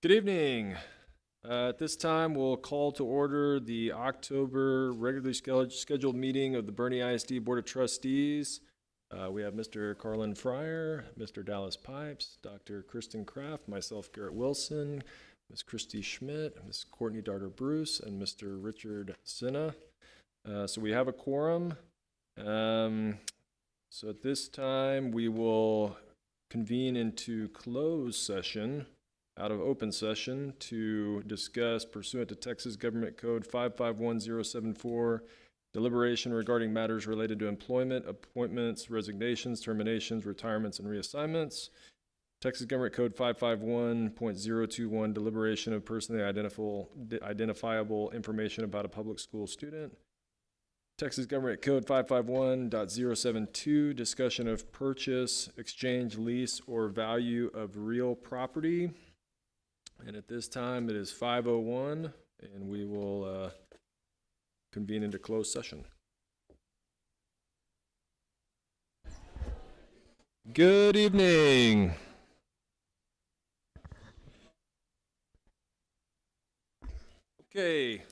Good evening. At this time, we'll call to order the October regularly scheduled meeting of the Bernie ISD Board of Trustees. We have Mr. Carlin Fryer, Mr. Dallas Pipes, Dr. Kristen Kraft, myself, Garrett Wilson, Ms. Christy Schmidt, Ms. Courtney Darter Bruce, and Mr. Richard Sinna. So we have a quorum. So at this time, we will convene into closed session out of open session to discuss, pursuant to Texas Government Code 551074, deliberation regarding matters related to employment, appointments, resignations, terminations, retirements, and reassignments. Texas Government Code 551.021, deliberation of personally identifiable information about a public school student. Texas Government Code 551.072, discussion of purchase, exchange, lease, or value of real property. And at this time, it is 5:01, and we will convene into closed session. Good evening. Okay.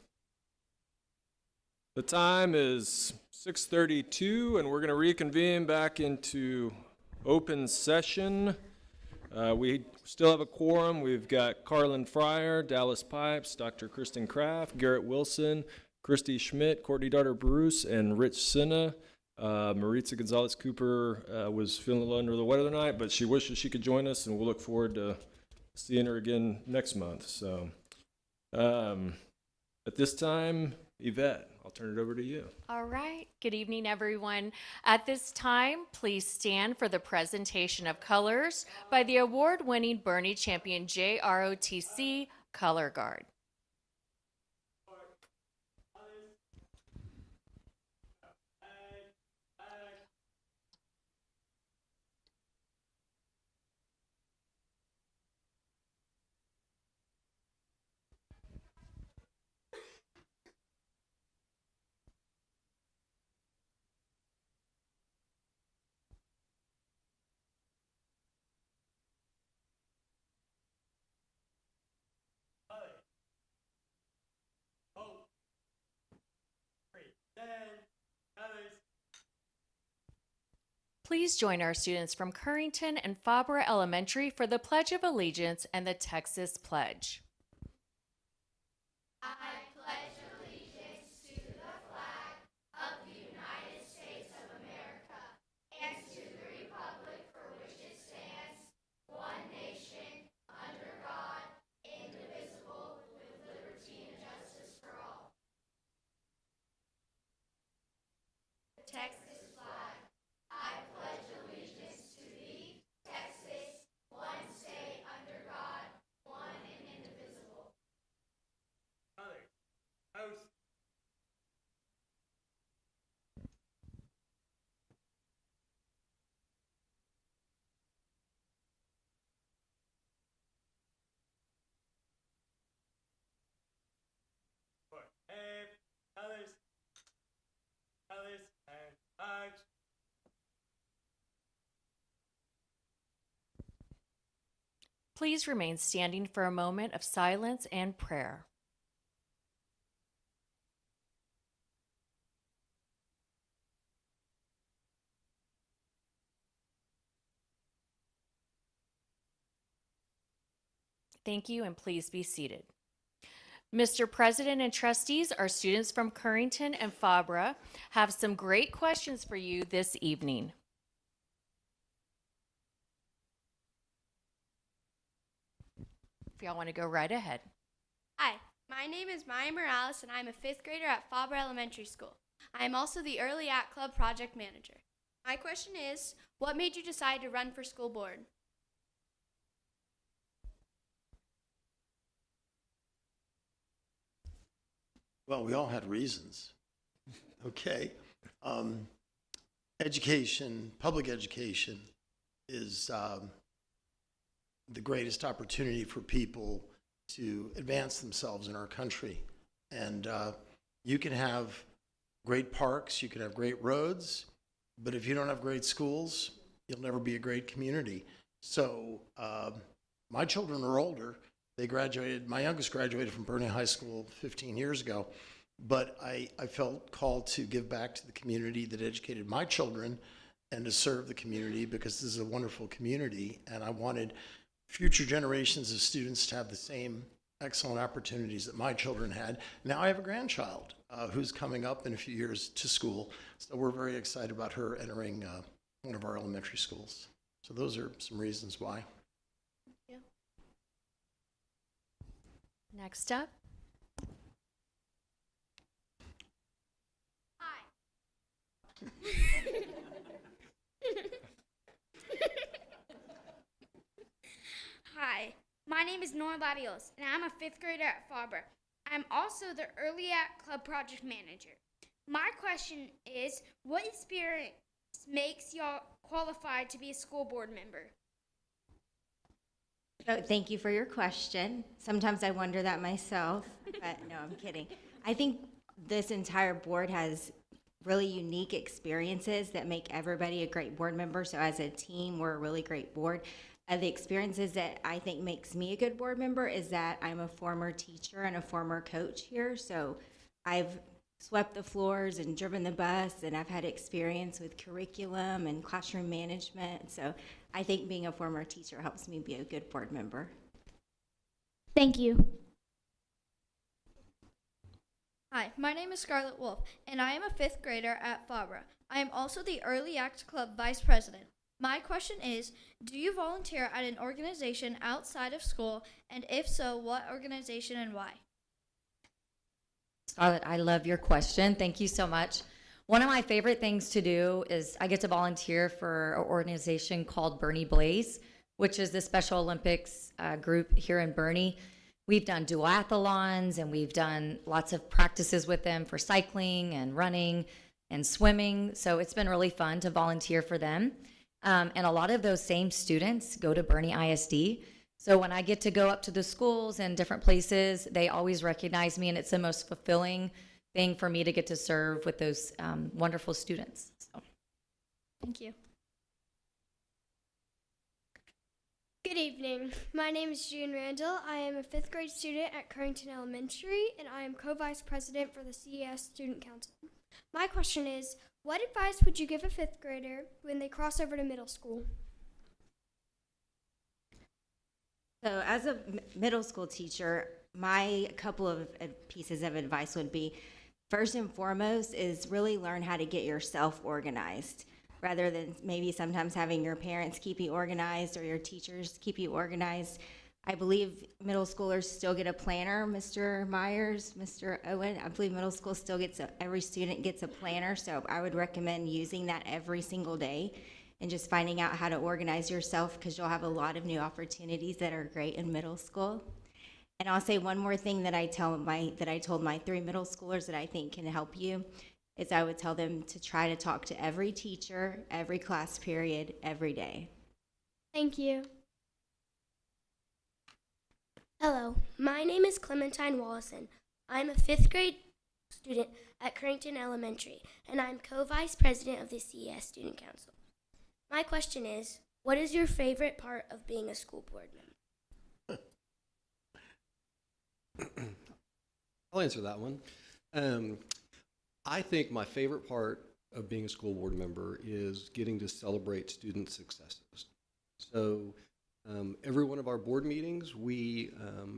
The time is 6:32, and we're going to reconvene back into open session. We still have a quorum. We've got Carlin Fryer, Dallas Pipes, Dr. Kristen Kraft, Garrett Wilson, Christy Schmidt, Courtney Darter Bruce, and Rich Sinna. Maritza Gonzalez Cooper was feeling a little under the weather tonight, but she wishes she could join us, and we'll look forward to seeing her again next month. So at this time, Yvette, I'll turn it over to you. All right. Good evening, everyone. At this time, please stand for the presentation of colors by the award-winning Bernie champion JROTC Color Guard. Please join our students from Currington and Fabra Elementary for the Pledge of Allegiance and the Texas Pledge. I pledge allegiance to the flag of the United States of America and to the republic for which it stands, one nation, under God, indivisible, with liberty and justice for all. Texas flag. I pledge allegiance to thee, Texas, one state under God, one and indivisible. House. Others, and march. Please remain standing for a moment of silence and prayer. Thank you, and please be seated. Mr. President and trustees, our students from Currington and Fabra have some great questions for you this evening. If y'all want to go right ahead. Hi, my name is Maya Morales, and I'm a 5th grader at Fabra Elementary School. I am also the Early Act Club project manager. My question is, what made you decide to run for school board? Well, we all had reasons. Okay. Education, public education is the greatest opportunity for people to advance themselves in our country. And you can have great parks, you can have great roads, but if you don't have great schools, you'll never be a great community. So my children are older, They graduated, my youngest graduated from Bernie High School 15 years ago, but I felt called to give back to the community that educated my children and to serve the community, because this is a wonderful community, and I wanted future generations of students to have the same excellent opportunities that my children had. Now I have a grandchild who's coming up in a few years to school, so we're very excited about her entering one of our elementary schools. So those are some reasons why. Next up. Hi. Hi, my name is Nora Latios, and I'm a 5th grader at Faber. I'm also the Early Act Club project manager. My question is, what experience makes y'all qualified to be a school board member? So thank you for your question. Sometimes I wonder that myself, but no, I'm kidding. I think this entire board has really unique experiences that make everybody a great board member. So as a team, we're a really great board. The experiences that I think makes me a good board member is that I'm a former teacher and a former coach here. So I've swept the floors and driven the bus, and I've had experience with curriculum and classroom management. So I think being a former teacher helps me be a good board member. Thank you. Hi, my name is Scarlett Wolf, and I am a 5th grader at Fabra. I am also the Early Act Club Vice President. My question is, do you volunteer at an organization outside of school, and if so, what organization and why? Scarlett, I love your question. Thank you so much. One of my favorite things to do is I get to volunteer for an organization called Bernie Blaze, which is the Special Olympics group here in Bernie. We've done duathlons, and we've done lots of practices with them for cycling and running and swimming. So it's been really fun to volunteer for them. And a lot of those same students go to Bernie ISD. So when I get to go up to the schools and different places, they always recognize me, and it's the most fulfilling thing for me to get to serve with those wonderful students. So. Thank you. Good evening. My name is June Randall. I am a 5th grade student at Currington Elementary, and I am co-vice president for the CES Student Council. My question is, what advice would you give a 5th grader when they cross over to middle school? So as a middle school teacher, my couple of pieces of advice would be, first and foremost is really learn how to get yourself organized, rather than maybe sometimes having your parents keep you organized or your teachers keep you organized. I believe middle schoolers still get a planner, Mr. Myers, Mr. Owen. I believe middle school still gets every student gets a planner, so I would recommend using that every single day and just finding out how to organize yourself, because you'll have a lot of new opportunities that are great in middle school. And I'll say one more thing that I told my 3 middle schoolers that I think can help you is I would tell them to try to talk to every teacher, every class period, every day. Thank you. Hello, my name is Clementine Wallison. I'm a 5th grade student at Currington Elementary, and I'm co-vice president of the CES Student Council. My question is, what is your favorite part of being a school board member? I'll answer that one. I think my favorite part of being a school board member is getting to celebrate student successes. So every one of our board meetings, we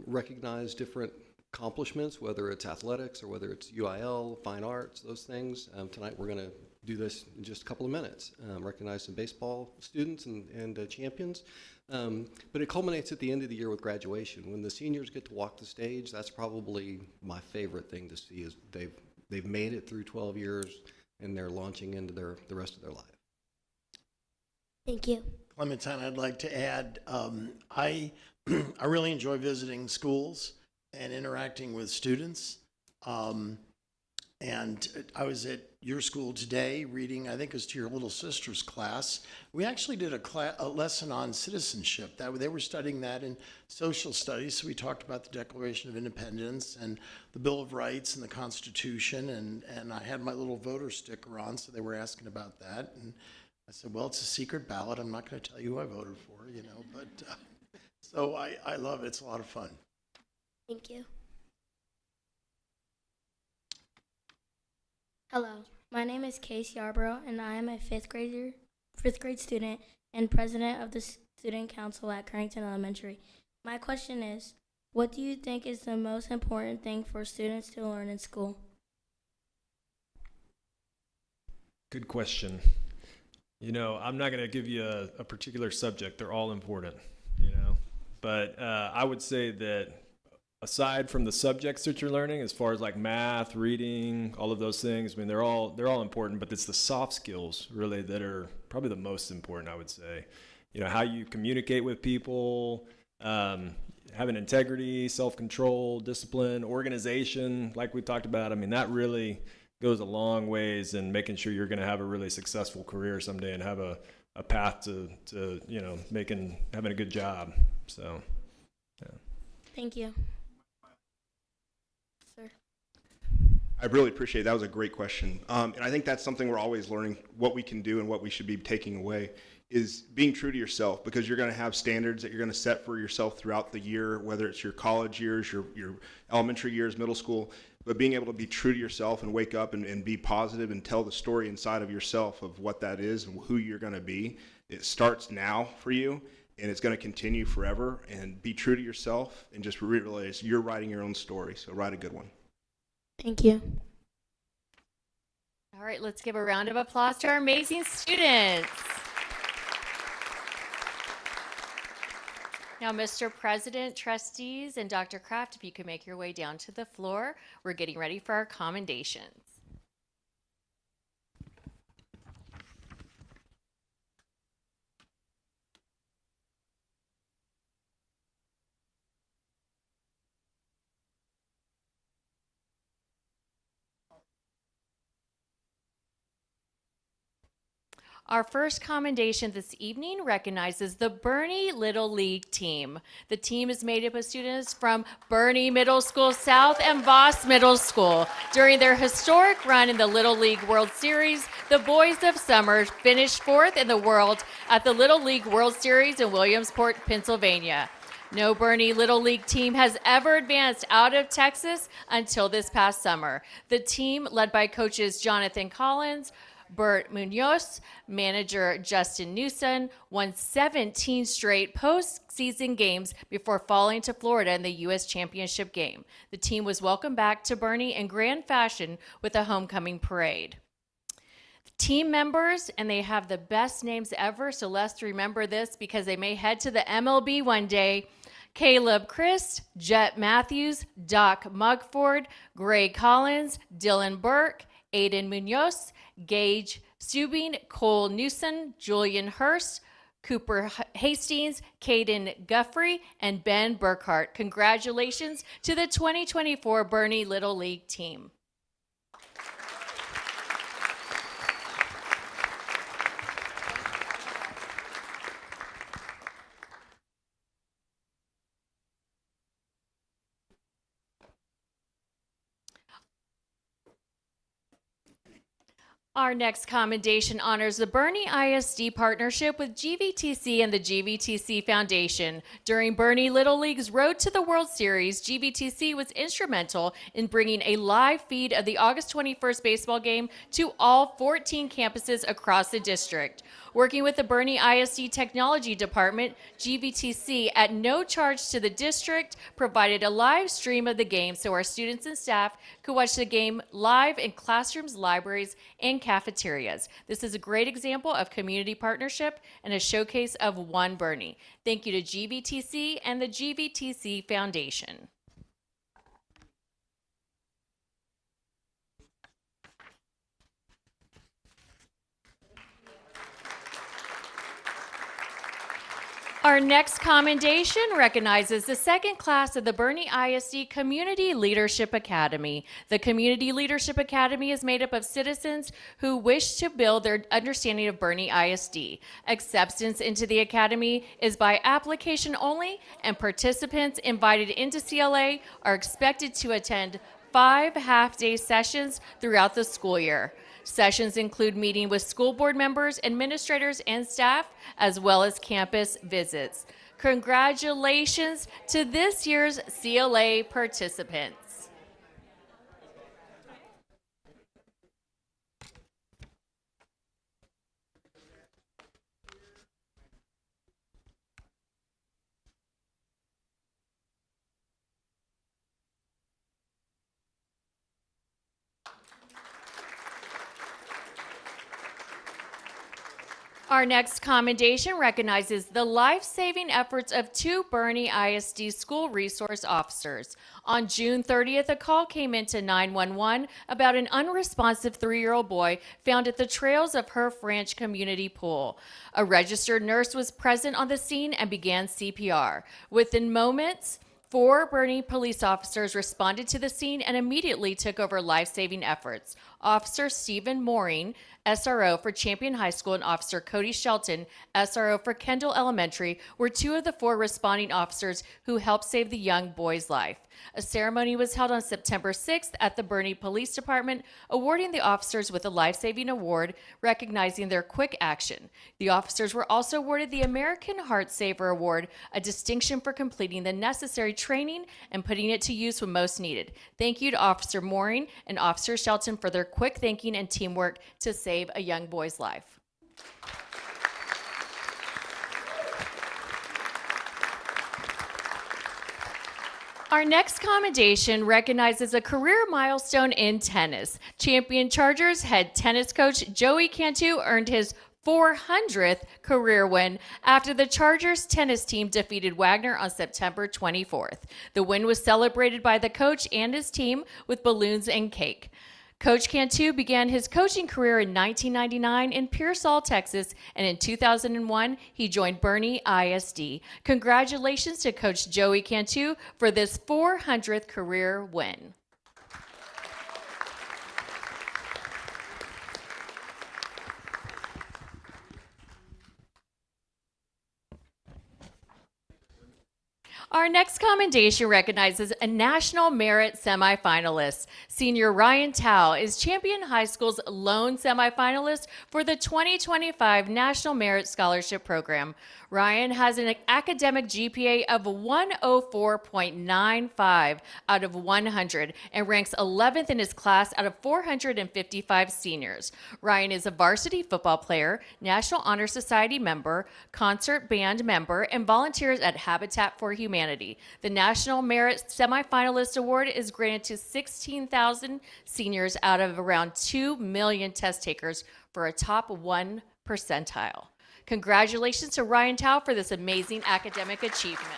recognize different accomplishments, whether it's athletics or whether it's UIL, fine arts, those things. Tonight we're going to do this in just a couple of minutes, recognize some baseball students and champions. But it culminates at the end of the year with graduation. When the seniors get to walk the stage, that's probably my favorite thing to see, is they've made it through 12 years and they're launching into the rest of their life. Thank you. Clementine, I'd like to add, I really enjoy visiting schools and interacting with students. And I was at your school today reading, I think it was to your little sister's class. We actually did a lesson on citizenship. They were studying that in social studies. So we talked about the Declaration of Independence and the Bill of Rights and the Constitution. And I had my little voter sticker on, so they were asking about that. And I said, well, it's a secret ballot. I'm not going to tell you who I voted for, you know. But So I love it. It's a lot of fun. Thank you. Hello, my name is Case Yarborough, and I am a fifth grade student and president of the Student Council at Currington Elementary. My question is, what do you think is the most important thing for students to learn in school? Good question. You know, I'm not going to give you a particular subject. They're all important, you know. But I would say that aside from the subjects that you're learning, as far as like math, reading, all of those things, I mean, they're all important, but it's the soft skills really that are probably the most important, I would say. You know, how you communicate with people, having integrity, self-control, discipline, organization, like we talked about. I mean, that really goes a long ways in making sure you're going to have a really successful career someday and have a path to you know, having a good job. So, yeah. Thank you. Sir. I really appreciate it. That was a great question. And I think that's something we're always learning, what we can do and what we should be taking away is being true to yourself, because you're going to have standards that you're going to set for yourself throughout the year, whether it's your college years, your elementary years, middle school, but being able to be true to yourself and wake up and be positive and tell the story inside of yourself of what that is and who you're going to be. It starts now for you, and it's going to continue forever. And be true to yourself and just realize you're writing your own story. So write a good one. Thank you. All right, let's give a round of applause to our amazing students. Now, Mr. President, trustees, and Dr. Kraft, if you could make your way down to the floor, we're getting ready for our commendations. Our first commendation this evening recognizes the Bernie Little League team. The team is made up of students from Bernie Middle School South and Voss Middle School. During their historic run in the Little League World Series, the Boys of Summer finished fourth in the world at the Little League World Series in Williamsport, Pennsylvania. No Bernie Little League team has ever advanced out of Texas until this past summer. The team, led by coaches Jonathan Collins, Bert Munoz, manager Justin Newson, won 17 straight postseason games before falling to Florida in the U.S. Championship game. The team was welcomed back to Bernie in grand fashion with a homecoming parade. Team members, and they have the best names ever, so let's remember this because they may head to the MLB one day. Caleb Christ, Jet Matthews, Doc Mugford, Gray Collins, Dylan Burke, Aiden Munoz, Gage Stubing, Cole Newson, Julian Hurst, Cooper Hastings, Caden Guffrey, and Ben Burkhart. Congratulations to the 2024 Bernie Little League team. Our next commendation honors the Bernie ISD partnership with GVTC and the GVTC Foundation. During Bernie Little League's Road to the World Series, GVTC was instrumental in bringing a live feed of the August 21st baseball game to all 14 campuses across the district. Working with the Bernie ISD Technology Department, GVTC, at no charge to the district, provided a live stream of the game so our students and staff could watch the game live in classrooms, libraries, and cafeterias. This is a great example of community partnership and a showcase of One Bernie. Thank you to GVTC and the GVTC Foundation. Our next commendation recognizes the second class of the Bernie ISD Community Leadership Academy. The Community Leadership Academy is made up of citizens who wish to build their understanding of Bernie ISD. Acceptance into the academy is by application only, and participants invited into CLA are expected to attend 5 half-day sessions throughout the school year. Sessions include meeting with school board members, administrators, and staff, as well as campus visits. Congratulations to this year's CLA participants. Our next commendation recognizes the life-saving efforts of 2 Bernie ISD school resource officers. On June 30th, a call came into 911 about an unresponsive 3-year-old boy found at the trails of Herf Ranch Community Pool. A registered nurse was present on the scene and began CPR. Within moments, 4 Bernie police officers responded to the scene and immediately took over life-saving efforts. Officer Stephen Mooring, SRO for Champion High School, and Officer Cody Shelton, SRO for Kendall Elementary, were 2 of the 4 responding officers who helped save the young boy's life. A ceremony was held on September 6th at the Bernie Police Department, awarding the officers with a life-saving award recognizing their quick action. The officers were also awarded the American Heart Saver Award, a distinction for completing the necessary training and putting it to use when most needed. Thank you to Officer Mooring and Officer Shelton for their quick thinking and teamwork to save a young boy's life. Our next commendation recognizes a career milestone in tennis. Champion Chargers head tennis coach Joey Cantu earned his 400th career win after the Chargers tennis team defeated Wagner on September 24th. The win was celebrated by the coach and his team with balloons and cake. Coach Cantu began his coaching career in 1999 in Pearsall, Texas, and in 2001, he joined Bernie ISD. Congratulations to Coach Joey Cantu for this 400th career win. Our next commendation recognizes a National Merit semifinalist. Senior Ryan Tao is Champion High School's lone semifinalist for the 2025 National Merit Scholarship Program. Ryan has an academic GPA of 104.95 out of 100 and ranks 11th in his class out of 455 seniors. Ryan is a varsity football player, National Honor Society member, concert band member, and volunteers at Habitat for Humanity. The National Merit Semifinalist Award is granted to 16,000 seniors out of around 2 million test takers for a top 1 percentile. Congratulations to Ryan Tao for this amazing academic achievement.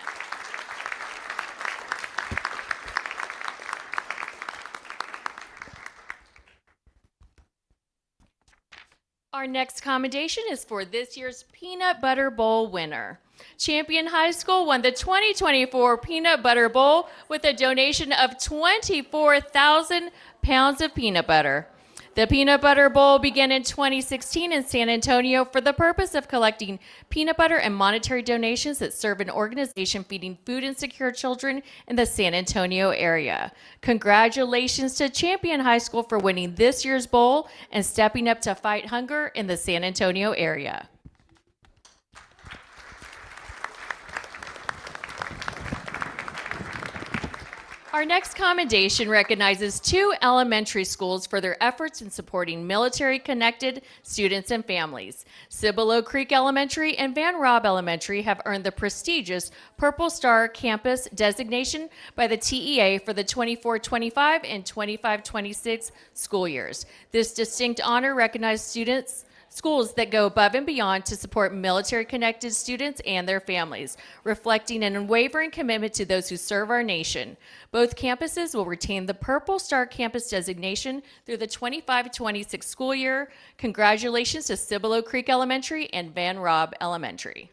Our next commendation is for this year's Peanut Butter Bowl winner. Champion High School won the 2024 Peanut Butter Bowl with a donation of 24,000 pounds of peanut butter. The Peanut Butter Bowl began in 2016 in San Antonio for the purpose of collecting peanut butter and monetary donations that serve an organization feeding food insecure children in the San Antonio area. Congratulations to Champion High School for winning this year's bowl and stepping up to fight hunger in the San Antonio area. Our next commendation recognizes 2 elementary schools for their efforts in supporting military-connected students and families. Cibolo Creek Elementary and Van Robb Elementary have earned the prestigious Purple Star Campus designation by the TEA for the 24-25 and 25-26 school years. This distinct honor recognizes schools that go above and beyond to support military-connected students and their families, reflecting an unwavering commitment to those who serve our nation. Both campuses will retain the Purple Star Campus designation through the 25-26 school year. Congratulations to Cibolo Creek Elementary and Van Robb Elementary.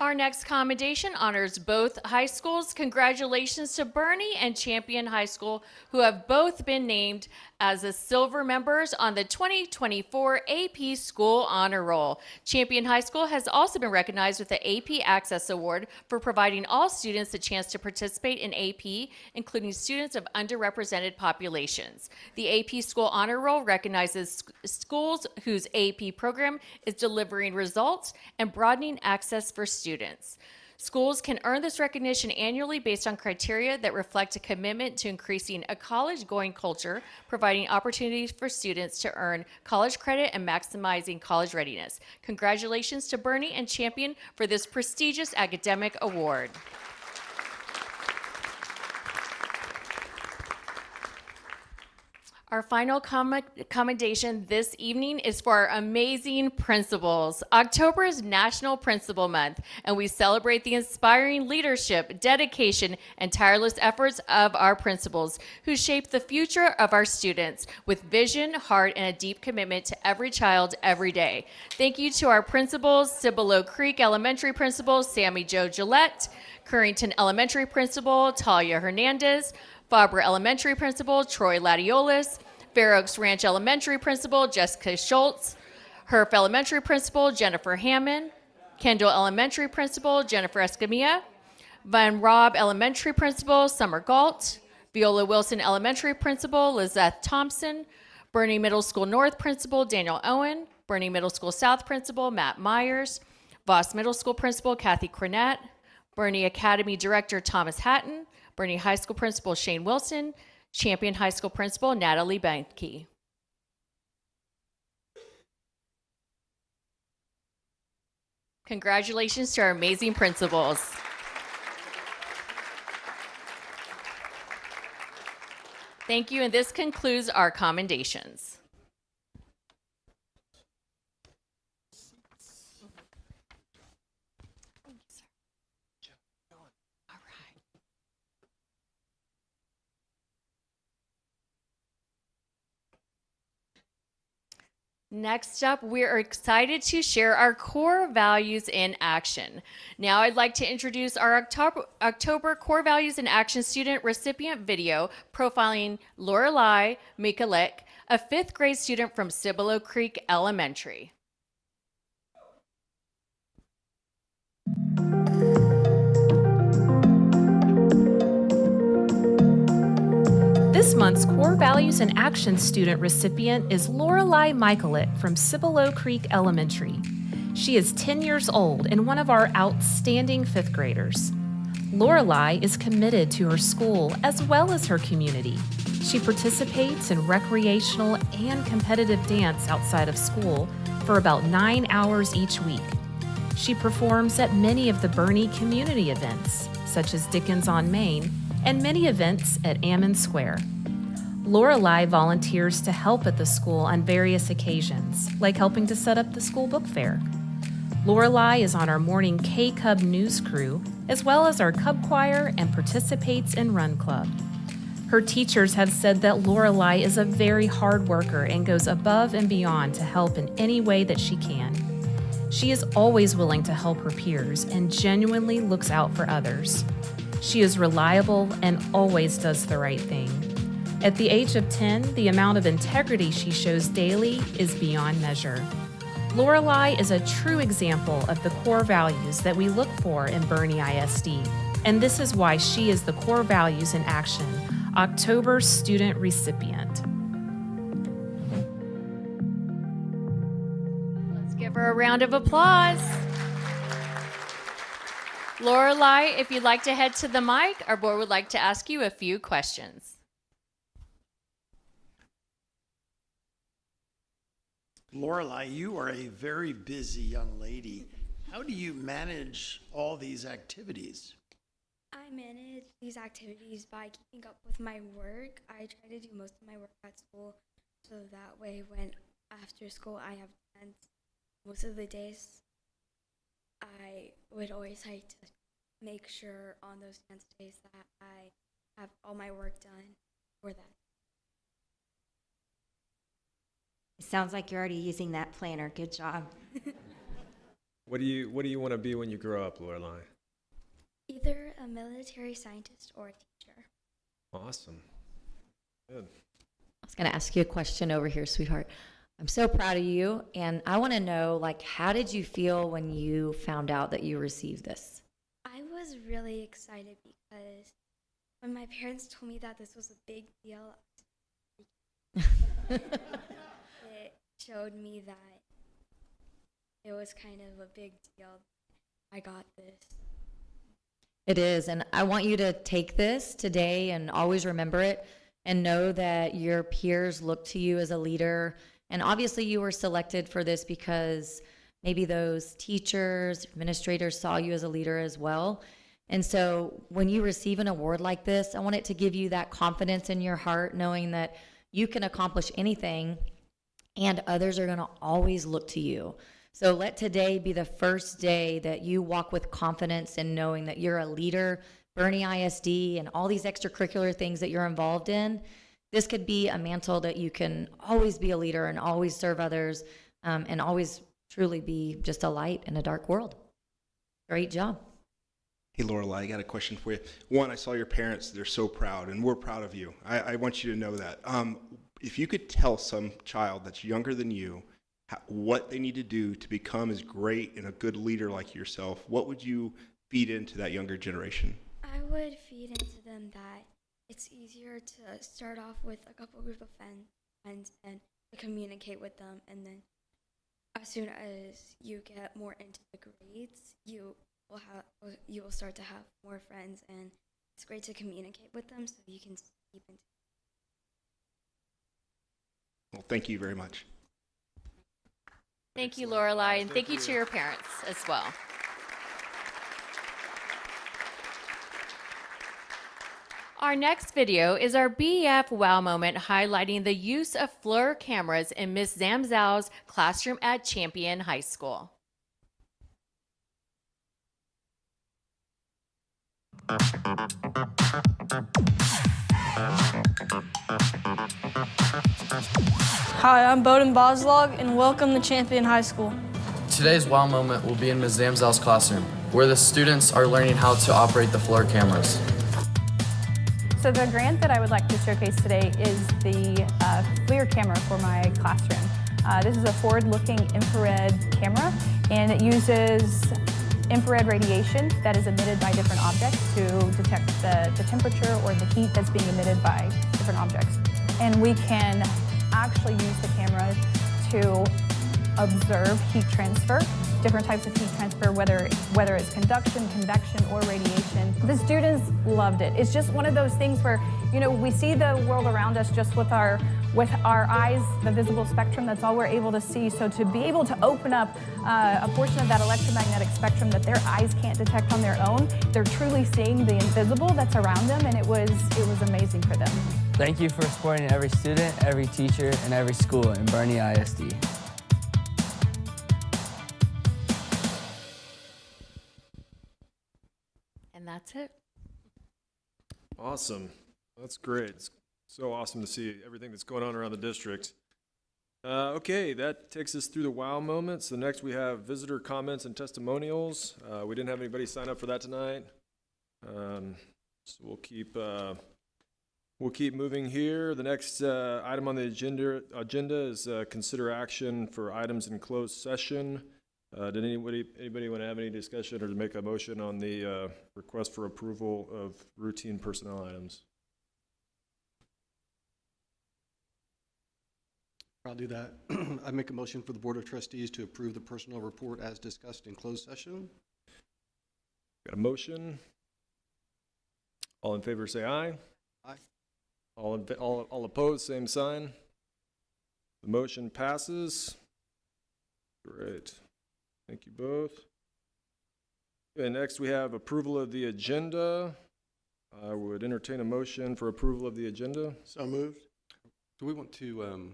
Our next commendation honors both high schools. Congratulations to Bernie and Champion High School, who have both been named as the silver members on the 2024 AP School Honor Roll. Champion High School has also been recognized with the AP Access Award for providing all students a chance to participate in AP, including students of underrepresented populations. The AP School Honor Roll recognizes schools whose AP program is delivering results and broadening access for students. Schools can earn this recognition annually based on criteria that reflect a commitment to increasing a college-going culture, providing opportunities for students to earn college credit, and maximizing college readiness. Congratulations to Bernie and Champion for this prestigious academic award. Our final commendation this evening is for our amazing principals. October is National Principal Month, and we celebrate the inspiring leadership, dedication, and tireless efforts of our principals who shape the future of our students with vision, heart, and a deep commitment to every child every day. Thank you to our principals, Cibolo Creek Elementary Principal Sammy Jo Gillette, Currington Elementary Principal Talia Hernandez, Fabra Elementary Principal Troy Latiolis, Fair Oaks Ranch Elementary Principal Jessica Schultz, Herf Elementary Principal Jennifer Hammond, Kendall Elementary Principal Jennifer Escamilla, Van Robb Elementary Principal Summer Galt, Viola Wilson Elementary Principal Lizeth Thompson, Bernie Middle School North Principal Daniel Owen, Bernie Middle School South Principal Matt Myers, Voss Middle School Principal Kathy Cornett, Bernie Academy Director Thomas Hatton, Bernie High School Principal Shane Wilson, Champion High School Principal Natalie Benke. Congratulations to our amazing principals. Thank you, and this concludes our commendations. Next up, we are excited to share our core values in action. Now I'd like to introduce our October Core Values in Action student recipient video profiling Lorelei Mikulek, a 5th grade student from Cibolo Creek Elementary. This month's Core Values in Action student recipient is Lorelei Mikulek from Cibolo Creek Elementary. She is 10 years old and one of our outstanding 5th graders. Lorelei is committed to her school as well as her community. She participates in recreational and competitive dance outside of school for about 9 hours each week. She performs at many of the Bernie community events, such as Dickens on Main, and many events at Ammon Square. Lorelei volunteers to help at the school on various occasions, like helping to set up the school book fair. Lorelei is on our morning K-Cub news crew, as well as our Cub Choir, and participates in Run Club. Her teachers have said that Lorelei is a very hard worker and goes above and beyond to help in any way that she can. She is always willing to help her peers and genuinely looks out for others. She is reliable and always does the right thing. At the age of 10, the amount of integrity she shows daily is beyond measure. Lorelei is a true example of the core values that we look for in Bernie ISD, and this is why she is the Core Values in Action October student recipient. Let's give her a round of applause. Lorelei, if you'd like to head to the mic, our board would like to ask you a few questions. Lorelei, you are a very busy young lady. How do you manage all these activities? I manage these activities by keeping up with my work. I try to do most of my work at school, so that way when after school I have dance most of the days, I would always like to make sure on those dance days that I have all my work done for that. It sounds like you're already using that planner. Good job. What do you want to be when you grow up, Lorelai? Either a military scientist or a teacher. Awesome. Good. I was going to ask you a question over here, sweetheart. I'm so proud of you, and I want to know, like, how did you feel when you found out that you received this? I was really excited because when my parents told me that this was a big deal, it showed me that it was kind of a big deal. I got this. It is, and I want you to take this today and always remember it and know that your peers look to you as a leader. And obviously you were selected for this because maybe those teachers, administrators saw you as a leader as well. And so when you receive an award like this, I want it to give you that confidence in your heart, knowing that you can accomplish anything and others are going to always look to you. So let today be the first day that you walk with confidence in knowing that you're a leader, Bernie ISD, and all these extracurricular things that you're involved in. This could be a mantle that you can always be a leader and always serve others, and always truly be just a light in a dark world. Great job. Hey, Lorelai, I got a question for you. One, I saw your parents. They're so proud, and we're proud of you. I want you to know that. If you could tell some child that's younger than you what they need to do to become as great and a good leader like yourself, what would you feed into that younger generation? I would feed into them that it's easier to start off with a couple group of friends and to communicate with them, and then as soon as you get more into the grades, you will start to have more friends, and it's great to communicate with them so you can keep into. Well, thank you very much. Thank you, Lorelai, and thank you to your parents as well. Our next video is our BF Wow moment highlighting the use of FLIR cameras in Ms. Zamzow's classroom at Champion High School. Hi, I'm Bowden Boslog, and welcome to Champion High School. Today's wow moment will be in Ms. Zamzow's classroom, where the students are learning how to operate the FLIR cameras. So the grant that I would like to showcase today is the FLIR camera for my classroom. This is a forward-looking infrared camera, and it uses infrared radiation that is emitted by different objects to detect the temperature or the heat that's being emitted by different objects. And we can actually use the camera to observe heat transfer, different types of heat transfer, whether it's conduction, convection, or radiation. The students loved it. It's just one of those things where, you know, we see the world around us just with our eyes, the visible spectrum, that's all we're able to see. So to be able to open up a portion of that electromagnetic spectrum that their eyes can't detect on their own, they're truly seeing the invisible that's around them, and it was amazing for them. Thank you for supporting every student, every teacher, and every school in Bernie ISD. And that's it. Awesome. That's great. It's so awesome to see everything that's going on around the district. Okay, that takes us through the wow moments. So next we have visitor comments and testimonials. We didn't have anybody sign up for that tonight. So we'll keep moving here. The next item on the agenda is consider action for items in closed session. Did anybody want to have any discussion or to make a motion on the request for approval of routine personnel items? I'll do that. I make a motion for the Board of Trustees to approve the personnel report as discussed in closed session. Got a motion? All in favor say aye. Aye. All opposed, same sign. The motion passes. Great. Thank you both. Okay, next we have approval of the agenda. I would entertain a motion for approval of the agenda. So moved. Do we want to,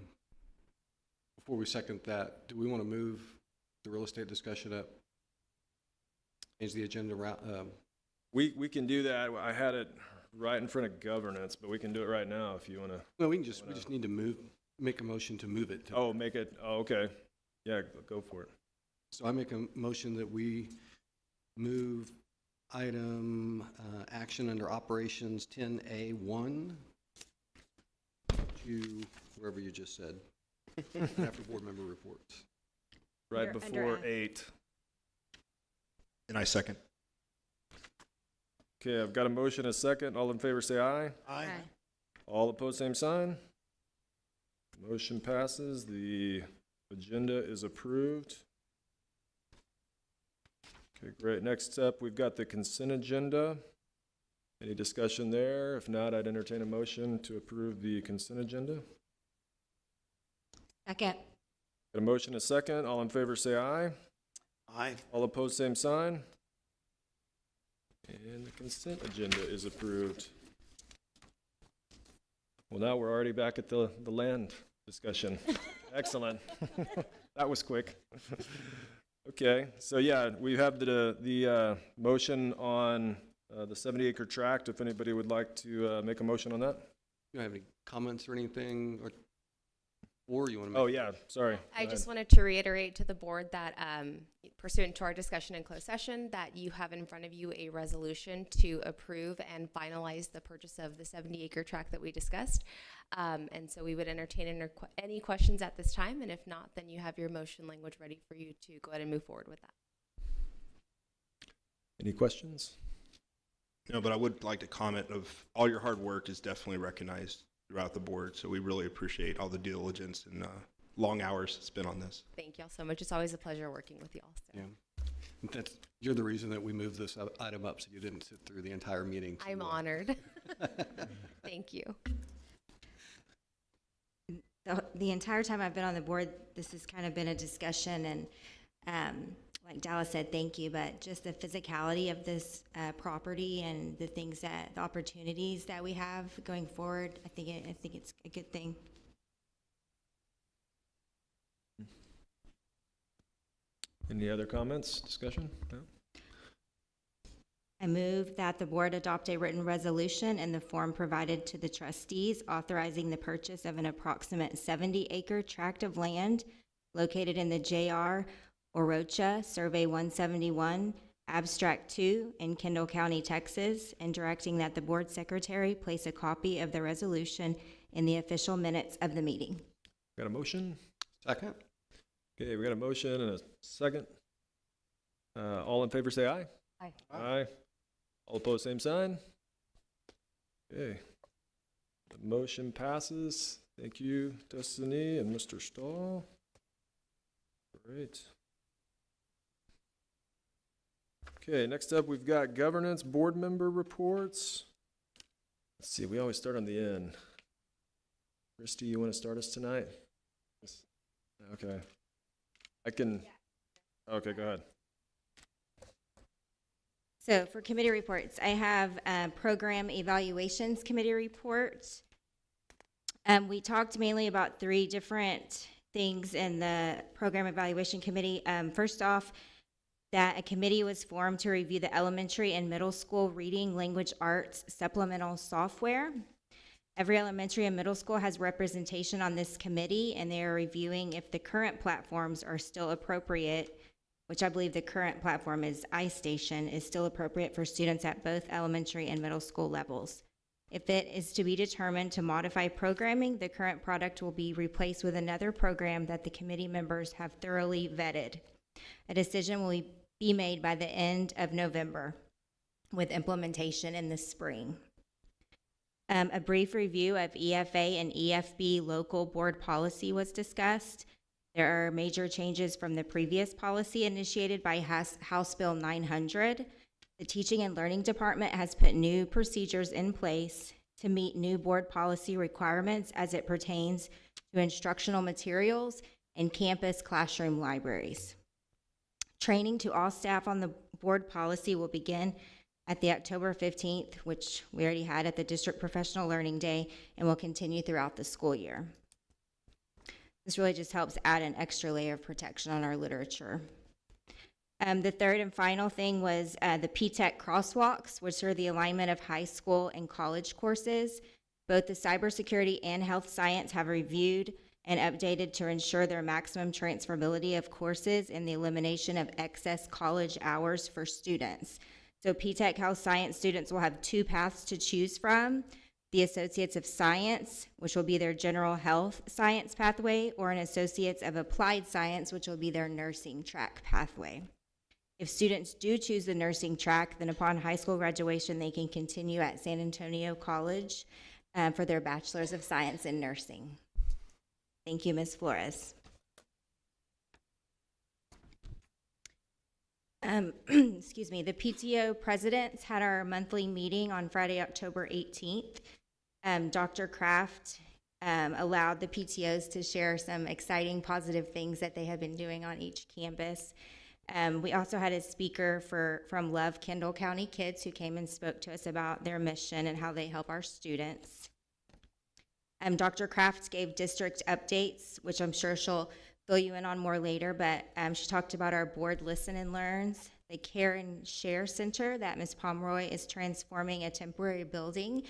before we second that, do we want to move the real estate discussion up? Change the agenda around? We can do that. I had it right in front of governance, but we can do it right now if you want to. No, we just need to make a motion to move it. Make it, okay. Yeah, go for it. So I make a motion that we move item action under operations 10A1 to wherever you just said, after board member reports. Right Under before F. 8. And I second. Okay, I've got a motion, a second. All in favor say aye. Aye. All opposed, same sign. Motion passes. The agenda is approved. Okay, great. Next up, we've got the consent agenda. Any discussion there? If not, I'd entertain a motion to approve the consent agenda. Second. Got a motion, a second. All in favor say aye. Aye. All opposed, same sign. And the consent agenda is approved. Well, now we're already back at the land discussion. Excellent. That was quick. Okay, so yeah, we have the motion on the 70-acre tract, if anybody would like to make a motion on that. You have any comments or anything, or you want to make? Oh, yeah, sorry. I Go just ahead. wanted to reiterate to the board that pursuant to our discussion in closed session, that you have in front of you a resolution to approve and finalize the purchase of the 70-acre tract that we discussed. And so we would entertain any questions at this time, and if not, then you have your motion language ready for you to go ahead and move forward with that. Any questions? No, but I would like to comment of all your hard work is definitely recognized throughout the board. So we really appreciate all the diligence and long hours spent on this. Thank y'all so much. It's always a pleasure working with y'all. So. Yeah. You're the reason that we moved this item up so you didn't sit through the entire meeting. I'm honored. Thank you. The entire time I've been on the board, this has kind of been a discussion, and like Dallas said, thank you, but just the physicality of this property and the opportunities that we have going forward, I think it's a good thing. Any other comments, discussion? No? I move that the board adopt a written resolution in the form provided to the trustees authorizing the purchase of an approximate 70-acre tract of land located in the J.R. Orocha, Survey 171, Abstract 2 in Kendall County, Texas, and directing that the board secretary place a copy of the resolution in the official minutes of the meeting. Got a motion? Second. Okay, we got a motion and a second. All in favor say aye. Aye. Aye. All opposed, same sign. Okay. The motion passes. Thank you, Destiny and Mr. Stahl. Great. Okay, next up, we've got governance board member reports. Let's see, we always start on the end. Christy, you want to start us tonight? Okay. Okay, go ahead. So for committee reports, I have program evaluations committee reports. We talked mainly about 3 different things in the program evaluation committee. First off, that a committee was formed to review the elementary and middle school reading language arts supplemental software. Every elementary and middle school has representation on this committee, and they are reviewing if the current platforms are still appropriate, which I believe the current platform is iStation, is still appropriate for students at both elementary and middle school levels. If it is to be determined to modify programming, the current product will be replaced with another program that the committee members have thoroughly vetted. A decision will be made by the end of November, with implementation in the spring. A brief review of EFA and EFB local board policy was discussed. There are major changes from the previous policy initiated by House Bill 900. The Teaching and Learning Department has put new procedures in place to meet new board policy requirements as it pertains to instructional materials and campus classroom libraries. Training to all staff on the board policy will begin at the October 15th, which we already had at the District Professional Learning Day, and will continue throughout the school year. This really just helps add an extra layer of protection on our literature. The third and final thing was the P-TECH crosswalks, which are the alignment of high school and college courses. Both the cybersecurity and health science have reviewed and updated to ensure their maximum transferability of courses and the elimination of excess college hours for students. So P-Tech Health Science students will have 2 paths to choose from: the Associates of Science, which will be their general health science pathway, or an Associates of Applied Science, which will be their nursing track pathway. If students do choose the nursing track, then upon high school graduation, they can continue at San Antonio College for their Bachelor's of Science in Nursing. Thank you, Ms. Flores. Excuse me, the PTO presidents had our monthly meeting on Friday, October 18th. Dr. Kraft allowed the PTOs to share some exciting positive things that they have been doing on each campus. We also had a speaker from Love Kendall County Kids who came and spoke to us about their mission and how they help our students. Dr. Kraft gave district updates, which I'm sure she'll fill you in on more later, but she talked about our board Listen and Learns, the Care and Share Center that Ms. Pomeroy is transforming a temporary building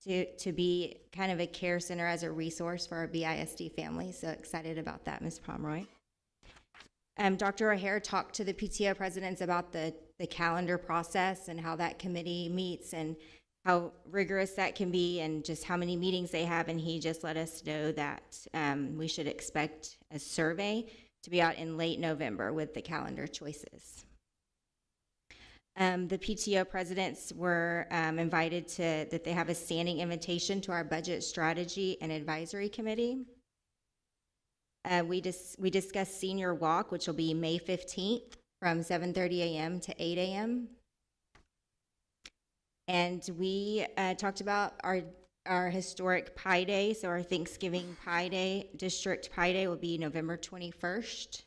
to be kind of a care center as a resource for our BISD families. So excited about that, Ms. Pomeroy. Dr. O'Hare talked to the PTO presidents about the calendar process and how that committee meets and how rigorous that can be and just how many meetings they have, and he just let us know that we should expect a survey to be out in late November with the calendar choices. The PTO presidents were invited that they have a standing invitation to our budget strategy and advisory committee. We discussed senior walk, which will be May 15th from 7:30 a.m. to 8 a.m. And we talked about our historic Pi Day. So our Thanksgiving Pi Day, District Pi Day will be November 21st.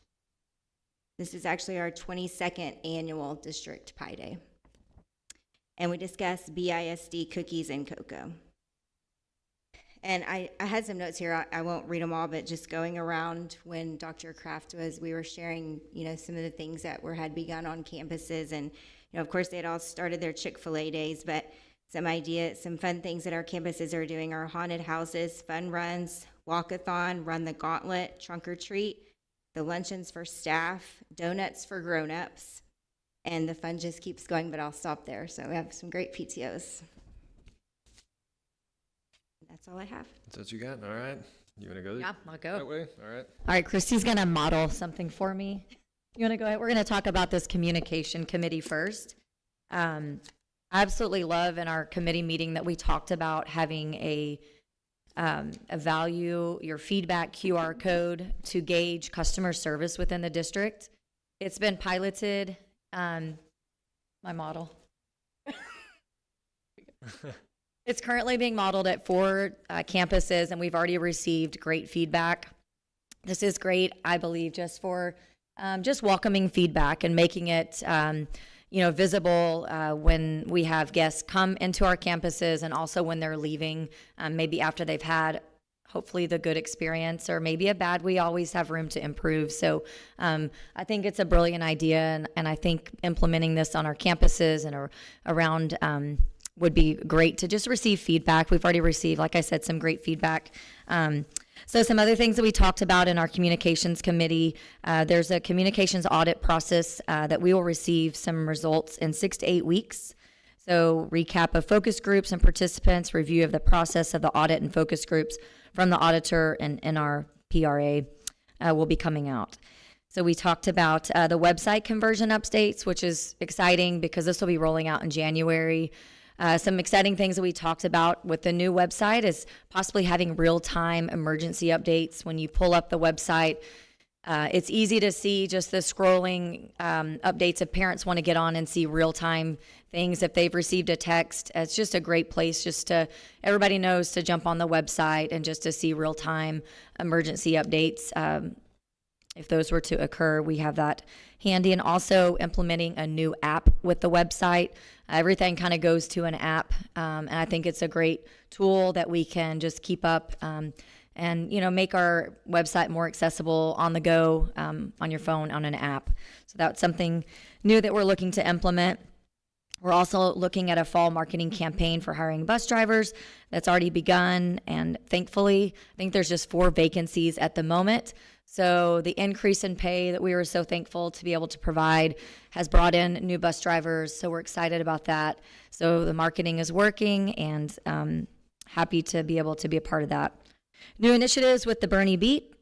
This is actually our 22nd annual District Pi Day. And we discussed BISD cookies and cocoa. And I had some notes here. I won't read them all, but just going around when Dr. Kraft we were sharing, some of the things that had begun on campuses. And, of course, they had all started their Chick-fil-A days, but some fun things that our campuses are doing are haunted houses, fun runs, walkathon, run the gauntlet, trunk or treat, the luncheons for staff, donuts for grown-ups, and the fun just keeps going, but I'll stop there. So we have some great PTOs. That's all I have. That's what you got? All right. You want to go? Yeah, I'll go. That way? All right. All right, Christy's going to model something for me. You want to go ahead? We're going to talk about this communication committee first. I absolutely love in our committee meeting that we talked about having a value your feedback QR code to gauge customer service within the district. It's been piloted. My model. It's currently being modeled at 4 campuses, and we've already received great feedback. This is great, I believe, just for just welcoming feedback and making it visible when we have guests come into our campuses, and also when they're leaving, maybe after they've had hopefully the good experience or maybe a bad. We always have room to improve. So I think it's a brilliant idea, and I think implementing this on our campuses and around would be great to just receive feedback. We've already received, like I said, some great feedback. So some other things that we talked about in our communications committee, there's a communications audit process that we will receive some results in 6 to 8 weeks. So recap of focus groups and participants, review of the process of the audit and focus groups from the auditor and our PRA will be coming out. So we talked about the website conversion updates, which is exciting because this will be rolling out in January. Some exciting things that we talked about with the new website is possibly having real-time emergency updates. When you pull up the website, it's easy to see just the scrolling updates if parents want to get on and see real-time things. If they've received a text, it's just a great place everybody knows to jump on the website and just to see real-time emergency updates. If those were to occur, we have that handy. And also implementing a new app with the website. Everything kind of goes to an app, and I think it's a great tool that we can just keep up and make our website more accessible on the go, on your phone, on an app. So that's something new that we're looking to implement. We're also looking at a fall marketing campaign for hiring bus drivers that's already begun, and thankfully, I think there's just 4 vacancies at the moment. So the increase in pay that we were so thankful to be able to provide has brought in new bus drivers, so we're excited about that. So the marketing is working, and happy to be able to be a part of that. New initiatives with the Bernie Beat,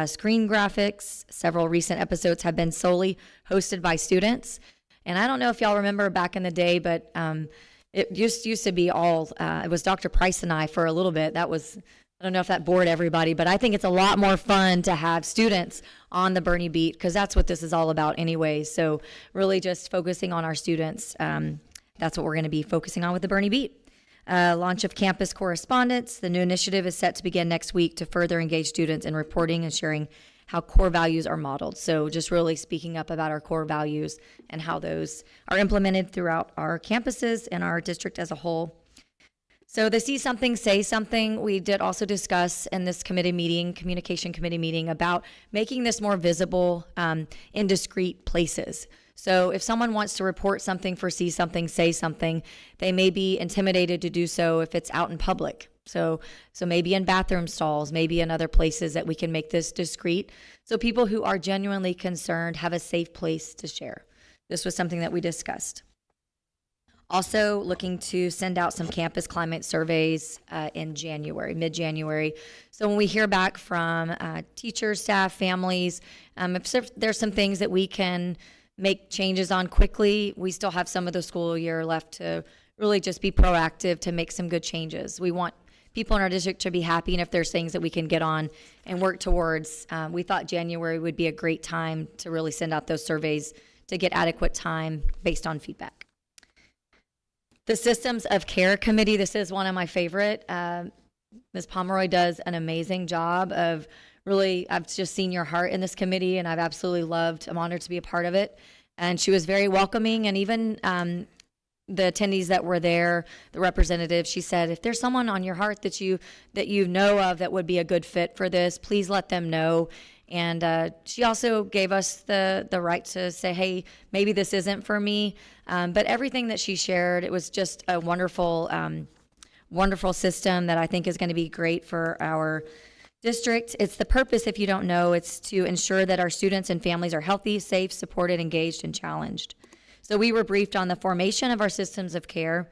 screen graphics. Several recent episodes have been solely hosted by students. And I don't know if y'all remember back in the day, but it used to be all, it was Dr. Price and I for a little bit. That was, I don't know if that bored everybody, but I think it's a lot more fun to have students on the Bernie Beat, because that's what this is all about anyway. So really just focusing on our students. That's what we're going to be focusing on with the Bernie Beat. Launch of campus correspondence. The new initiative is set to begin next week to further engage students in reporting and sharing how core values are modeled. So just really speaking up about our core values and how those are implemented throughout our campuses and our district as a whole. So the See Something, Say Something, we did also discuss in this committee meeting, communication committee meeting, about making this more visible in discrete places. So if someone wants to report something for See Something, Say Something, they may be intimidated to do so if it's out in public. So maybe in bathroom stalls, maybe in other places that we can make this discreet, so people who are genuinely concerned have a safe place to share. This was something that we discussed. Also looking to send out some campus climate surveys in January, mid-January. So when we hear back from teachers, staff, families, if there's some things that we can make changes on quickly, we still have some of the school year left to really just be proactive to make some good changes. We want people in our district to be happy, and if there's things that we can get on and work towards, we thought January would be a great time to really send out those surveys to get adequate time based on feedback. The Systems of Care Committee, this is one of my favorite. Ms. Pomeroy does an amazing job of really, I've just seen your heart in this committee, and I've absolutely loved, I'm honored to be a part of it. And she was very welcoming, and even the attendees that were there, the representative, she said, if there's someone on your heart that you know of that would be a good fit for this, please let them know. And she also gave us the right to say, hey, maybe this isn't for me. But everything that she shared, it was just a wonderful, wonderful system that I think is going to be great for our district. It's the purpose, if you don't know, it's to ensure that our students and families are healthy, safe, supported, engaged, and challenged. So we were briefed on the formation of our systems of care,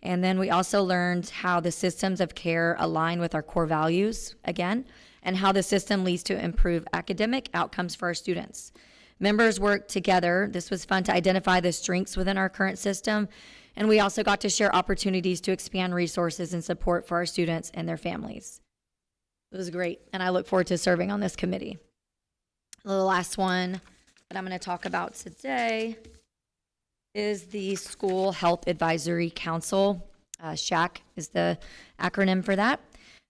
and then we also learned how the systems of care align with our core values, again, and how the system leads to improved academic outcomes for our students. Members worked together. This was fun to identify the strengths within our current system, and we also got to share opportunities to expand resources and support for our students and their families. It was great, and I look forward to serving on this committee. The last one that I'm going to talk about today is the School Health Advisory Council. SHAC is the acronym for that.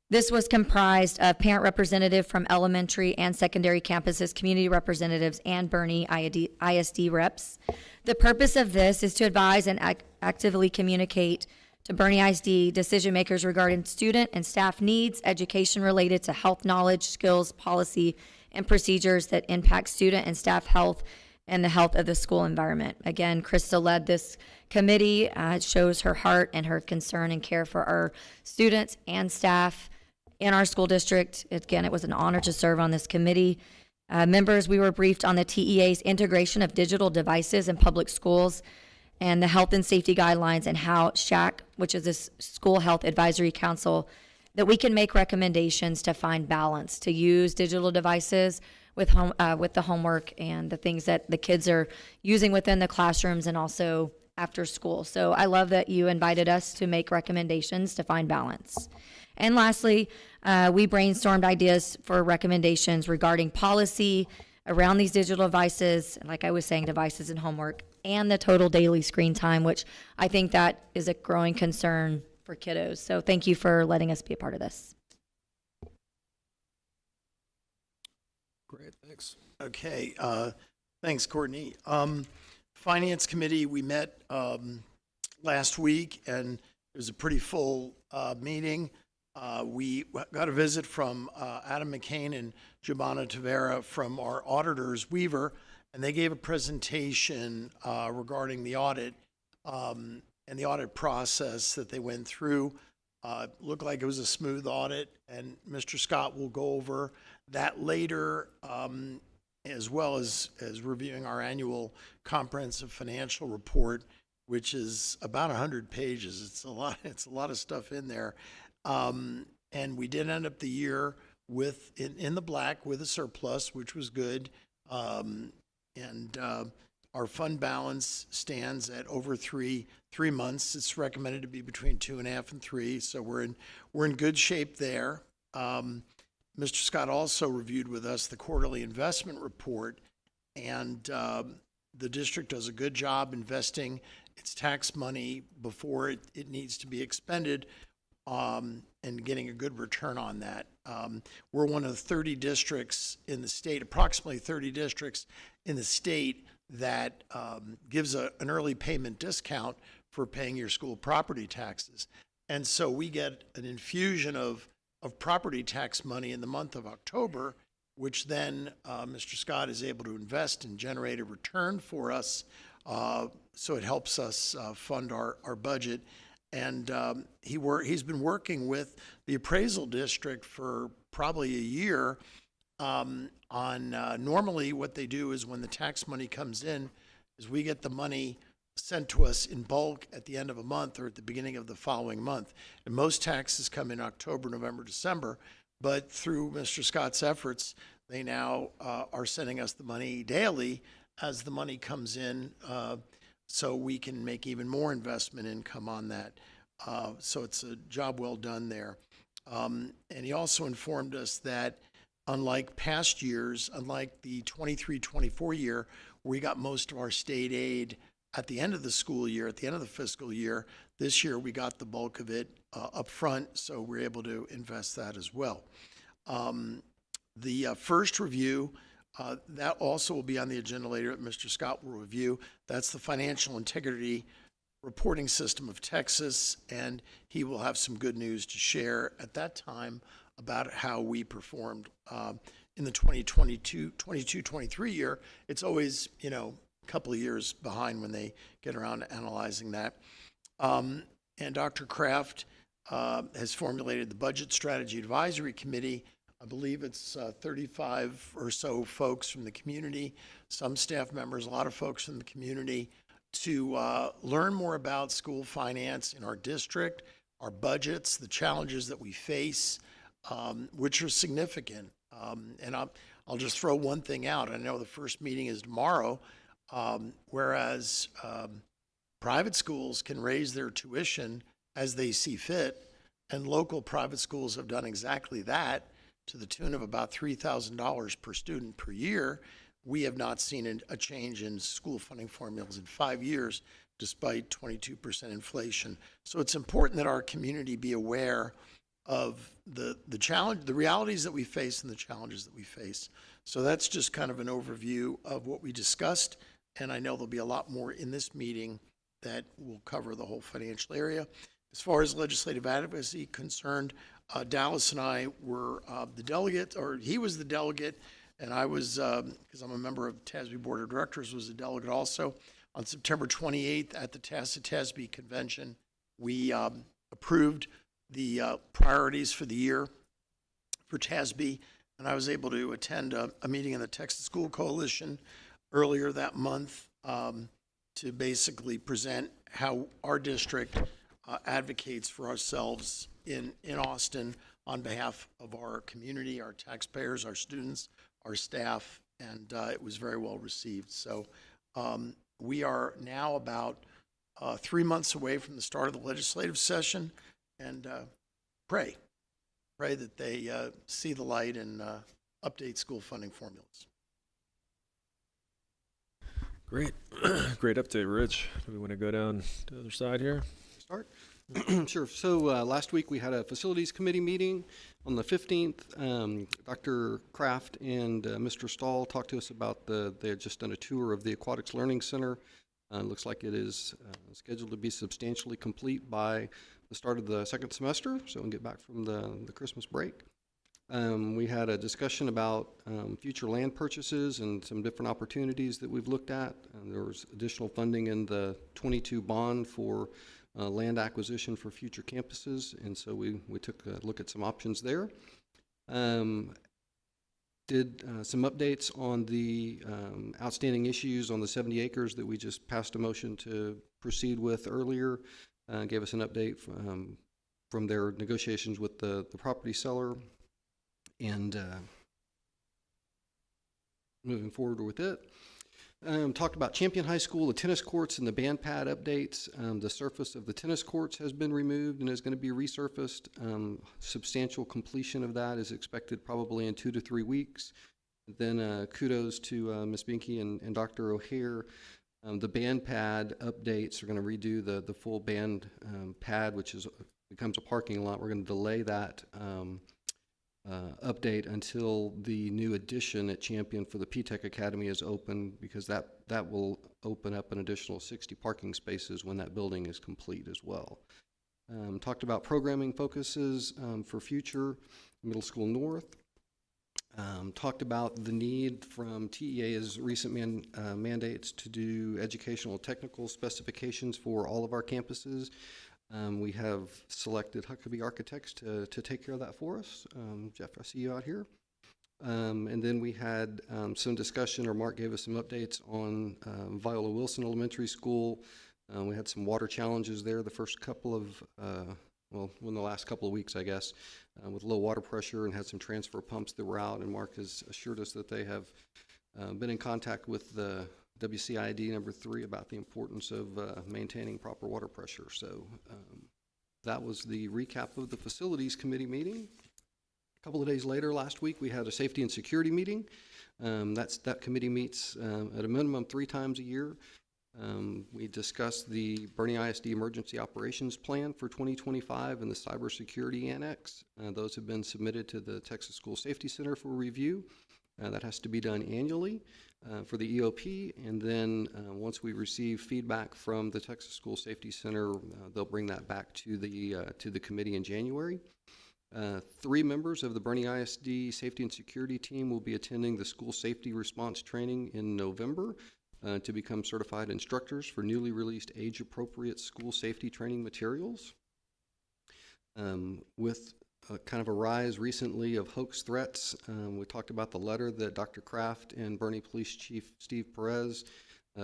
This was comprised of parent representative from elementary and secondary campuses, community representatives, and Bernie ISD reps. The purpose of this is to advise and actively communicate to Bernie ISD decision makers regarding student and staff needs, education related to health knowledge, skills, policy, and procedures that impact student and staff health and the health of the school environment. Again, Krista led this committee. It shows her heart and her concern and care for our students and staff in our school district. Again, it was an honor to serve on this committee. Members, we were briefed on the TEA's integration of digital devices in public schools and the health and safety guidelines, and how SHAC, which is this School Health Advisory Council, that we can make recommendations to find balance, to use digital devices with the homework and the things that the kids are using within the classrooms and also after school. So I love that you invited us to make recommendations to find balance. And lastly, we brainstormed ideas for recommendations regarding policy around these digital devices, like I was saying, devices and homework, and the total daily screen time, which I think that is a growing concern for kiddos. So thank you for letting us be a part of this. Great, thanks. Okay, thanks, Courtney. Finance Committee, we met last week, and it was a pretty full meeting. We got a visit from Adam McCain and Giovanna Tavera from our auditors, Weaver, and they gave a presentation regarding the audit And the audit process that they went through looked like it was a smooth audit, and Mr. Scott will go over that later, as well as reviewing our annual comprehensive financial report, which is about 100 pages. It's a lot of stuff in there. And we did end up the year with in the black with a surplus, which was good. Our fund balance stands at over three months. It's recommended to be between 2.5 and 3, so we're in good shape there. Mr. Scott also reviewed with us the quarterly investment report, and the district does a good job investing its tax money before it needs to be expended, and getting a good return on that. We're one of 30 districts in the state, approximately 30 districts in the state, that gives an early payment discount for paying your school property taxes. And so we get an infusion of property tax money in the month of October, which then Mr. Scott is able to invest and generate a return for us. So it helps us fund our budget. And he's been working with the appraisal district for probably a year on normally what they do is when the tax money comes in is we get the money sent to us in bulk at the end of a month or at the beginning of the following month. And most taxes come in October, November, December, but through Mr. Scott's efforts, they now are sending us the money daily as the money comes in, so we can make even more investment income on that. So it's a job well done there. And he also informed us that unlike past years, unlike the 23-24 year, where we got most of our state aid at the end of the school year, at the end of the fiscal year, this year we got the bulk of it up front, so we're able to invest that as well. The first review, that also will be on the agenda later that Mr. Scott will review. That's the Financial Integrity Reporting System of Texas, and he will have some good news to share at that time about how we performed in the 22-23 year. It's always, a couple of years behind when they get around to analyzing that. And Dr. Kraft has formulated the Budget Strategy Advisory Committee. I believe it's 35 or so folks from the community, some staff members, a lot of folks from the community, to learn more about school finance in our district, our budgets, the challenges that we face, which are significant. And I'll just throw one thing out. I know the first meeting is tomorrow, whereas private schools can raise their tuition as they see fit, and local private schools have done exactly that to the tune of about $3,000 per student per year. We have not seen a change in school funding formulas in 5 years, despite 22% inflation. So it's important that our community be aware of the challenge, the realities that we face and the challenges that we face. So that's just kind of an overview of what we discussed, and I know there'll be a lot more in this meeting that will cover the whole financial area. As far as legislative advocacy concerned, Dallas and I were the delegate, or he was the delegate, and I was, because I'm a member of the TASB Board of Directors, was a delegate also. On September 28th at the TASB convention, we approved the priorities for the year for TASB, and I was able to attend a meeting in the Texas School Coalition earlier that month to basically present how our district advocates for ourselves in Austin on behalf of our community, our taxpayers, our students, our staff, and it was very well received. So we are now about 3 months away from the start of the legislative session, and pray that they see the light and update school funding formulas. Great. Great update, Rich. Do we want to go down to the other side here? Start? Sure. So last week we had a facilities committee meeting on the 15th. Dr. Kraft and Mr. Stahl talked to us about they had just done a tour of the Aquatics Learning Center. Looks like it is scheduled to be substantially complete by the start of the second semester, so we can get back from the Christmas break. We had a discussion about future land purchases and some different opportunities that we've looked at. There was additional funding in the 22 bond for land acquisition for future campuses, and so we took a look at some options there. Did some updates on the outstanding issues on the 70 acres that we just passed a motion to proceed with earlier. Gave us an update from their negotiations with the property seller, and moving forward with it. Talked about Champion High School, the tennis courts, and the band pad updates. The surface of the tennis courts has been removed and is going to be resurfaced. Substantial completion of that is expected probably in 2 to 3 weeks. Then kudos to Ms. Binky and Dr. O'Hare. The band pad updates are going to redo the full band pad, which becomes a parking lot. We're going to delay that update until the new addition at Champion for the P-Tech Academy is open, because that will open up an additional 60 parking spaces when that building is complete as well. Talked about programming focuses for future Middle School North. Talked about the need from TEA's recent mandates to do educational technical specifications for all of our campuses. We have selected Huckabee Architects to take care of that for us. Jeff, I see you out here. And then we had some discussion, or Mark gave us some updates on Viola Wilson Elementary School. We had some water challenges there the first couple of, in the last couple of weeks, I guess, with low water pressure, and had some transfer pumps that were out. And Mark has assured us that they have been in contact with the WCID number 3 about the importance of maintaining proper water pressure. So that was the recap of the Facilities Committee meeting. A couple of days later, last week, we had a Safety and Security meeting. That committee meets at a minimum 3 times a year. We discussed the Bernie ISD Emergency Operations Plan for 2025 and the Cybersecurity Annex. Those have been submitted to the Texas School Safety Center for review. That has to be done annually for the EOP, and then once we receive feedback from the Texas School Safety Center, they'll bring that back to the committee in January. 3 members of the Bernie ISD Safety and Security team will be attending the School Safety Response Training in November to become certified instructors for newly released age-appropriate school safety training materials. With kind of a rise recently of hoax threats, we talked about the letter that Dr. Kraft and Bernie Police Chief Steve Perez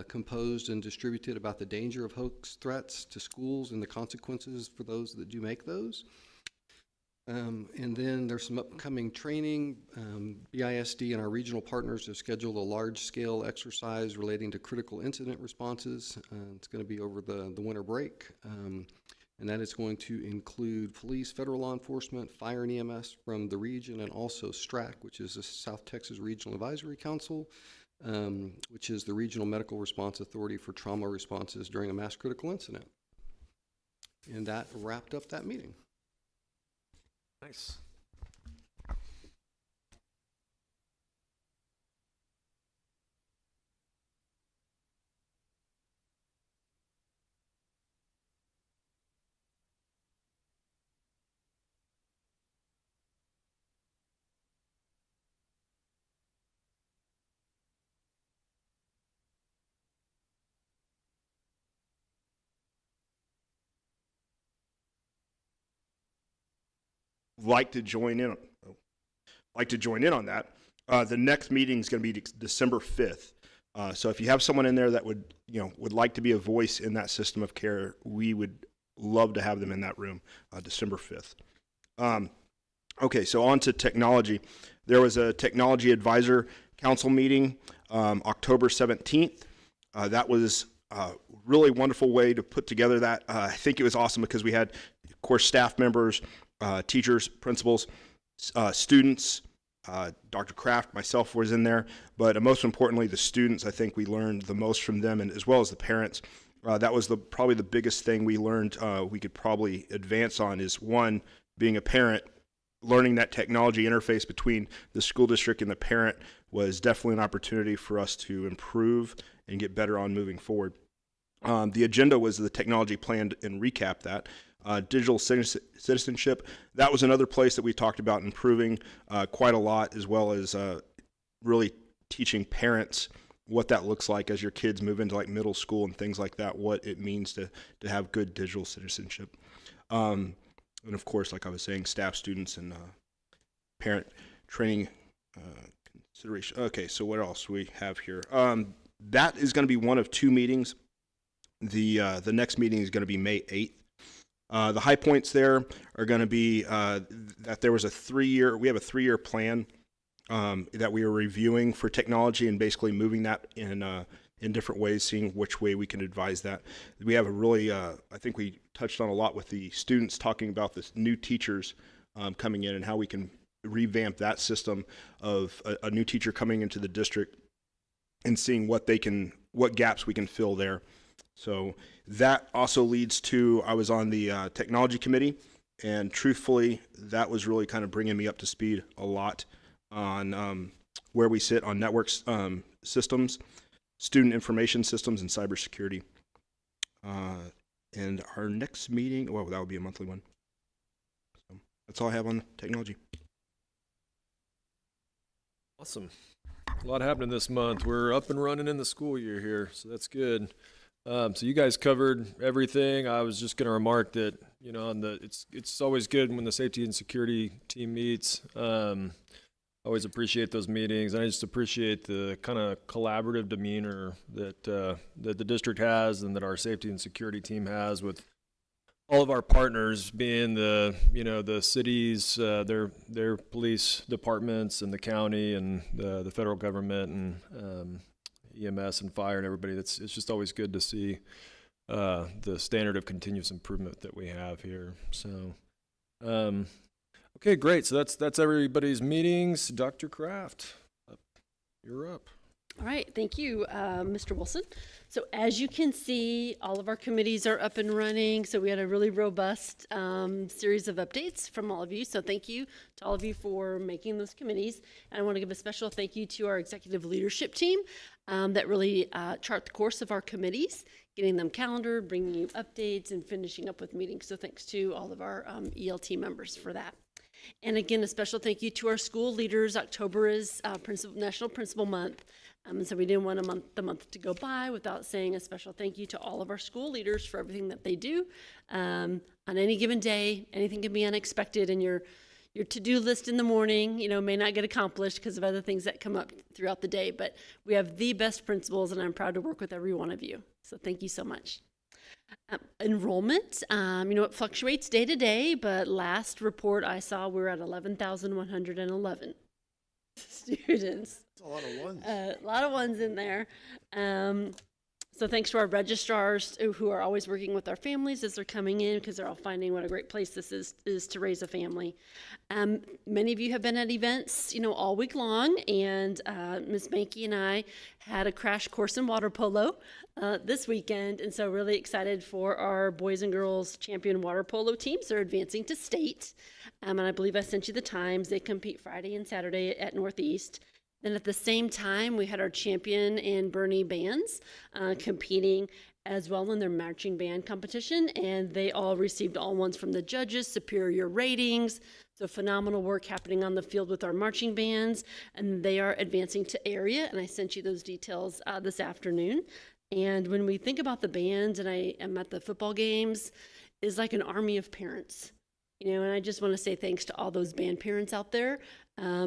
composed and distributed about the danger of hoax threats to schools and the consequences for those that do make those. And then there's some upcoming training. BISD and our regional partners have scheduled a large-scale exercise relating to critical incident responses. It's going to be over the winter break. And that is going to include police, federal law enforcement, fire and EMS from the region, and also STRAC, which is the South Texas Regional Advisory Council, which is the Regional Medical Response Authority for trauma responses during a mass critical incident. And that wrapped up that meeting. Nice. Like to join in on that. The next meeting is going to be December 5th. So if you have someone in there that would like to be a voice in that system of care, we would love to have them in that room, December 5th. Okay, so on to technology. There was a Technology Advisor Council meeting October 17th. That was a really wonderful way to put together that. I think it was awesome because we had, of course, staff members, teachers, principals, students, Dr. Kraft, myself was in there, but most importantly, the students. I think we learned the most from them, and as well as the parents. That was probably the biggest thing we learned we could probably advance on is, one, being a parent, learning that technology interface between the school district and the parent was definitely an opportunity for us to improve and get better on moving forward. The agenda was the technology plan and recap that. digital citizenship. That was another place that we talked about improving quite a lot, as well as really teaching parents what that looks like as your kids move into like middle school and things like that, what it means to have good digital citizenship. And of course, like I was saying, staff, students, and parent training consideration. Okay, so what else we have here? That is going to be one of 2 meetings. The next meeting is going to be May 8th. The high points there are going to be that there was we have a 3-year plan that we are reviewing for technology and basically moving that in different ways, seeing which way we can advise that. We have a really, I think we touched on a lot with the students talking about this new teachers coming in and how we can revamp that system of a new teacher coming into the district and seeing what gaps we can fill there. So that also leads to, I was on the technology committee, and truthfully, that was really kind of bringing me up to speed a lot on where we sit on networks systems, student information systems, and cybersecurity. And our next meeting, well, that would be a monthly one. So that's all I have on technology. Awesome. A lot happening this month. We're up and running in the school year here, so that's good. So you guys covered everything. I was just going to remark that, you know, it's always good when the safety and security team meets. Always appreciate those meetings. And I just appreciate the kind of collaborative demeanor that that the district has and that our safety and security team has with all of our partners, being the cities, their police departments, and the county, and the federal government, and EMS and fire and everybody. It's just always good to see the standard of continuous improvement that we have here. So, okay, great. So that's everybody's meetings. Dr. Kraft, you're up. All right, thank you, Mr. Wilson. So as you can see, all of our committees are up and running. So we had a really robust series of updates from all of you. So thank you to all of you for making those committees. And I want to give a special thank you to our executive leadership team that really chart the course of our committees, getting them calendared, bringing you updates, and finishing up with meetings. So thanks to all of our ELT members for that. And again, a special thank you to our school leaders. October is National Principal Month. And so we didn't want the month to go by without saying a special thank you to all of our school leaders for everything that they do. On any given day, anything can be unexpected, and your to-do list in the morning, may not get accomplished because of other things that come up throughout the day. But we have the best principals, and I'm proud to work with every one of you. So thank you so much. Enrollment, it fluctuates day to day, but last report I saw, we're at 11,111 students. That's a lot of ones. A lot of ones in there. So thanks to our registrars who are always working with our families as they're coming in, because they're all finding what a great place this is to raise a family. Many of you have been at events, all week long, and Ms. Mankey and I had a crash course in water polo this weekend, and so really excited for our boys and girls champion water polo teams. They're advancing to state, and I believe I sent you the times. They compete Friday and Saturday at Northeast. Then at the same time, we had our champion and Bernie bands competing as well in their marching band competition, and they all received all ones from the judges, superior ratings. So phenomenal work happening on the field with our marching bands, and they are advancing to area, and I sent you those details this afternoon. And when we think about the bands, and I am at the football games, is like an army of parents. And I just want to say thanks to all those band parents out there,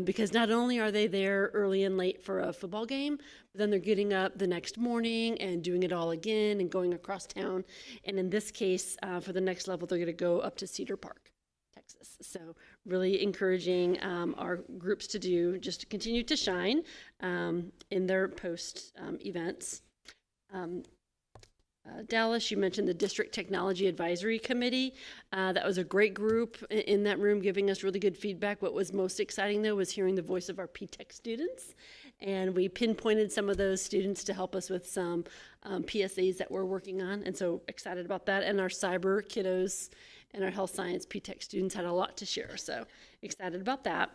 because not only are they there early and late for a football game, but then they're getting up the next morning and doing it all again and going across town. And in this case, for the next level, they're going to go up to Cedar Park, Texas. So really encouraging our groups to just to continue to shine in their post events. Dallas, you mentioned the District Technology Advisory Committee. That was a great group in that room giving us really good feedback. What was most exciting, though, was hearing the voice of our P-Tech students. And we pinpointed some of those students to help us with some PSAs that we're working on. And so excited about that. And our cyber kiddos and our health science P-Tech students had a lot to share. So excited about that.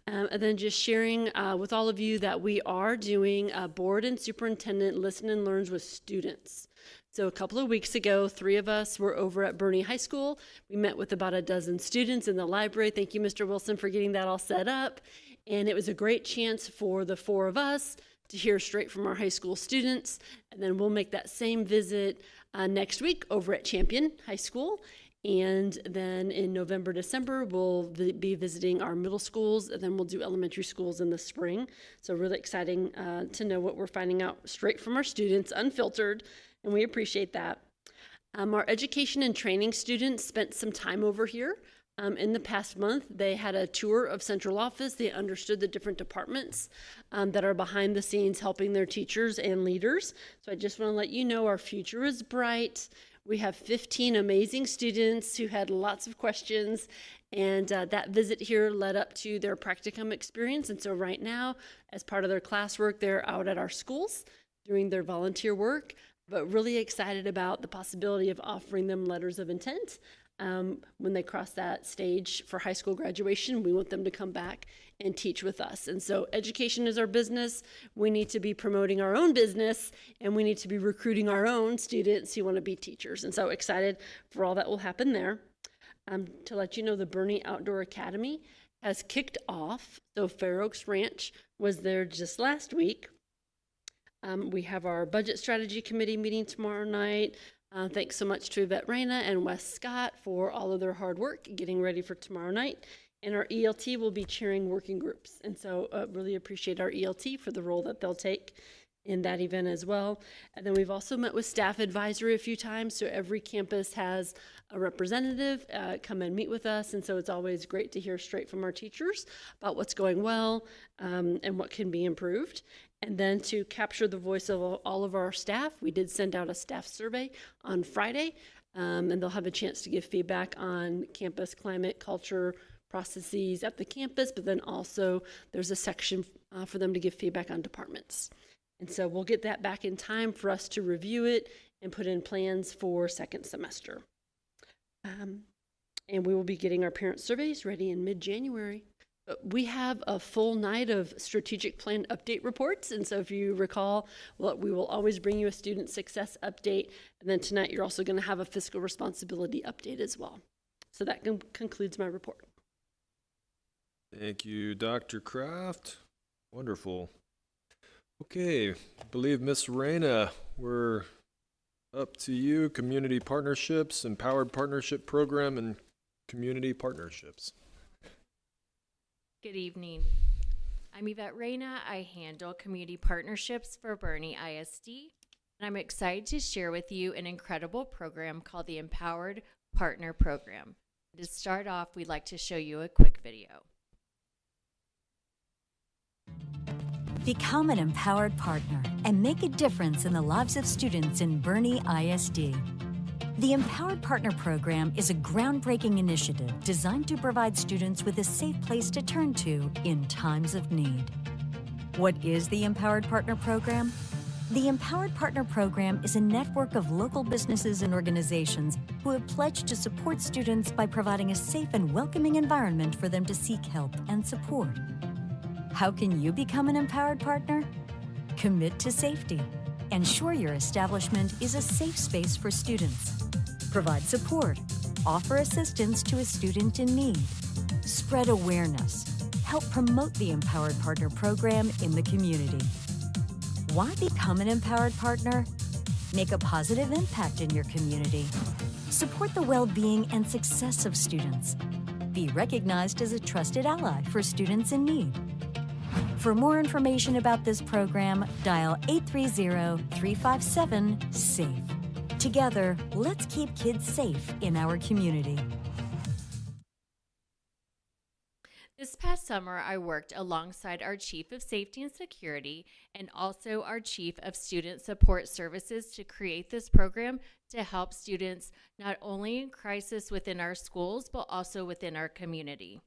And then just sharing with all of you that we are doing board and superintendent listen and learns with students. So a couple of weeks ago, 3 of us were over at Bernie High School. We met with about a dozen students in the library. Thank you, Mr. Wilson, for getting that all set up. And it was a great chance for the 4 of us to hear straight from our high school students. And then we'll make that same visit next week over at Champion High School. And then in November, December, we'll be visiting our middle schools, and then we'll do elementary schools in the spring. So really exciting to know what we're finding out straight from our students, unfiltered, and we appreciate that. Our education and training students spent some time over here. In the past month, they had a tour of central office. They understood the different departments that are behind the scenes helping their teachers and leaders. So I just want to let you know our future is bright. We have 15 amazing students who had lots of questions, and that visit here led up to their practicum experience. And so right now, as part of their classwork, they're out at our schools doing their volunteer work, but really excited about the possibility of offering them letters of intent. When they cross that stage for high school graduation, we want them to come back and teach with us. And so education is our business. We need to be promoting our own business, and we need to be recruiting our own students who want to be teachers. And so excited for all that will happen there. To let you know, the Bernie Outdoor Academy has kicked off. So Fair Oaks Ranch was there just last week. We have our budget strategy committee meeting tomorrow night. Thanks so much to Yvette Reyna and Wes Scott for all of their hard work getting ready for tomorrow night. And our ELT will be chairing working groups. And so really appreciate our ELT for the role that they'll take in that event as well. And then we've also met with staff advisory a few times. So every campus has a representative come and meet with us. And so it's always great to hear straight from our teachers about what's going well and what can be improved. And then to capture the voice of all of our staff, we did send out a staff survey on Friday, and they'll have a chance to give feedback on campus climate, culture, processes at the campus, but then also there's a section for them to give feedback on departments. And so we'll get that back in time for us to review it and put in plans for second semester. And we will be getting our parent surveys ready in mid-January. We have a full night of strategic plan update reports. And so if you recall, we will always bring you a student success update. And then tonight, you're also going to have a fiscal responsibility update as well. So that concludes my report. Thank you, Dr. Kraft. Wonderful. Okay, I believe Ms. Reyna, we're up to you. Community partnerships, empowered partnership program, and community partnerships. Good evening. I'm Yvette Reyna. I handle community partnerships for Bernie ISD, and I'm excited to share with you an incredible program called the Empowered Partner Program. To start off, we'd like to show you a quick video. Become an empowered partner and make a difference in the lives of students in Bernie ISD. The Empowered Partner Program is a groundbreaking initiative designed to provide students with a safe place to turn to in times of need. What is the Empowered Partner Program? The Empowered Partner Program is a network of local businesses and organizations who have pledged to support students by providing a safe and welcoming environment for them to seek help and support. How can you become an empowered partner? Commit to safety. Ensure your establishment is a safe space for students. Provide support. Offer assistance to a student in need. Spread awareness. Help promote the Empowered Partner Program in the community. Why become an empowered partner? Make a positive impact in your community. Support the well-being and success of students. Be recognized as a trusted ally for students in need. For more information about this program, dial 830-357-SAFE. Together, let's keep kids safe in our community. This past summer, I worked alongside our Chief of Safety and Security and also our Chief of Student Support Services to create this program to help students not only in crisis within our schools, but also within our community.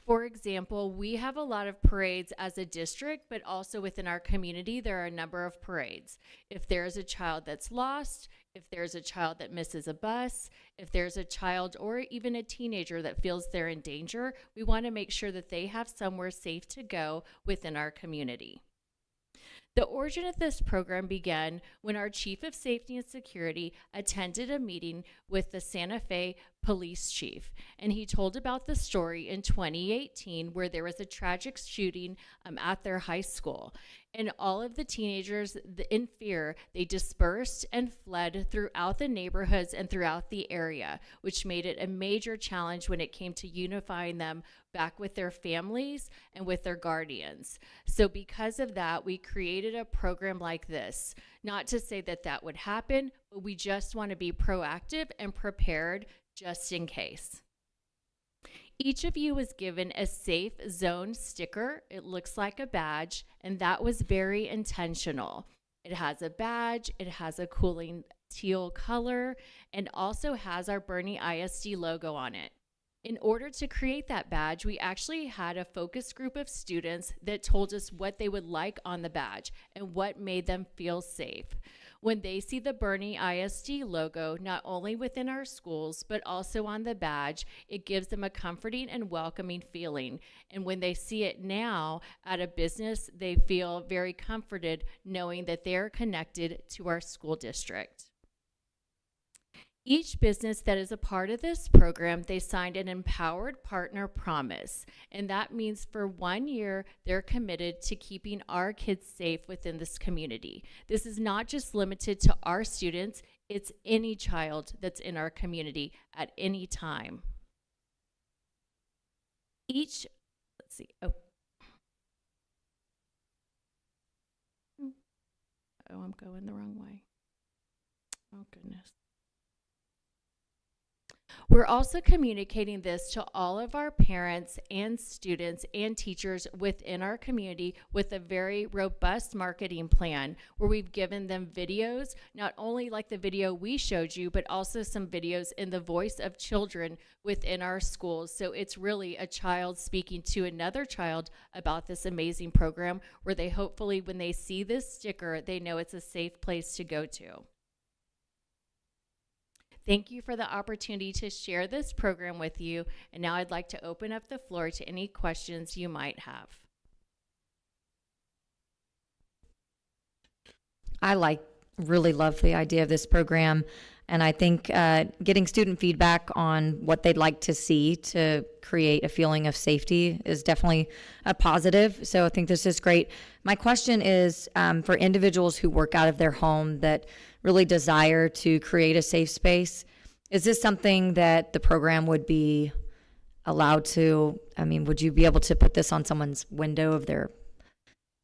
For example, we have a lot of parades as a district, but also within our community, there are a number of parades. If there's a child that's lost, if there's a child that misses a bus, if there's a child or even a teenager that feels they're in danger, we want to make sure that they have somewhere safe to go within our community. The origin of this program began when our Chief of Safety and Security attended a meeting with the Santa Fe police chief, and he told about the story in 2018 where there was a tragic shooting at their high school. And all of the teenagers, in fear, they dispersed and fled throughout the neighborhoods and throughout the area, which made it a major challenge when it came to unifying them back with their families and with their guardians. So because of that, we created a program like this. Not to say that that would happen, but we just want to be proactive and prepared just in case. Each of you was given a safe zone sticker. It looks like a badge, and that was very intentional. It has a badge, it has a cooling teal color, and also has our Bernie ISD logo on it. In order to create that badge, we actually had a focus group of students that told us what they would like on the badge and what made them feel safe. When they see the Bernie ISD logo, not only within our schools, but also on the badge, it gives them a comforting and welcoming feeling. And when they see it now at a business, they feel very comforted knowing that they're connected to our school district. Each business that is a part of this program, they signed an empowered partner promise. And that means for 1 year, they're committed to keeping our kids safe within this community. This is not just limited to our students, it's any child that's in our community at any time. I'm going the wrong way. Oh, goodness. We're also communicating this to all of our parents and students and teachers within our community with a very robust marketing plan where we've given them videos, not only like the video we showed you, but also some videos in the voice of children within our schools. So it's really a child speaking to another child about this amazing program where they hopefully, when they see this sticker, they know it's a safe place to go to. Thank you for the opportunity to share this program with you. And now I'd like to open up the floor to any questions you might have. I really love the idea of this program. And I think getting student feedback on what they'd like to see to create a feeling of safety is definitely a positive. So I think this is great. My question is for individuals who work out of their home that really desire to create a safe space, is this something that the program would be allowed to, would you be able to put this on someone's window of their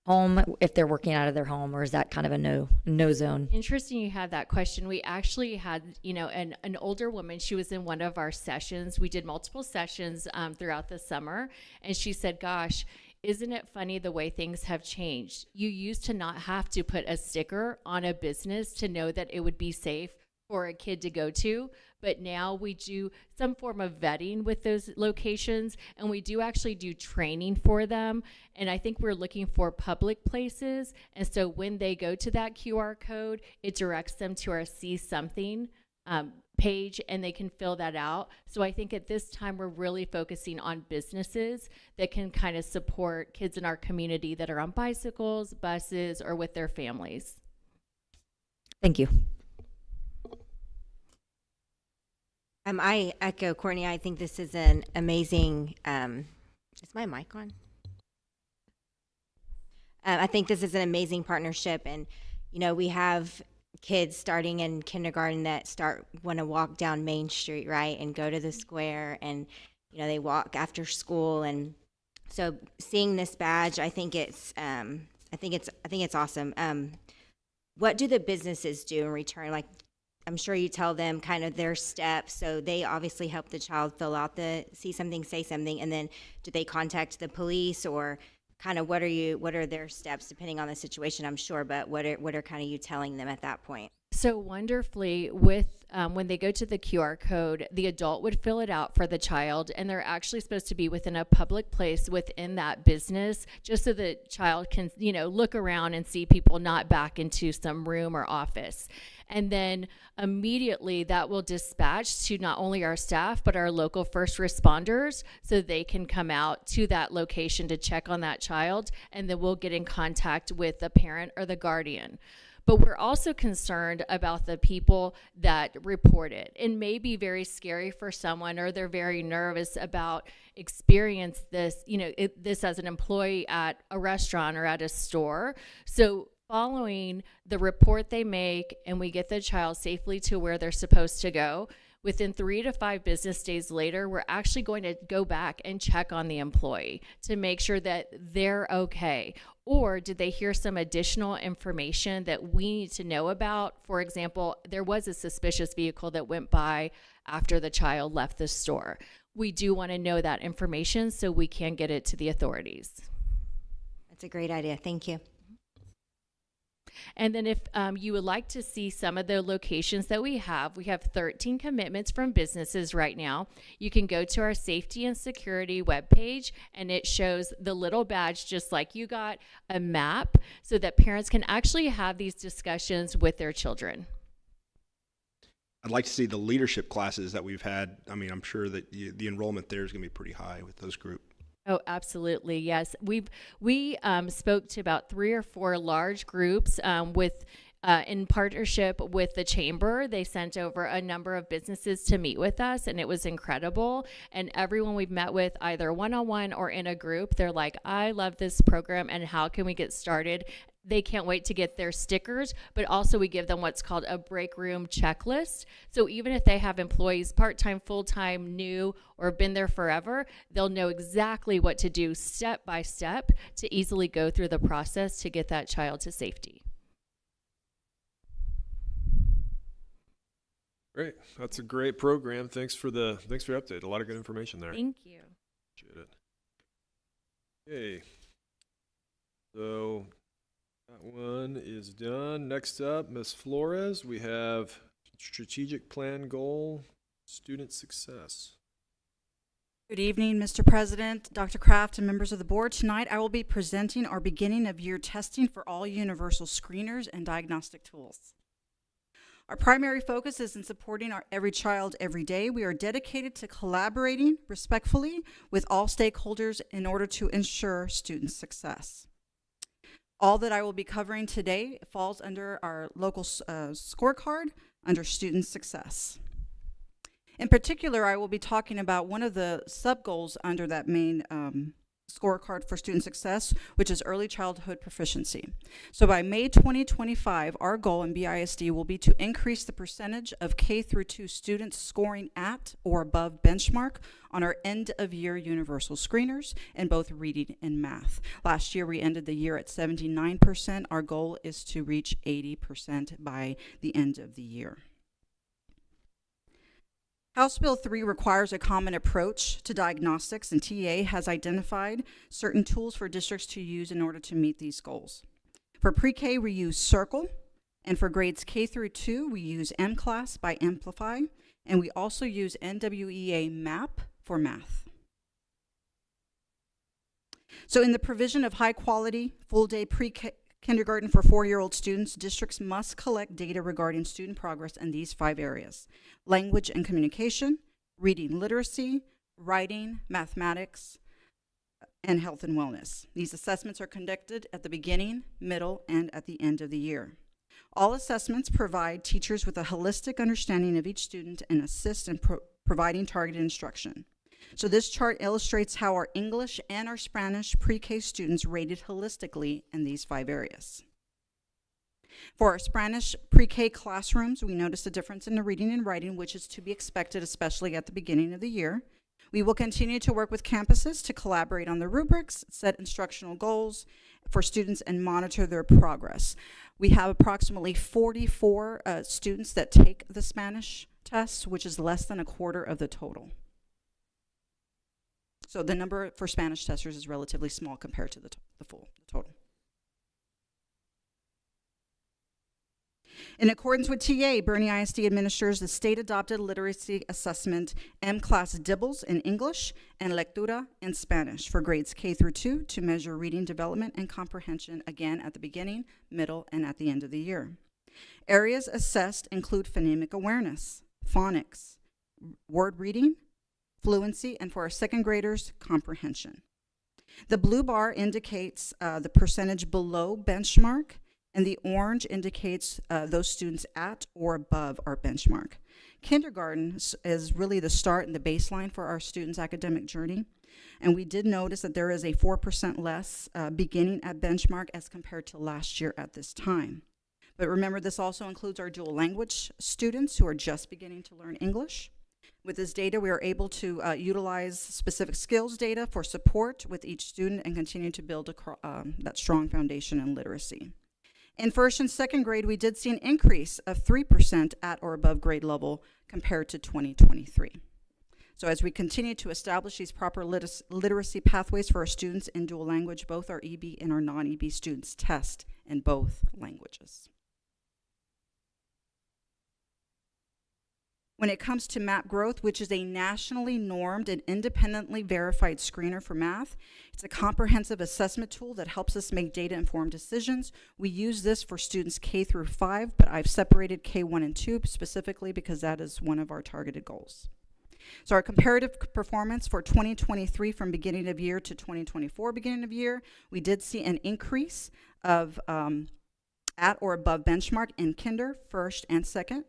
home if they're working out of their home, or is that kind of a no zone? Interesting you had that question. We actually had, an older woman. She was in one of our sessions. We did multiple sessions throughout the summer, and she said, gosh, isn't it funny the way things have changed? You used to not have to put a sticker on a business to know that it would be safe for a kid to go to, but now we do some form of vetting with those locations, and we do actually do training for them. And I think we're looking for public places, and so when they go to that QR code, it directs them to our See Something page, and they can fill that out. So I think at this time we're really focusing on businesses that can kind of support kids in our community that are on bicycles, buses, or with their families. Thank you. I echo Courtney. I think this is an amazing, is my mic on? I think this is an amazing partnership, and we have kids starting in kindergarten that want to walk down Main Street, right, and go to the square, and they walk after school, and so seeing this badge, I think it's awesome. What do the businesses do in return? Like, I'm sure you tell them kind of their steps, so they obviously help the child fill out the See Something, Say Something, and then do they contact the police, or kind of what are their steps depending on the situation, I'm sure, but what are kind of you telling them at that point? so wonderfully with when they go to the QR code, the adult would fill it out for the child, and they're actually supposed to be within a public place within that business, just so the child can, you know, look around and see people, not back into some room or office. And then immediately that will dispatch to not only our staff, but our local first responders, so they can come out to that location to check on that child, and then we'll get in contact with the parent or the guardian. But we're also concerned about the people that report it. It may be very scary for someone, or they're very nervous about experience this, you know, this as an employee at a restaurant or at a store. So following the report they make, and we get the child safely to where they're supposed to go, within 3 to 5 business days later, we're actually going to go back and check on the employee to make sure that they're okay. Or did they hear some additional information that we need to know about? For example, there was a suspicious vehicle that went by after the child left the store. We do want to know that information so we can get it to the authorities. That's a great idea. Thank you. And then if you would like to see some of the locations that we have 13 commitments from businesses right now. You can go to our safety and security webpage, and it shows the little badge, just like you got, a map, so that parents can actually have these discussions with their children. I'd like to see the leadership classes that we've had. I mean, I'm sure that the enrollment there is going to be pretty high with those groups. Oh, absolutely. Yes. We spoke to about 3 or 4 large groups with in partnership with the chamber. They sent over a number of businesses to meet with us, and it was incredible. And everyone we've met with, either one-on-one or in a group, they're like, I love this program, and how can we get started? They can't wait to get their stickers, but also we give them what's called a break room checklist. So even if they have employees, part-time, full-time, new, or been there forever, they'll know exactly what to do step by step to easily go through the process to get that child to safety. Great. That's a great program. Thanks for your update. A lot of good information there. Thank you. Appreciate it. Okay. So that one is done. Next up, Ms. Flores, we have strategic plan goal, student success. Good evening, Mr. President, Dr. Kraft, and members of the board. Tonight, I will be presenting our beginning of year testing for all universal screeners and diagnostic tools. Our primary focus is in supporting our Every Child, Every Day. We are dedicated to collaborating respectfully with all stakeholders in order to ensure student success. All that I will be covering today falls under our local scorecard under student success. In particular, I will be talking about one of the sub-goals under that main scorecard for student success, which is early childhood proficiency. So by May 2025, our goal in BISD will be to increase the percentage of K through 2 students scoring at or above benchmark on our end of year universal screeners in both reading and math. Last year, we ended the year at 79%. Our goal is to reach 80% by the end of the year. House Bill 3 requires a common approach to diagnostics, and TA has identified certain tools for districts to use in order to meet these goals. For pre-K, we use Circle, and for grades K through 2, we use M-Class by Amplify, and we also use NWEA MAP for math. So in the provision of high-quality, full-day pre-kindergarten for 4-year-old students, districts must collect data regarding student progress in these 5 areas: language and communication, reading literacy, writing, mathematics, and health and wellness. These assessments are conducted at the beginning, middle, and at the end of the year. All assessments provide teachers with a holistic understanding of each student and assist in providing targeted instruction. So this chart illustrates how our English and our Spanish pre-K students rated holistically in these 5 areas. For our Spanish pre-K classrooms, we notice a difference in the reading and writing, which is to be expected, especially at the beginning of the year. We will continue to work with campuses to collaborate on the rubrics, set instructional goals for students, and monitor their progress. We have approximately 44 students that take the Spanish test, which is less than a quarter of the total. So the number for Spanish testers is relatively small compared to the total. In accordance with TA, Bernie ISD administers the state-adopted literacy assessment M-Class Dibbles in English and Lectura in Spanish for grades K through 2 to measure reading development and comprehension, again at the beginning, middle, and at the end of the year. Areas assessed include phonemic awareness, phonics, word reading, fluency, and for our second graders, comprehension. The blue bar indicates the percentage below benchmark, and the orange indicates those students at or above our benchmark. Kindergarten is really the start and the baseline for our students' academic journey, and we did notice that there is a 4% less beginning at benchmark as compared to last year at this time. But remember, this also includes our dual language students who are just beginning to learn English. With this data, we are able to utilize specific skills data for support with each student and continue to build that strong foundation in literacy. In first and second grade, we did see an increase of 3% at or above grade level compared to 2023. So as we continue to establish these proper literacy pathways for our students in dual language, both our EB and our non-EB students test in both languages. When it comes to MAP Growth, which is a nationally normed and independently verified screener for math, it's a comprehensive assessment tool that helps us make data-informed decisions. We use this for students K through 5, but I've separated K1 and 2 specifically because that is one of our targeted goals. So our comparative performance for 2023 from beginning of year to 2024 beginning of year, we did see an increase of at or above benchmark in kinder, first and second.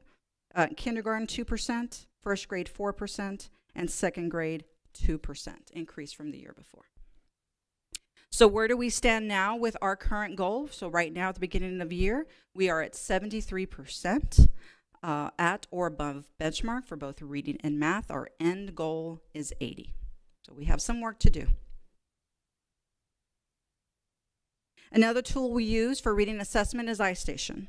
Kindergarten 2%, first grade 4%, and second grade 2% increase from the year before. So where do we stand now with our current goal? So right now at the beginning of the year, we are at 73% at or above benchmark for both reading and math. Our end goal is 80. So we have some work to do. Another tool we use for reading assessment is iStation.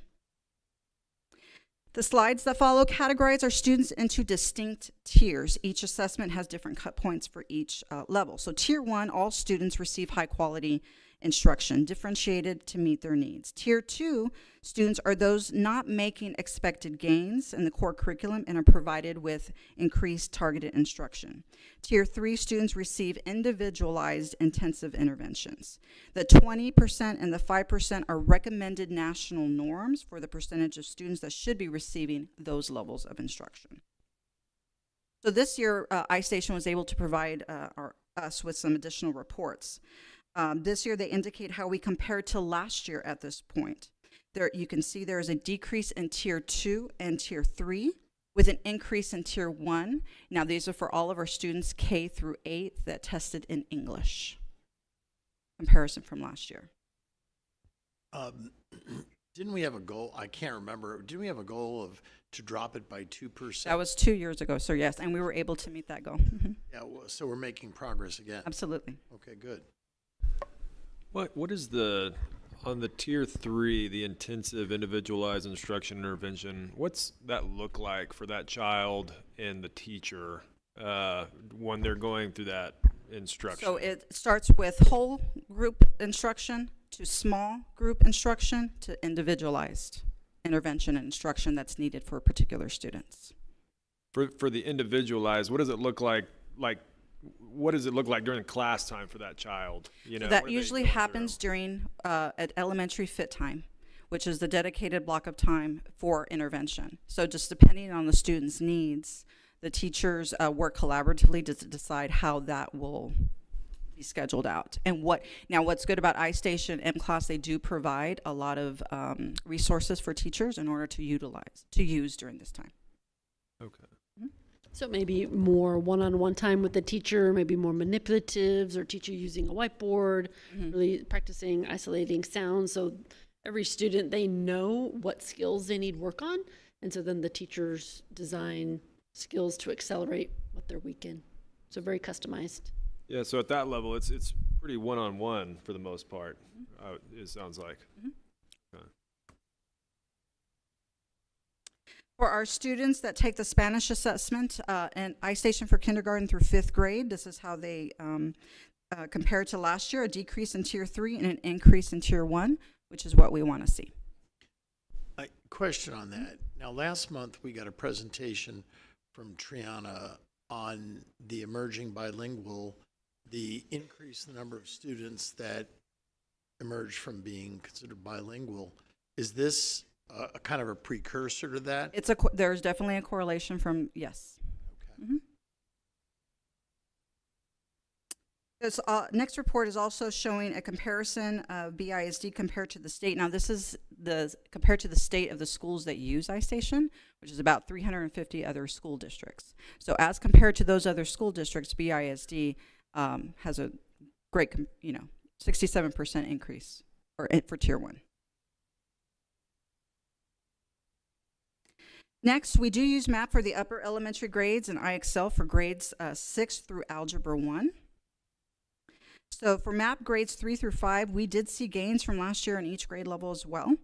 The slides that follow categorize our students into distinct tiers. Each assessment has different cut points for each level. So tier 1, all students receive high quality instruction, differentiated to meet their needs. Tier 2, students are those not making expected gains in the core curriculum and are provided with increased targeted instruction. Tier 3, students receive individualized intensive interventions. The 20% and the 5% are recommended national norms for the percentage of students that should be receiving those levels of instruction. So this year, iStation was able to provide us with some additional reports. This year, they indicate how we compared to last year at this point. There, you can see there is a decrease in Tier 2 and Tier 3 with an increase in Tier 1. Now, these are for all of our students K through 8 that tested in English. Comparison from last year. Didn't we have a goal? I can't remember. Didn't we have a goal of to drop it by 2%? That was 2 years ago, so yes, and we were able to meet that goal. Yeah, well, so we're making progress again. Absolutely. Okay, good. What is the, on the tier 3, the intensive individualized instruction intervention, what's that look like for that child and the teacher when they're going through that instruction? So it starts with whole group instruction to small group instruction to individualized intervention and instruction that's needed for particular students. For the individualized, what does it look like what does it look like during class time for that child? You know, that usually happens during at elementary fit time, which is the dedicated block of time for intervention. So just depending on the student's needs, the teachers work collaboratively to decide how that will be scheduled out. And what's good about iStation M-Class, they do provide a lot of resources for teachers in order to use during this time. Okay. So maybe more one-on-one time with the teacher, maybe more manipulatives, or teacher using a whiteboard, really practicing isolating sounds. So every student, they know what skills they need work on. And so then the teachers design skills to accelerate what they're weak in. So very customized. Yeah, so at that level, it's pretty one-on-one for the most part, it sounds like. Okay. For our students that take the Spanish assessment and iStation for kindergarten through 5th grade, this is how they compare to last year, a decrease in Tier 3 and an increase in Tier 1, which is what we want to see. question on that. Now, last month, we got a presentation from Triana on the emerging bilingual, the increase in the number of students that emerge from being considered bilingual. Is this a kind of a precursor to that? There's definitely a correlation from, yes. Okay. This next report is also showing a comparison of BISD compared to the state. Now, this is compared to the state of the schools that use iStation, which is about 350 other school districts. So as compared to those other school districts, BISD has a great, 67% increase for Tier 1. Next, we do use MAP for the upper elementary grades and IXL for grades 6 through Algebra 1. So for MAP grades 3 through 5, we did see gains from last year in each grade level as well.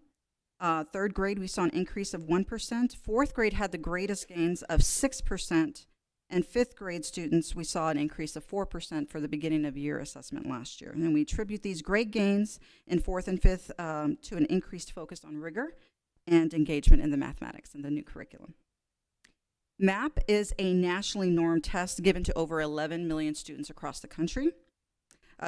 Third grade, we saw an increase of 1%. Fourth grade had the greatest gains of 6%. And fifth grade students, we saw an increase of 4% for the beginning of year assessment last year. And we attribute these great gains in fourth and fifth to an increased focus on rigor and engagement in the mathematics and the new curriculum. MAP is a nationally normed test given to over 11 million students across the country.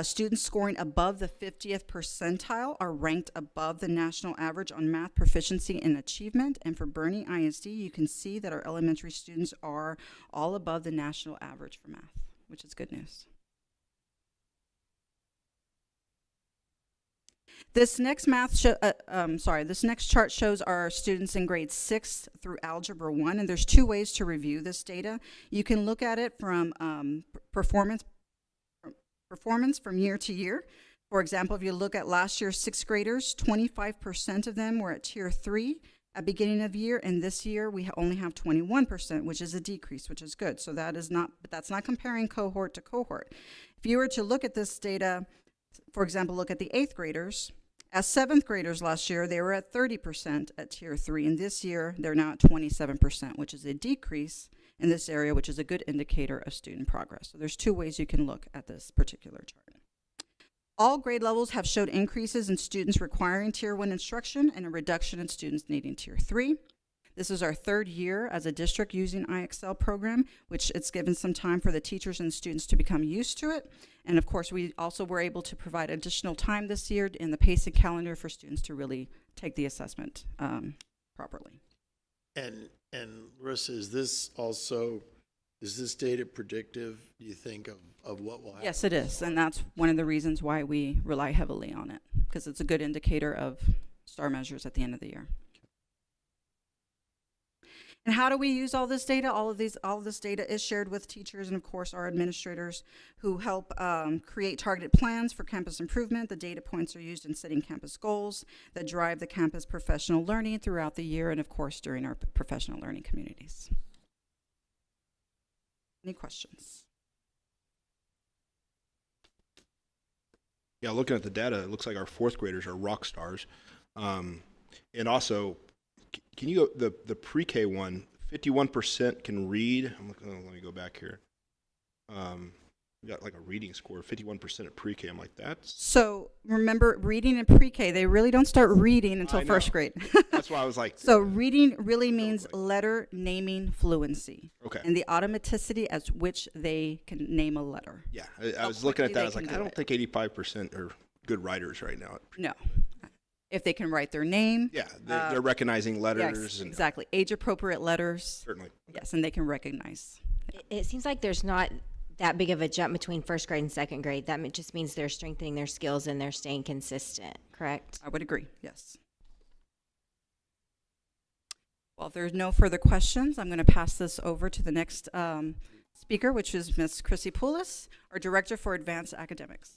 Students scoring above the 50th percentile are ranked above the national average on math proficiency and achievement. And for Bernie ISD, you can see that our elementary students are all above the national average for math, which is good news. This next this next chart shows our students in grades 6 through Algebra 1, and there's two ways to review this data. You can look at it from performance from year to year. For example, if you look at last year's sixth graders, 25% of them were at Tier 3 at beginning of year, and this year we only have 21%, which is a decrease, which is good. So that's not comparing cohort to cohort. If you were to look at this data, for example, look at the eighth graders. As seventh graders last year, they were at 30% at Tier 3, and this year they're now at 27%, which is a decrease in this area, which is a good indicator of student progress. So there's two ways you can look at this particular chart. All grade levels have showed increases in students requiring Tier 1 instruction and a reduction in students needing Tier 3. This is our third year as a district using IXL program, which it's given some time for the teachers and students to become used to it. And of course, we also were able to provide additional time this year in the pacing calendar for students to really take the assessment properly. And Larissa, is this data predictive, do you think, of what will happen? Yes, it is. And that's one of the reasons why we rely heavily on it, because it's a good indicator of STAR measures at the end of the year. And how do we use all this data? All of this data is shared with teachers and, of course, our administrators who help create targeted plans for campus improvement. The data points are used in setting campus goals that drive the campus professional learning throughout the year and, of course, during our professional learning communities. Any questions? Yeah, looking at the data, it looks like our fourth graders are rock stars. And also, can you go, the pre-K one, 51% can read. Let me go back here. We got like a reading score, 51% at pre-K. I'm like, that's... So remember, reading in pre-K, they really don't start reading until first grade. That's why I was like... So reading really means letter naming fluency. Okay. And the automaticity as which they can name a letter. Yeah, I was looking at that. I was like, I don't think 85% are good writers right now. No. If they can write their name. Yeah, they're recognizing letters. Yes, and exactly. Age-appropriate letters. Certainly. Yes, and they can recognize. It seems like there's not that big of a jump between first grade and second grade. That just means they're strengthening their skills and they're staying consistent, correct? I would agree, yes. Well, if there's no further questions, I'm going to pass this over to the next speaker, which is Ms. Chrissy Poulos, our Director for Advanced Academics.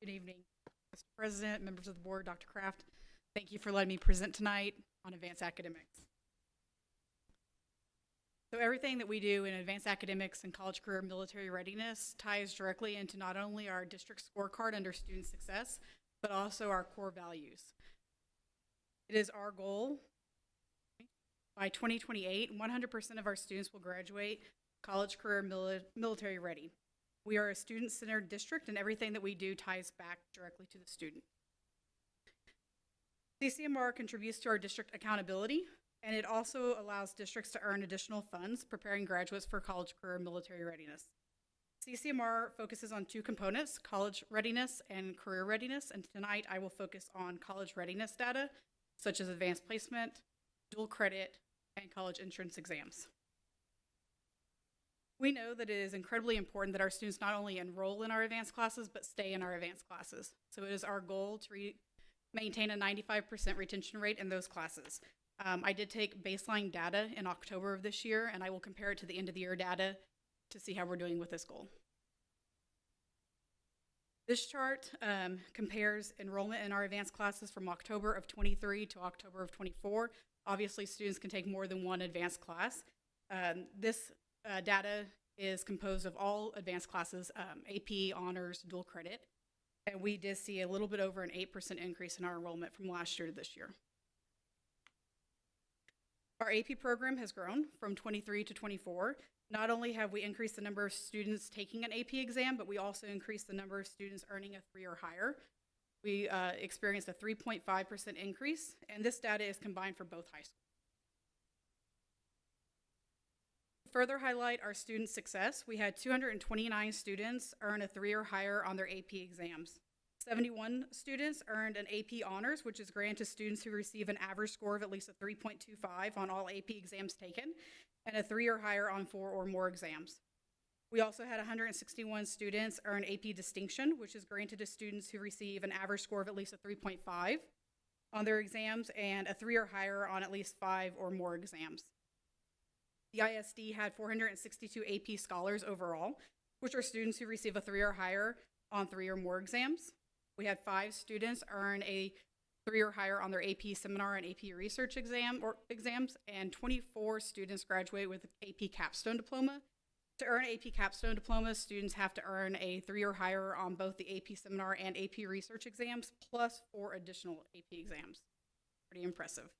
Good evening, Mr. President, members of the board, Dr. Kraft. Thank you for letting me present tonight on advanced academics. So everything that we do in advanced academics and college career military readiness ties directly into not only our district scorecard under student success, but also our core values. It is our goal by 2028, 100% of our students will graduate college career military ready. We are a student-centered district, and everything that we do ties back directly to the student. CCMR contributes to our district accountability, and it also allows districts to earn additional funds preparing graduates for college, career, and military readiness. CCMR focuses on two components, college readiness and career readiness, and tonight I will focus on college readiness data, such as advanced placement, dual credit, and college entrance exams. We know that it is incredibly important that our students not only enroll in our advanced classes, but stay in our advanced classes. So it is our goal to maintain a 95% retention rate in those classes. I did take baseline data in October of this year, and I will compare it to the end of the year data to see how we're doing with this goal. This chart compares enrollment in our advanced classes from October of 23 to October of 24. Obviously, students can take more than one advanced class. This data is composed of all advanced classes, AP, honors, dual credit, and we did see a little bit over an 8% increase in our enrollment from last year to this year. Our AP program has grown from 23 to 24. Not only have we increased the number of students taking an AP exam, but we also increased the number of students earning a 3 or higher. We experienced a 3.5% increase, and this data is combined for both high schools. To further highlight our student success, we had 229 students earn a 3 or higher on their AP exams. 71 students earned an AP honors, which is granted to students who receive an average score of at least a 3.25 on all AP exams taken, and a 3 or higher on 4 or more exams. We also had 161 students earn AP distinction, which is granted to students who receive an average score of at least a 3.5 on their exams, and a 3 or higher on at least 5 or more exams. The ISD had 462 AP scholars overall, which are students who receive a 3 or higher on 3 or more exams. We had 5 students earn a 3 or higher on their AP seminar and AP research exams, and 24 students graduate with an AP capstone diploma. To earn an AP capstone diploma, students have to earn a 3 or higher on both the AP seminar and AP research exams, plus 4 additional AP exams. Pretty impressive.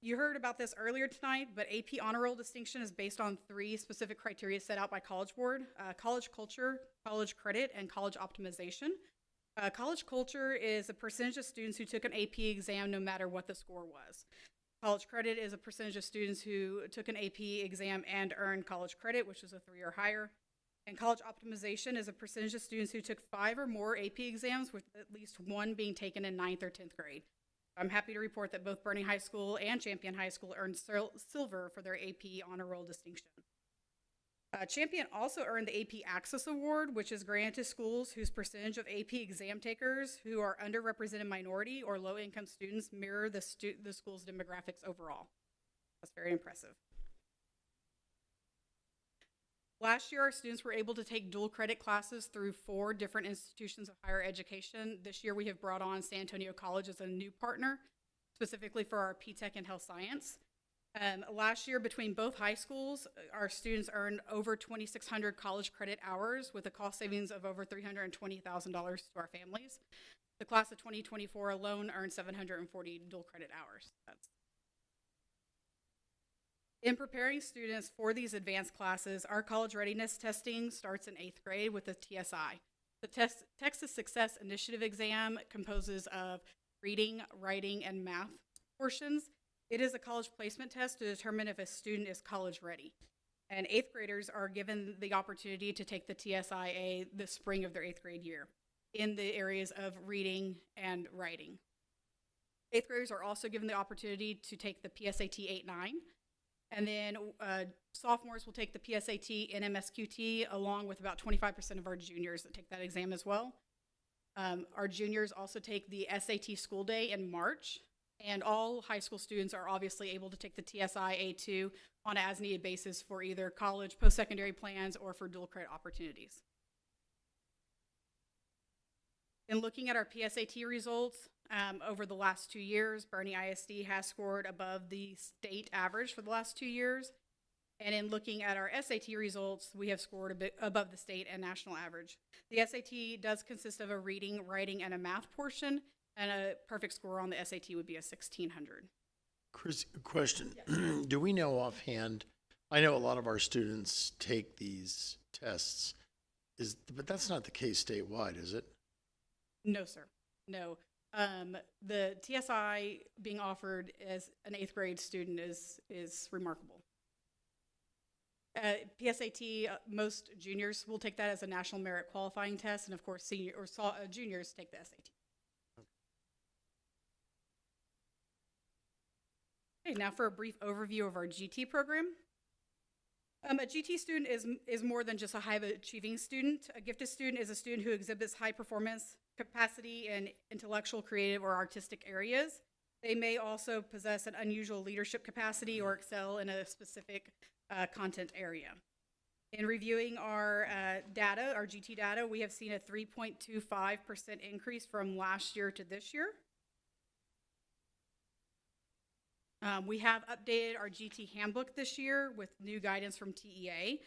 You heard about this earlier tonight, but AP honor roll distinction is based on 3 specific criteria set out by College Board: college culture, college credit, and college optimization. College culture is a percentage of students who took an AP exam no matter what the score was. College credit is a percentage of students who took an AP exam and earned college credit, which is a 3 or higher. And college optimization is a percentage of students who took 5 or more AP exams, with at least 1 being taken in 9th or 10th grade. I'm happy to report that both Bernie High School and Champion High School earned silver for their AP honor roll distinction. Champion also earned the AP Access Award, which is granted to schools whose percentage of AP exam takers who are underrepresented minority or low-income students mirror the school's demographics overall. That's very impressive. Last year, our students were able to take dual credit classes through 4 different institutions of higher education. This year, we have brought on San Antonio College as a new partner, specifically for our P-Tech and Health Science. Last year, between both high schools, our students earned over 2,600 college credit hours with a cost savings of over $320,000 to our families. The class of 2024 alone earned 740 dual credit hours. In preparing students for these advanced classes, our college readiness testing starts in 8th grade with the TSI. The Texas Success Initiative exam composes of reading, writing, and math portions. It is a college placement test to determine if a student is college ready. And 8th graders are given the opportunity to take the TSIA the spring of their 8th grade year in the areas of reading and writing. 8th graders are also given the opportunity to take the PSAT 8-9. And then sophomores will take the PSAT and MSQT, along with about 25% of our juniors that take that exam as well. Our juniors also take the SAT school day in March, and all high school students are obviously able to take the TSI A2 on an as-needed basis for either college, post-secondary plans, or for dual credit opportunities. In looking at our PSAT results, over the last 2 years, Bernie ISD has scored above the state average for the last 2 years. And in looking at our SAT results, we have scored a bit above the state and national average. The SAT does consist of a reading, writing, and a math portion, and a perfect score on the SAT would be a 1,600. Chris, question. Do we know offhand I know a lot of our students take these tests, but that's not the case statewide, is it? No, sir. No. The TSI being offered as an 8th grade student is remarkable. PSAT, most juniors will take that as a national merit qualifying test, and of course, juniors take the SAT. Okay, now for a brief overview of our GT program. A GT student is more than just a high achieving student. A gifted student is a student who exhibits high performance capacity in intellectual, creative, or artistic areas. They may also possess an unusual leadership capacity or excel in a specific content area. In reviewing our data, our GT data, we have seen a 3.25% increase from last year to this year. We have updated our GT handbook this year with new guidance from TEA.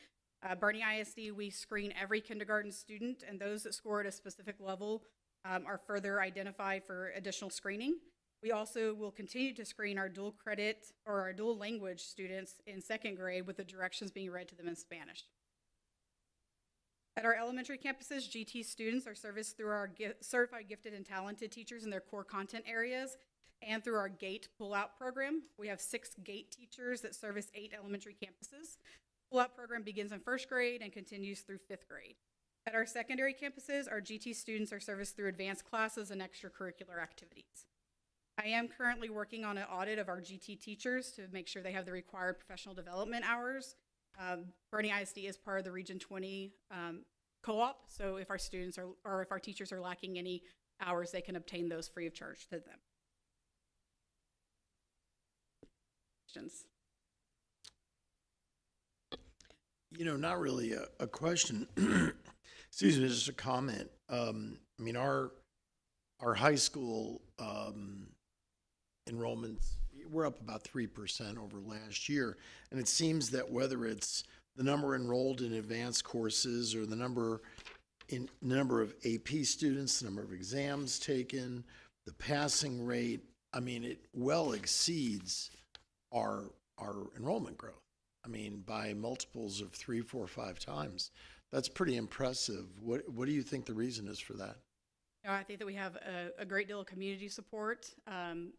Bernie ISD, we screen every kindergarten student, and those that score at a specific level are further identified for additional screening. We also will continue to screen our dual credit or our dual language students in 2nd grade with the directions being read to them in Spanish. At our elementary campuses, GT students are serviced through our certified gifted and talented teachers in their core content areas and through our GATE pull-out program. We have 6 GATE teachers that service 8 elementary campuses. Pull-out program begins in 1st grade and continues through 5th grade. At our secondary campuses, our GT students are serviced through advanced classes and extracurricular activities. I am currently working on an audit of our GT teachers to make sure they have the required professional development hours. Bernie ISD is part of the Region 20 co-op, so if our students are, or if our teachers are lacking any hours, they can obtain those free of charge to them. Questions? You know, not really a question. Excuse me, just a comment. I mean, our high school enrollments, we're up about 3% over last year. And it seems that whether it's the number enrolled in advanced courses or the number of AP students, the number of exams taken, the passing rate, I mean, it well exceeds our enrollment growth. I mean, by multiples of 3, 4, 5 times. That's pretty impressive. What do you think the reason is for that? I think that we have a great deal of community support,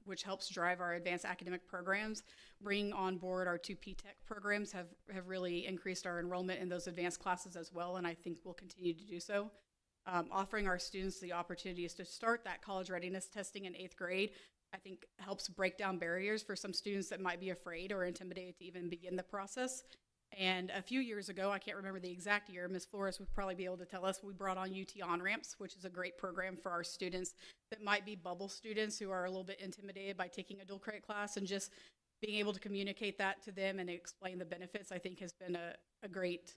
which helps drive our advanced academic programs. Bringing on board our 2 P-Tech programs have really increased our enrollment in those advanced classes as well, and I think we'll continue to do so. Offering our students the opportunities to start that college readiness testing in 8th grade, I think helps break down barriers for some students that might be afraid or intimidated to even begin the process. And a few years ago, I can't remember the exact year, Ms. Flores would probably be able to tell us, we brought on UT On-Ramps, which is a great program for our students that might be bubble students who are a little bit intimidated by taking a dual credit class, and just being able to communicate that to them and explain the benefits, I think has been a great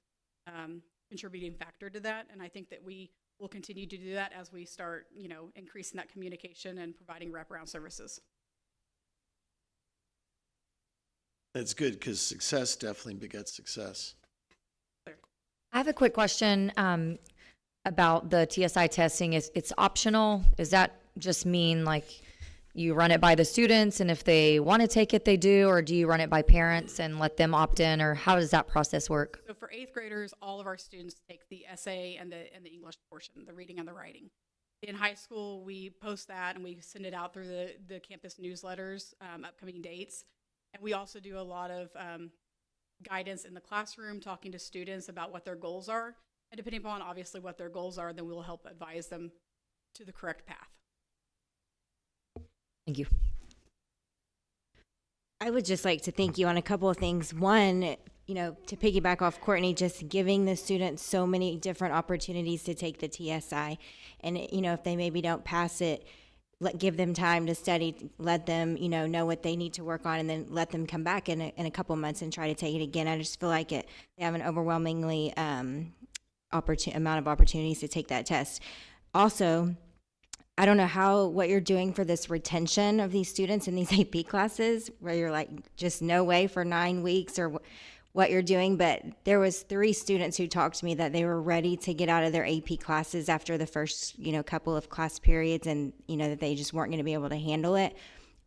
contributing factor to that. And I think that we will continue to do that as we start, you know, increasing that communication and providing wraparound services. That's good, because success definitely begets success. I have a quick question about the TSI testing. It's optional. Does that just mean like you run it by the students, and if they want to take it, they do, or do you run it by parents and let them opt in, or how does that process work? So for 8th graders, all of our students take the essay and the English portion, the reading and the writing. In high school, we post that and we send it out through the campus newsletters, upcoming dates. And we also do a lot of guidance in the classroom, talking to students about what their goals are. And depending upon obviously what their goals are, then we will help advise them to the correct path. Thank you. I would just like to thank you on a couple of things. One, you know, to piggyback off Courtney, just giving the students so many different opportunities to take the TSI. And, you know, if they maybe don't pass it, give them time to study, let them, you know what they need to work on, and then let them come back in a couple months and try to take it again. I just feel like they have an overwhelmingly amount of opportunities to take that test. Also, I don't know what you're doing for this retention of these students in these AP classes, where you're like, just no way for 9 weeks, or what you're doing. But there was 3 students who talked to me that they were ready to get out of their AP classes after the first, couple of class periods, and, that they just weren't going to be able to handle it.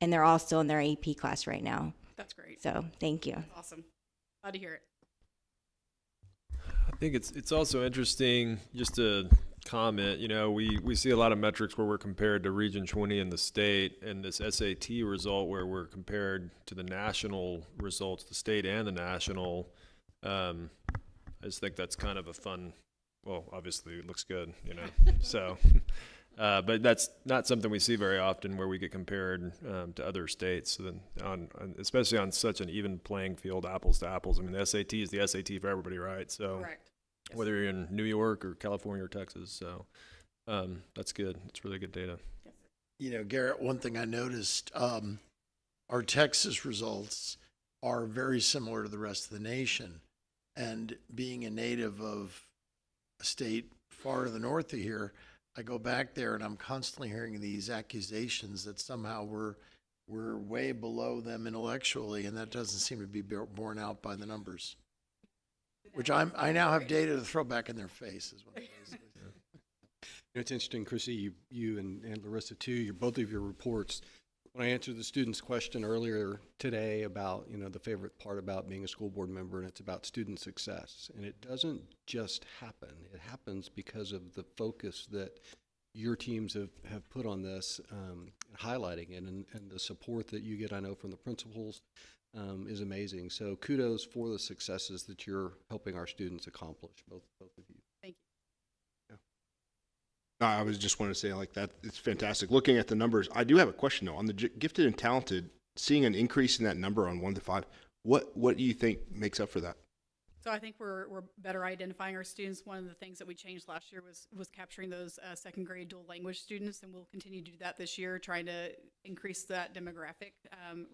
And they're all still in their AP class right now. That's great. So thank you. That's awesome. Glad to hear it. think it's also interesting, just to comment, you know, we see a lot of metrics where we're compared to Region 20 in the state, and this SAT result where we're compared to the national results, the state and the national. I just think that's kind of a fun, well, obviously it looks good, you know, so, but that's not something we see very often where we get compared to other states. So then especially on such an even playing field, apples to apples. I mean, the SAT is the SAT for everybody, right? So Correct. Yes. whether you're in New York or California or Texas. So that's good. It's really good data. You know, Garrett, one thing I noticed, our Texas results are very similar to the rest of the nation. And being a native of a state far to the north of here, I go back there and I'm constantly hearing these accusations that somehow we're way below them intellectually, and that doesn't seem to be borne out by the numbers. Which I now have data to throw back in their face. Is what it is. It's interesting, Chrissy, you and Larissa too, both of your reports. When I answered the student's question earlier today about, you know, the favorite part about being a school board member, and it's about student success. And it doesn't just happen. It happens because of the focus that your teams have put on this, highlighting it, and the support that you get, I know, from the principals is amazing. So kudos for the successes that you're helping our students accomplish, both of you. Thank you. No, I was just wanting to say like that. It's fantastic. Looking at the numbers, I do have a question though. On the gifted and talented, seeing an increase in that number on 1 to 5, what do you think makes up for that? So I think we're better identifying our students. One of the things that we changed last year was capturing those second grade dual language students, and we'll continue to do that this year, trying to increase that demographic.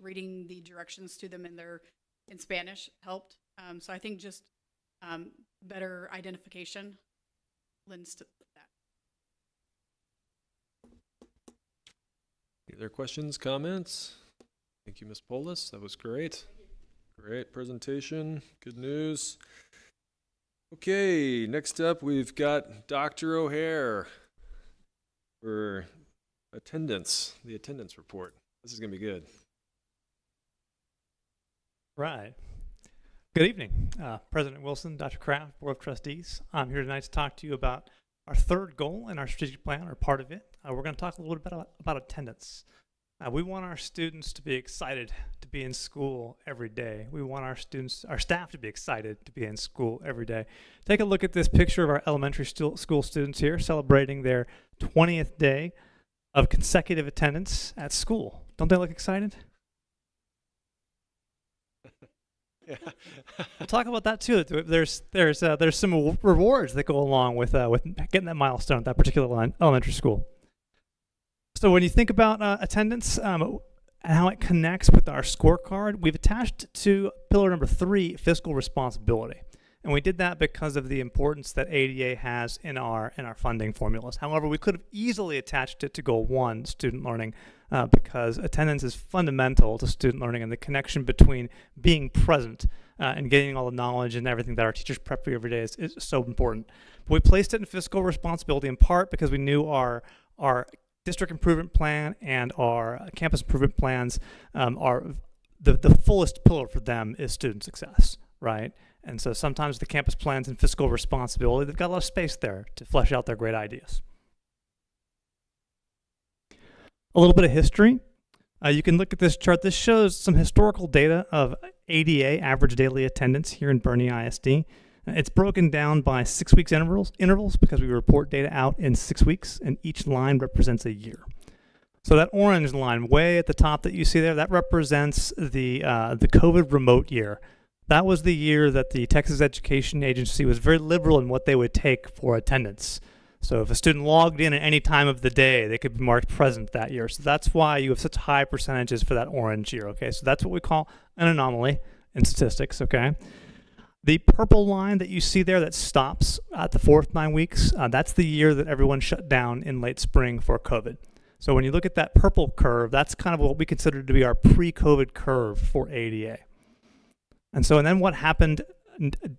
Reading the directions to them in Spanish helped. So I think just better identification lends to that. Any other questions, comments? Thank you, Ms. Polis. That was great. Great presentation. Good news. Okay, next up we've got Dr. O'Hare for attendance, the attendance report. This is going to be good. Right. Good evening, President Wilson, Dr. Kraft, Board of Trustees. I'm here tonight to talk to you about our third goal in our strategic plan, or part of it. We're going to talk a little bit about attendance. We want our students to be excited to be in school every day. We want our staff to be excited to be in school every day. Take a look at this picture of our elementary school students here celebrating their 20th day of consecutive attendance at school. Don't they look excited? Yeah. We'll talk about that too. There's some rewards that go along with getting that milestone at that particular elementary school. So when you think about attendance and how it connects with our scorecard, we've attached to pillar number 3 fiscal responsibility, and we did that because of the importance that ADA has in our funding formulas. However, we could have easily attached it to goal 1, student learning, because attendance is fundamental to student learning, and the connection between being present and getting all the knowledge and everything that our teachers prep for you every day is so important. But we placed it in fiscal responsibility in part because we knew our district improvement plan and our campus improvement plans are the fullest pillar for them is student success, right? And so sometimes the campus plans and fiscal responsibility, they've got a lot of space there to flesh out their great ideas. A little bit of history. You can look at this chart. This shows some historical data of ADA, average daily attendance, here in Boerne ISD. It's broken down by 6 weeks intervals because we report data out in 6 weeks, and each line represents a year. So that orange line way at the top that you see there, that represents the COVID remote year. That was the year that the Texas Education Agency was very liberal in what they would take for attendance. So if a student logged in at any time of the day, they could be marked present that year. So that's why you have such high percentages for that orange year, okay? So that's what we call an anomaly in statistics, okay? The purple line that you see there that stops at the 4th 9 weeks, that's the year that everyone shut down in late spring for COVID. So when you look at that purple curve, that's kind of what we consider to be our pre-COVID curve for ADA. And then what happened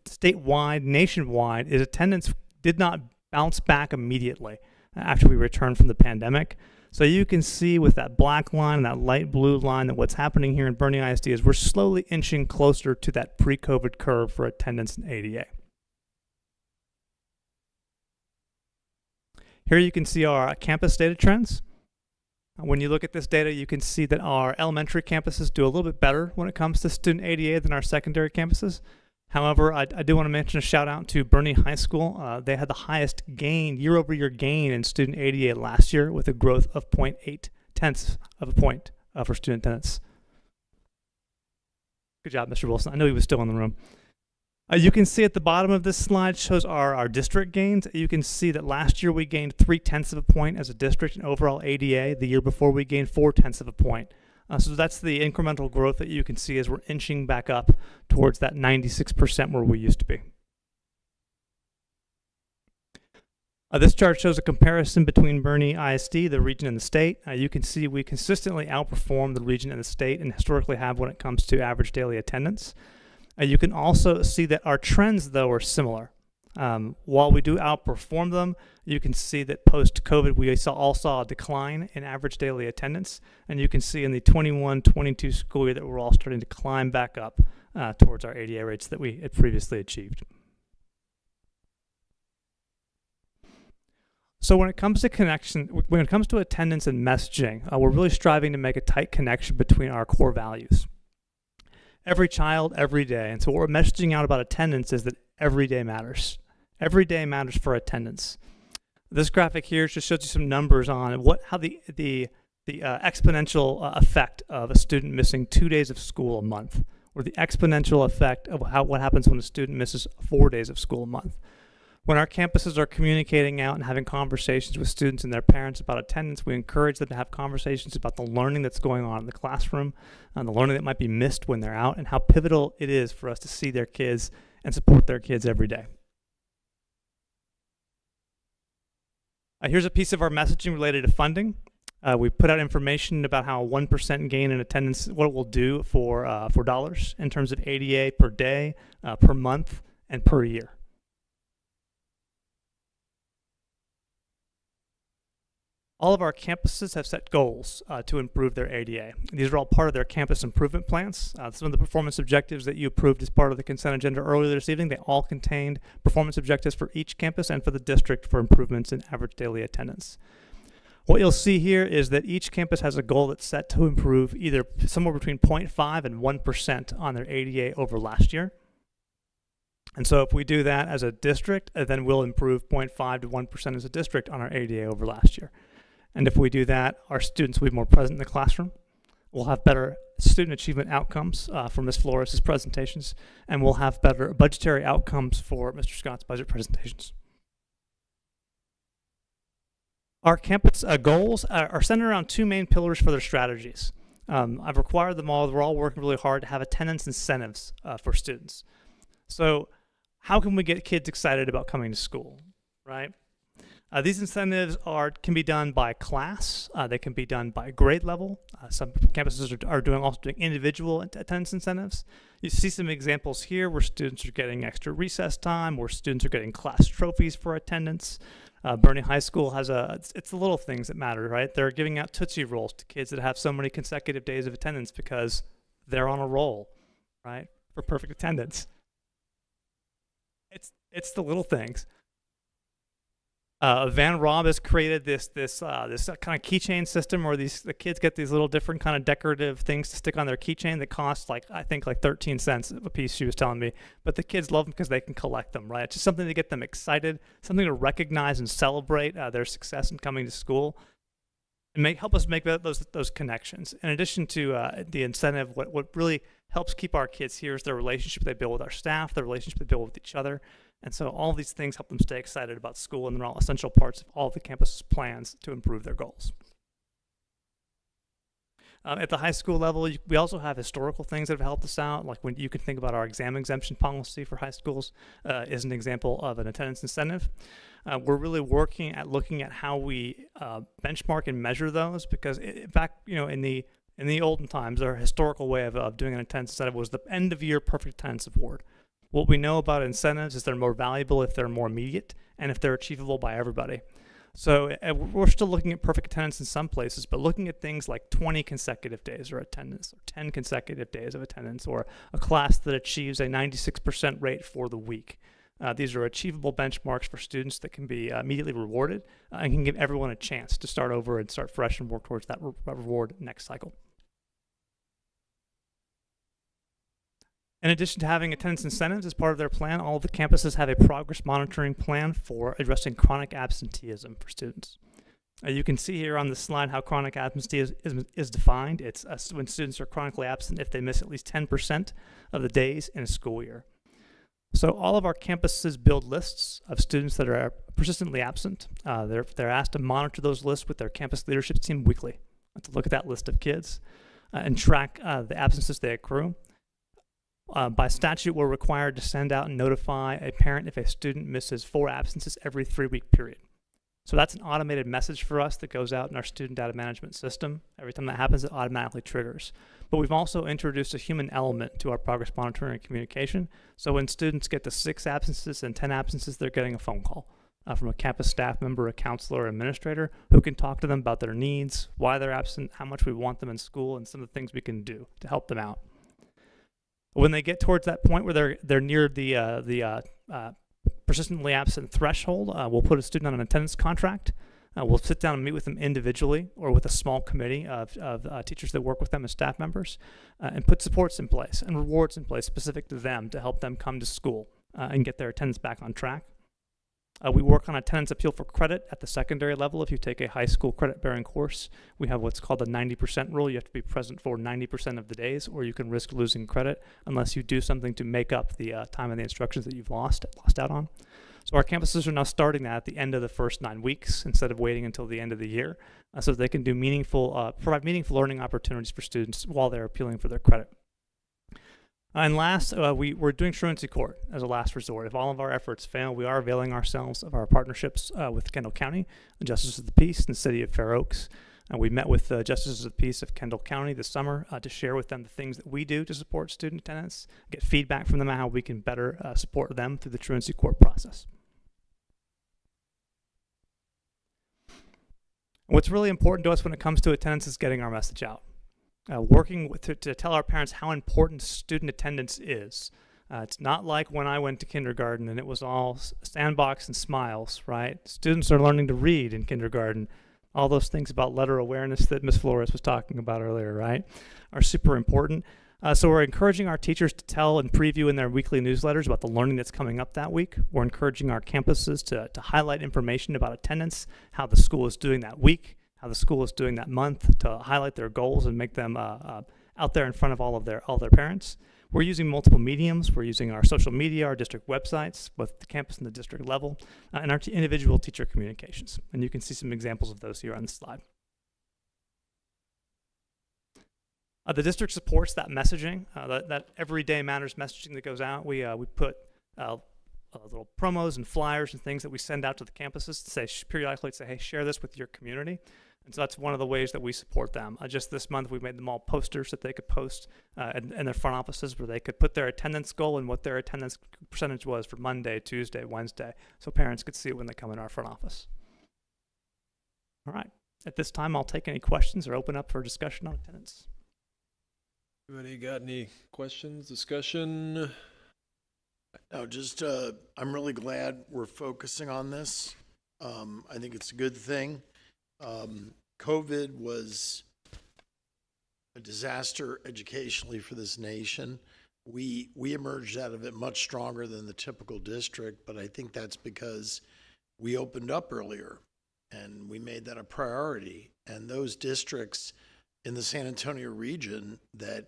statewide, nationwide, is attendance did not bounce back immediately after we returned from the pandemic. So you can see with that black line and that light blue line that what's happening here in Boerne ISD is we're slowly inching closer to that pre-COVID curve for attendance in ADA. Here you can see our campus data trends. When you look at this data, you can see that our elementary campuses do a little bit better when it comes to student ADA than our secondary campuses. However, I do want to mention a shout out to Bernie High School. They had the highest gain, year-over-year gain in student ADA last year with a growth of 0.8 tenths of a point for student attendance. Good job, Mr. Wilson. I know he was still in the room. You can see at the bottom of this slide shows our district gains. You can see that last year we gained 0.3 of a point as a district in overall ADA. The year before we gained 0.4 of a point. So that's the incremental growth that you can see as we're inching back up towards that 96% where we used to be. This chart shows a comparison between Bernie ISD, the region and the state. You can see we consistently outperform the region and the state and historically have when it comes to average daily attendance. You can also see that our trends, though, are similar. While we do outperform them, you can see that post-COVID, we all saw a decline in average daily attendance. And you can see in the 21-22 school year that we're all starting to climb back up towards our ADA rates that we had previously achieved. So when it comes to when it comes to attendance and messaging, we're really striving to make a tight connection between our core values. Every child, every day. And so what we're messaging out about attendance is that every day matters. Every day matters for attendance. This graphic here just shows you some numbers on how the exponential effect of a student missing 2 days of school a month, or the exponential effect of what happens when a student misses 4 days of school a month. When our campuses are communicating out and having conversations with students and their parents about attendance, we encourage them to have conversations about the learning that's going on in the classroom and the learning that might be missed when they're out and how pivotal it is for us to see their kids and support their kids every day. Here's a piece of our messaging related to funding. We put out information about how a 1% gain in attendance, what it will do for dollars in terms of ADA per day, per month, and per year. All of our campuses have set goals to improve their ADA. These are all part of their campus improvement plans. Some of the performance objectives that you approved as part of the consent agenda earlier this evening, they all contained performance objectives for each campus and for the district for improvements in average daily attendance. What you'll see here is that each campus has a goal that's set to improve either somewhere between 0.5 and 1% on their ADA over last year. And so if we do that as a district, then we'll improve 0.5 to 1% as a district on our ADA over last year. And if we do that, our students will be more present in the classroom. We'll have better student achievement outcomes from Ms. Flores' presentations, and we'll have better budgetary outcomes for Mr. Scott's budget presentations. Our campus goals are centered around two main pillars for their strategies. I've required them all. We're all working really hard to have attendance incentives for students. So how can we get kids excited about coming to school, right? These incentives can be done by class. They can be done by grade level. Some campuses are also doing individual attendance incentives. You see some examples here where students are getting extra recess time, where students are getting class trophies for attendance. Bernie High School has it's the little things that matter, right? They're giving out Tootsie Rolls to kids that have so many consecutive days of attendance because they're on a roll, right? For perfect attendance. It's the little things. Van Rob has created this kind of keychain system where the kids get these little different kind of decorative things to stick on their keychain that cost I think 13 cents a piece, she was telling me. But the kids love them because they can collect them, right? It's just something to get them excited, something to recognize and celebrate their success in coming to school, and help us make those connections. In addition to the incentive, what really helps keep our kids here is the relationship they build with our staff, the relationship they build with each other. And so all these things help them stay excited about school, and they're all essential parts of all of the campus's plans to improve their goals. At the high school level, we also have historical things that have helped us out. Like when you can think about our exam exemption policy for high schools is an example of an attendance incentive. We're really working at looking at how we benchmark and measure those, because back in the olden times, our historical way of doing an attendance incentive was the end of year perfect attendance award. What we know about incentives is they're more valuable if they're more immediate and if they're achievable by everybody. So we're still looking at perfect attendance in some places, but looking at things like 20 consecutive days of attendance, or 10 consecutive days of attendance, or a class that achieves a 96% rate for the week. These are achievable benchmarks for students that can be immediately rewarded and can give everyone a chance to start over and start fresh and work towards that reward next cycle. In addition to having attendance incentives as part of their plan, all of the campuses have a progress monitoring plan for addressing chronic absenteeism for students. You can see here on the slide how chronic absenteeism is defined. It's when students are chronically absent if they miss at least 10% of the days in a school year. So all of our campuses build lists of students that are persistently absent. They're asked to monitor those lists with their campus leadership team weekly to look at that list of kids and track the absences they accrue. By statute, we're required to send out and notify a parent if a student misses 4 absences every 3-week period. So that's an automated message for us that goes out in our student data management system. Every time that happens, it automatically triggers. But we've also introduced a human element to our progress monitoring and communication. So when students get to 6 absences and 10 absences, they're getting a phone call from a campus staff member, a counselor, or administrator who can talk to them about their needs, why they're absent, how much we want them in school, and some of the things we can do to help them out. When they get towards that point where they're near the persistently absent threshold, we'll put a student on an attendance contract. We'll sit down and meet with them individually or with a small committee of teachers that work with them as staff members and put supports in place and rewards in place specific to them to help them come to school and get their attendance back on track. We work on attendance appeal for credit at the secondary level. If you take a high school credit-bearing course, we have what's called the 90% rule. You have to be present for 90% of the days, or you can risk losing credit unless you do something to make up the time and the instructions that you've lost out on. So our campuses are now starting that at the end of the first 9 weeks instead of waiting until the end of the year, so they can do provide meaningful learning opportunities for students while they're appealing for their credit. And last, we're doing truancy court as a last resort. If all of our efforts fail, we are availing ourselves of our partnerships with Kendall County, the Justices of the Peace, and the City of Fair Oaks. We met with the Justices of the Peace of Kendall County this summer to share with them the things that we do to support student attendance, get feedback from them on how we can better support them through the truancy court process. What's really important to us when it comes to attendance is getting our message out. Working to tell our parents how important student attendance is. It's not like when I went to kindergarten and it was all sandbox and smiles, right? Students are learning to read in kindergarten. All those things about letter awareness that Ms. Flores was talking about earlier, right, are super important. So we're encouraging our teachers to tell and preview in their weekly newsletters about the learning that's coming up that week. We're encouraging our campuses to highlight information about attendance, how the school is doing that week, how the school is doing that month, to highlight their goals and make them out there in front of all their parents. We're using multiple mediums. We're using our social media, our district websites, both the campus and the district level, and our individual teacher communications. And you can see some examples of those here on the slide. The district supports that messaging, that everyday matters messaging that goes out. We put little promos and flyers and things that we send out to the campuses to say periodically, to say, hey, share this with your community. And so that's one of the ways that we support them. Just this month, we made them all posters that they could post in their front offices where they could put their attendance goal and what their attendance percentage was for Monday, Tuesday, Wednesday, so parents could see it when they come in our front office. All right. At this time, I'll take any questions or open up for discussion on attendance. Anybody got any questions, discussion? No, just I'm really glad we're focusing on this. I think it's a good thing. COVID was a disaster educationally for this nation. We emerged out of it much stronger than the typical district, but I think that's because we opened up earlier and we made that a priority. And those districts in the San Antonio region that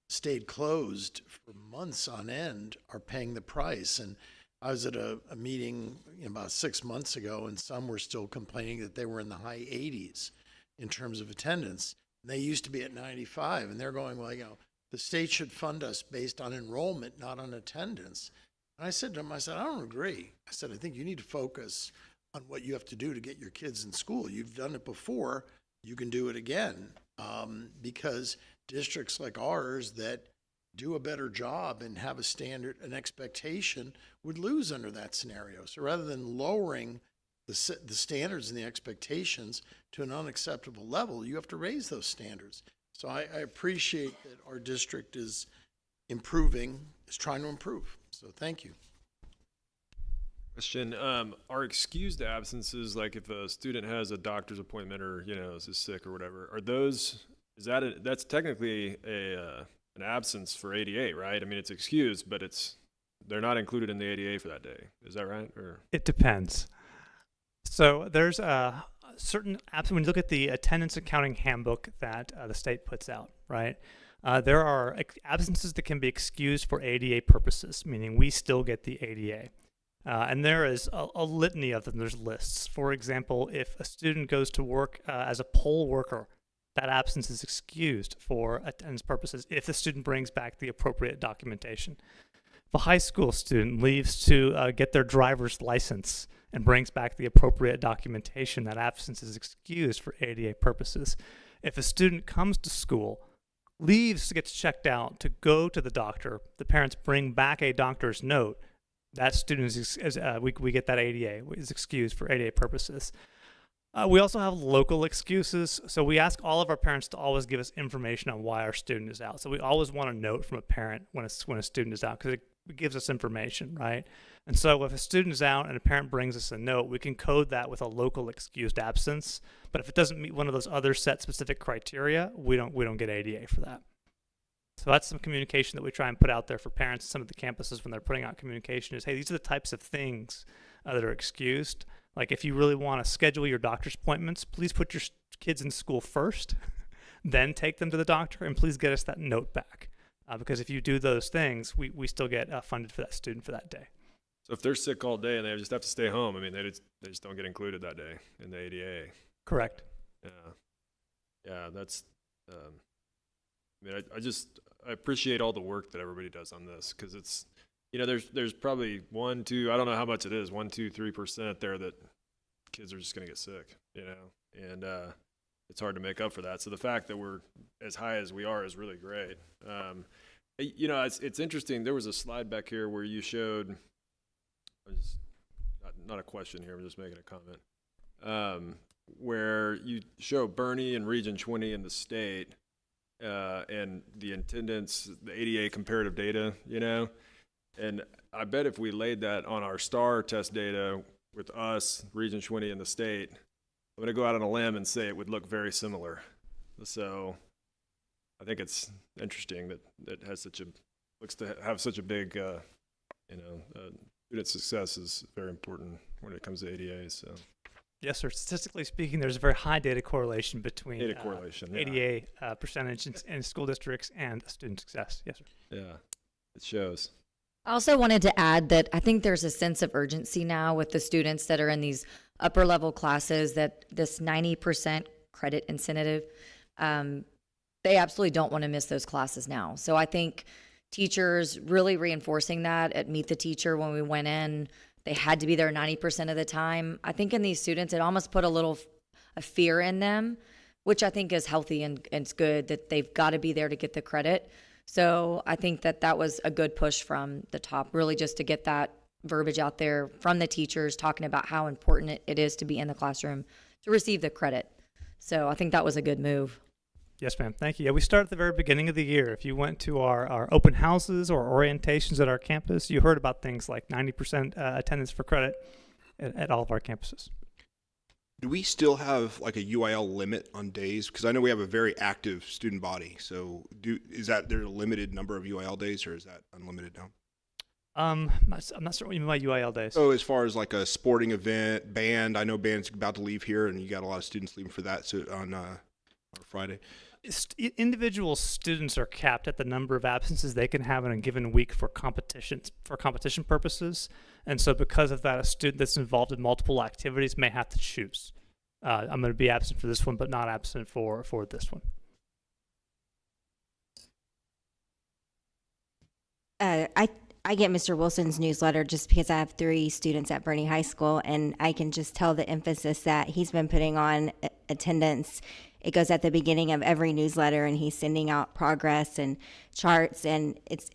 stayed closed for months on end are paying the price. And I was at a meeting about 6 months ago, and some were still complaining that they were in the high 80s in terms of attendance. And they used to be at 95, and they're going, well, the state should fund us based on enrollment, not on attendance. And I said to them, I don't agree. I said, I think you need to focus on what you have to do to get your kids in school. You've done it before, you can do it again, because districts like ours that do a better job and have a standard, an expectation, would lose under that scenario. So rather than lowering the standards and the expectations to an unacceptable level, you have to raise those standards. So I appreciate that our district is improving, is trying to improve. So thank you. Question, are excused absences, like if a student has a doctor's appointment or, is sick or whatever, that's technically an absence for ADA, right? I mean, it's excused, but they're not included in the ADA for that day. Is that right? Or It depends. So there's a certain absence. When you look at the attendance accounting handbook that the state puts out, right? There are absences that can be excused for ADA purposes, meaning we still get the ADA. And there is a litany of them. There's lists. For example, if a student goes to work as a poll worker, that absence is excused for attendance purposes if the student brings back the appropriate documentation. If a high school student leaves to get their driver's license and brings back the appropriate documentation, that absence is excused for ADA purposes. If a student comes to school, leaves, gets checked out to go to the doctor, the parents bring back a doctor's note, that student we get that ADA, is excused for ADA purposes. We also have local excuses, so we ask all of our parents to always give us information on why our student is out. So we always want a note from a parent when a student is out, because it gives us information, right? And so if a student is out and a parent brings us a note, we can code that with a local excused absence. But if it doesn't meet one of those other set specific criteria, we don't get ADA for that. So that's some communication that we try and put out there for parents. Some of the campuses, when they're putting out communication, is, hey, these are the types of things that are excused. Like if you really want to schedule your doctor's appointments, please put your kids in school first, then take them to the doctor, and please get us that note back. Because if you do those things, we still get funded for that student for that day. so if they're sick all day and they just have to stay home, I mean, they just don't get included that day in the ADA. Correct. Yeah, that's, I appreciate all the work that everybody does on this, because it's, there's probably 1, 2, I don't know how much it is, 1, 2, 3% there that kids are just going to get sick, and it's hard to make up for that. So the fact that we're as high as we are is really great. It's interesting. There was a slide back here where you showed, not a question here, I'm just making a comment, where you show Bernie and Region 20 in the state, and the attendance, the ADA comparative data, and I bet if we laid that on our STAR test data with us, Region 20 in the state, I'm going to go out on a limb and say it would look very similar. So I think it's interesting that has looks to have such a big, student success is very important when it comes to ADA. So. Yes, sir. Statistically speaking, there's a very high data correlation between ADA percentage in school districts and student success. Yes, sir. Yeah, it shows. I also wanted to add that I think there's a sense of urgency now with the students that are in these upper level classes, that this 90% credit incentive, they absolutely don't want to miss those classes now. So I think teachers really reinforcing that at Meet the Teacher when we went in, they had to be there 90% of the time. I think in these students, it almost put a fear in them, which I think is healthy and it's good that they've got to be there to get the credit. So I think that was a good push from the top, really just to get that verbiage out there from the teachers talking about how important it is to be in the classroom to receive the credit. So I think that was a good move. Yes, ma'am. Thank you. Yeah, we start at the very beginning of the year. If you went to our open houses or orientations at our campus, you heard about things like 90% attendance for credit at all of our campuses. Do we still have like a UIL limit on days? Because I know we have a very active student body. So is that there a limited number of UIL days, or is that unlimited now? I'm not sure what you mean by UIL days. So as far as like a sporting event, band, I know band's about to leave here, and you got a lot of students leaving for that. So on Friday. Individual students are capped at the number of absences they can have in a given week for competition purposes, and so because of that, a student that's involved in multiple activities may have to choose. I'm going to be absent for this one, but not absent for this one. I get Mr. Wilson's newsletter just because I have 3 students at Bernie High School, and I can just tell the emphasis that he's been putting on attendance. It goes at the beginning of every newsletter, and he's sending out progress and charts, and it's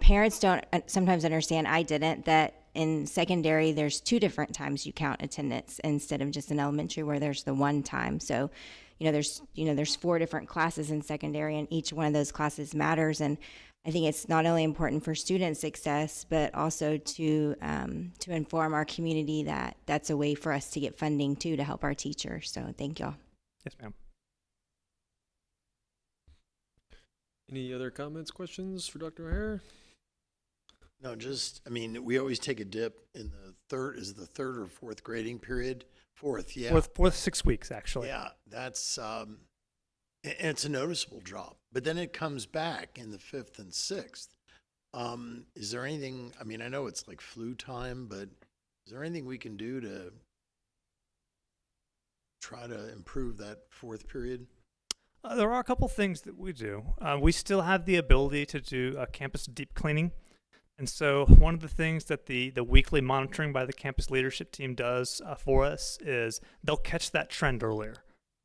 parents don't sometimes understand, I didn't, that in secondary there's 2 different times you count attendance instead of just in elementary where there's the 1 time. So there's 4 different classes in secondary, and each one of those classes matters. And I think it's not only important for student success, but also to inform our community that that's a way for us to get funding too to help our teachers. So thank y'all. Yes, ma'am. Any other comments, questions for Dr. O'Hare? No, just, I mean, we always take a dip in the third, is it the third or fourth grading period? Fourth, yeah. Fourth 6 weeks, actually. Yeah, that's, and it's a noticeable drop. But then it comes back in the fifth and sixth. Is there anything, I mean, I know it's like flu time, but is there anything we can do to try to improve that fourth period? There are a couple things that we do. We still have the ability to do campus deep cleaning. And so one of the things that the weekly monitoring by the campus leadership team does for us is they'll catch that trend earlier.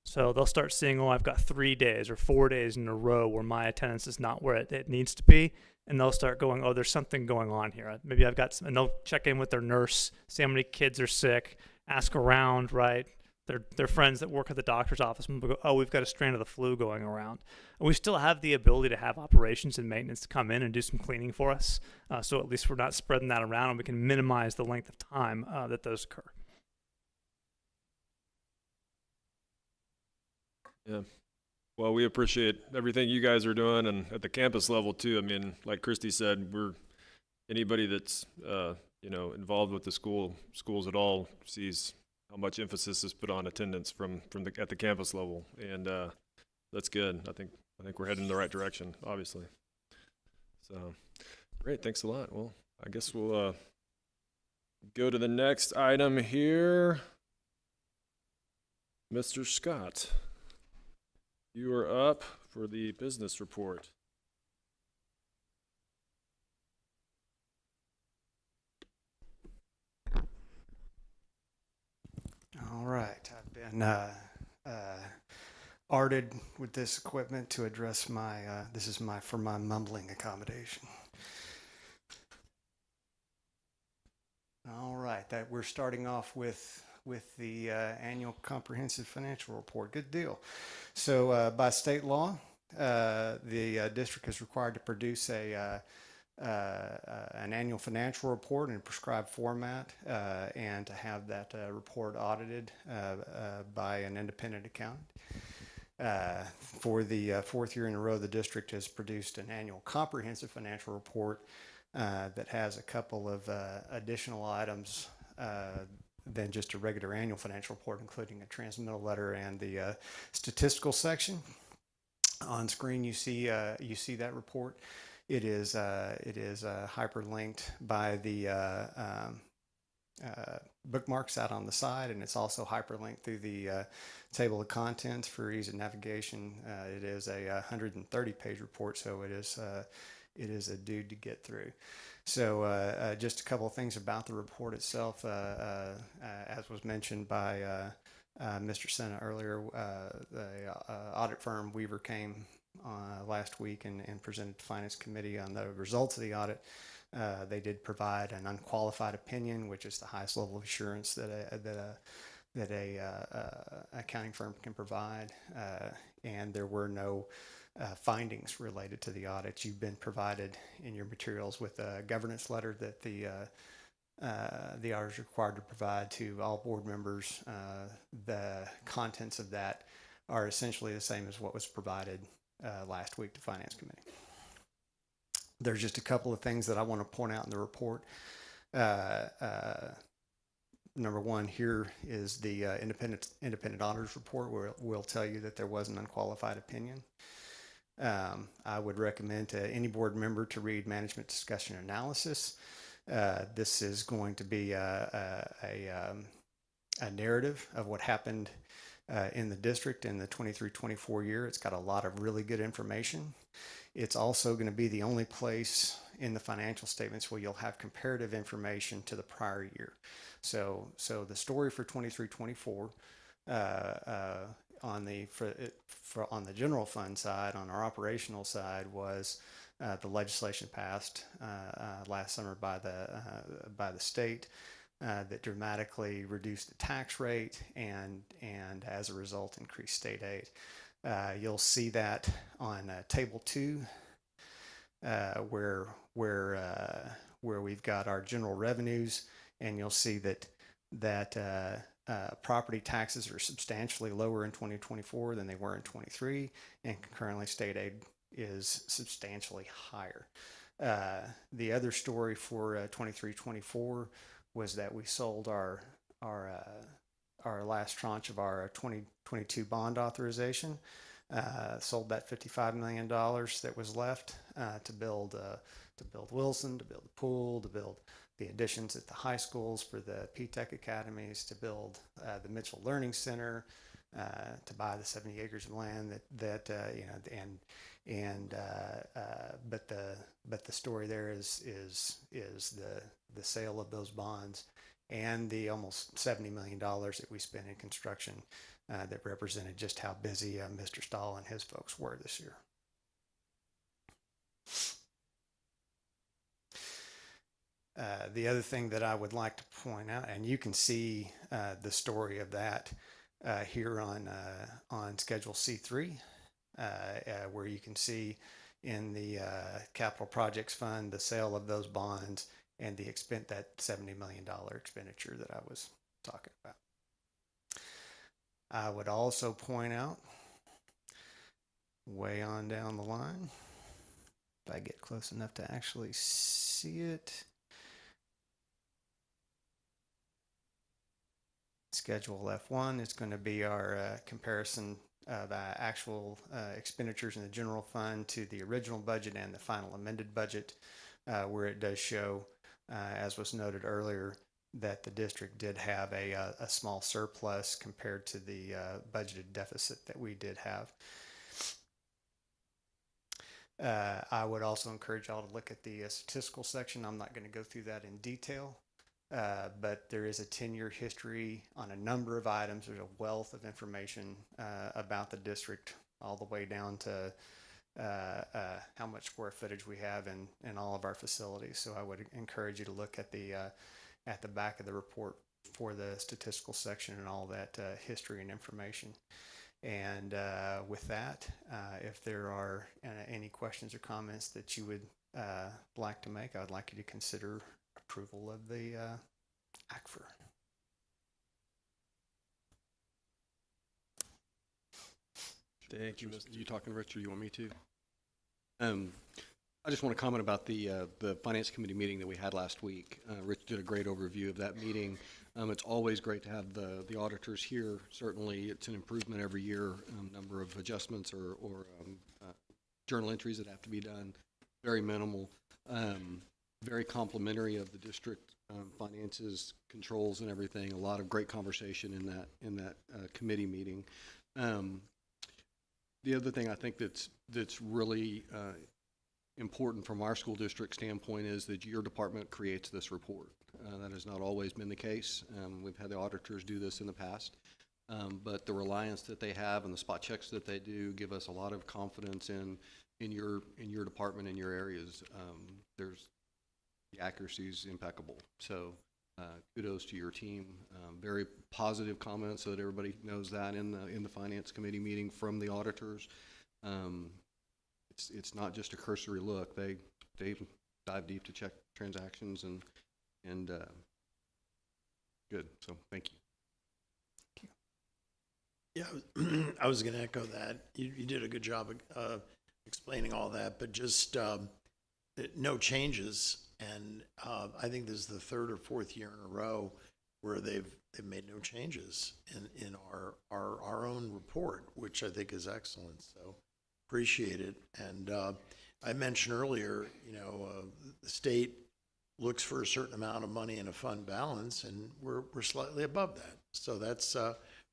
So they'll start seeing, oh, I've got 3 days or 4 days in a row where my attendance is not where it needs to be. And they'll start going, oh, there's something going on here. Maybe I've got some, and they'll check in with their nurse, see how many kids are sick, ask around, right? Their friends that work at the doctor's office will go, oh, we've got a strain of the flu going around. And we still have the ability to have operations and maintenance to come in and do some cleaning for us. So at least we're not spreading that around, and we can minimize the length of time that those occur. Yeah. Well, we appreciate everything you guys are doing, and at the campus level too. I mean, like Christy said, anybody that's involved with the schools at all sees how much emphasis is put on attendance at the campus level, and that's good. I think we're heading in the right direction, obviously. So, great, thanks a lot. Well, I guess we'll go to the next item here. Mr. Scott, you are up for the business report. All right, I've been arted with this equipment to address my, this is for my mumbling accommodation. All right, that we're starting off with the annual comprehensive financial report. Good deal. So by state law, the district is required to produce an annual financial report in a prescribed format and to have that report audited by an independent accountant. For the fourth year in a row, the district has produced an annual comprehensive financial report that has a couple of additional items than just a regular annual financial report, including a transmittal letter and the statistical section. On screen, you see that report. It is hyperlinked by the bookmarks out on the side, and it's also hyperlinked through the table of contents for ease of navigation. It is a 130-page report, so it is a dude to get through. So just a couple of things about the report itself. As was mentioned by Mr. Senna earlier, the audit firm Weaver came last week and presented to Finance Committee on the results of the audit. They did provide an unqualified opinion, which is the highest level of assurance that a accounting firm can provide, and there were no findings related to the audit. You've been provided in your materials with a governance letter that the auditor is required to provide to all board members. The contents of that are essentially the same as what was provided last week to Finance Committee. There's just a couple of things that I want to point out in the report. Number one, here is the independent auditor's report, where it will tell you that there was an unqualified opinion. I would recommend to any board member to read management discussion analysis. This is going to be a narrative of what happened in the district in the 23-24 year. It's got a lot of really good information. It's also going to be the only place in the financial statements where you'll have comparative information to the prior year. So the story for 23-24 on the general fund side, on our operational side, was the legislation passed last summer by the state that dramatically reduced the tax rate and as a result increased state aid. You'll see that on table 2 where we've got our general revenues, and you'll see that property taxes are substantially lower in 2024 than they were in 23, and concurrently state aid is substantially higher. The other story for 23-24 was that we sold our last tranche of our 2022 bond authorization. Sold that $55 million that was left to build Wilson, to build the pool, to build the additions at the high schools for the P-Tech academies, to build the Mitchell Learning Center, to buy the 70 acres of land but the story there is the sale of those bonds and the almost $70 million that we spent in construction that represented just how busy Mr. Stahl and his folks were this year. The other thing that I would like to point out, and you can see the story of that here on Schedule C3, where you can see in the Capital Projects Fund the sale of those bonds and that $70 million expenditure that I was talking about. I would also point out, way on down the line, if I get close enough to actually see it, Schedule F1 is going to be our comparison of actual expenditures in the general fund to the original budget and the final amended budget, where it does show, as was noted earlier, that the district did have a small surplus compared to the budgeted deficit that we did have. I would also encourage y'all to look at the statistical section. I'm not going to go through that in detail, but there is a 10-year history on a number of items. There's a wealth of information about the district, all the way down to how much square footage we have in all of our facilities. So I would encourage you to look at the back of the report for the statistical section and all that history and information. And with that, if there are any questions or comments that you would like to make, I would like you to consider approval of the ACFR. Thank you. You talking, Rich, or you want me to? I just want to comment about the Finance Committee meeting that we had last week. Rich did a great overview of that meeting. It's always great to have the auditors here. Certainly, it's an improvement every year. Number of adjustments or journal entries that have to be done, very minimal. Very complimentary of the district finances, controls, and everything. A lot of great conversation in that committee meeting. The other thing I think that's really important from our school district standpoint is that your department creates this report. That has not always been the case. We've had the auditors do this in the past, but the reliance that they have and the spot checks that they do give us a lot of confidence in your department and your areas. The accuracy is impeccable. So kudos to your team. Very positive comments, so that everybody knows that in the Finance Committee meeting from the auditors. It's not just a cursory look. They dive deep to check transactions and good. So thank you. Yeah, I was going to echo that. You did a good job of explaining all that, but just no changes. And I think this is the third or fourth year in a row where they've made no changes in our own report, which I think is excellent. So appreciate it. And I mentioned earlier, the state looks for a certain amount of money in a fund balance, and we're slightly above that. So that's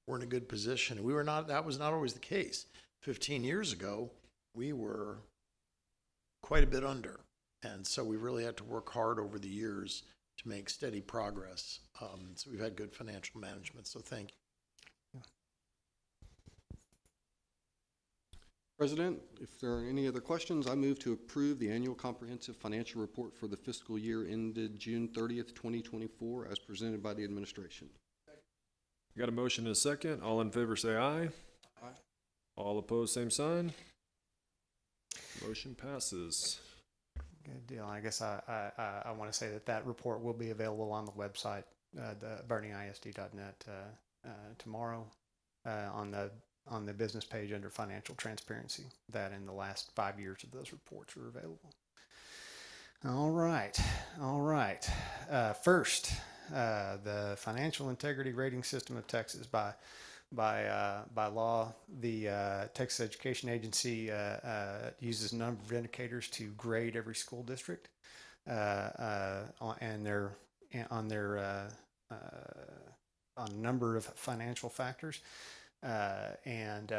we're in a good position. That was not always the case. 15 years ago, we were quite a bit under. And so we really had to work hard over the years to make steady progress. So we've had good financial management. So thank you. President, if there are any other questions, I move to approve the annual comprehensive financial report for the fiscal year ended June 30th, 2024, as presented by the administration. Got a motion and a second. All in favor say aye. Aye. All opposed, same sign. Motion passes. Good deal. I guess I want to say that report will be available on the website, the BernieISD.net, tomorrow on the business page under financial transparency. That in the last 5 years of those reports are available. All right. First, the Financial Integrity Rating System of Texas. By law, the Texas Education Agency uses a number of indicators to grade every school district on a number of financial factors, and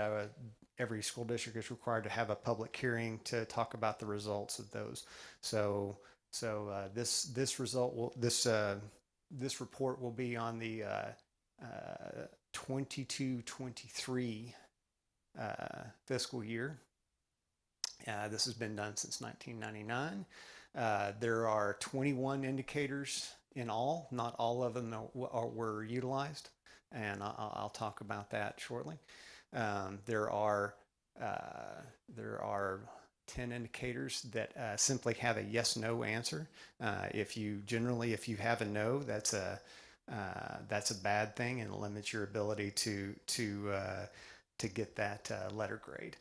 every school district is required to have a public hearing to talk about the results of those. So this report will be on the 22-23 fiscal year. This has been done since 1999. There are 21 indicators in all. Not all of them were utilized, and I'll talk about that shortly. There are 10 indicators that simply have a yes/no answer. If you have a no, that's a bad thing and limits your ability to get that letter grade,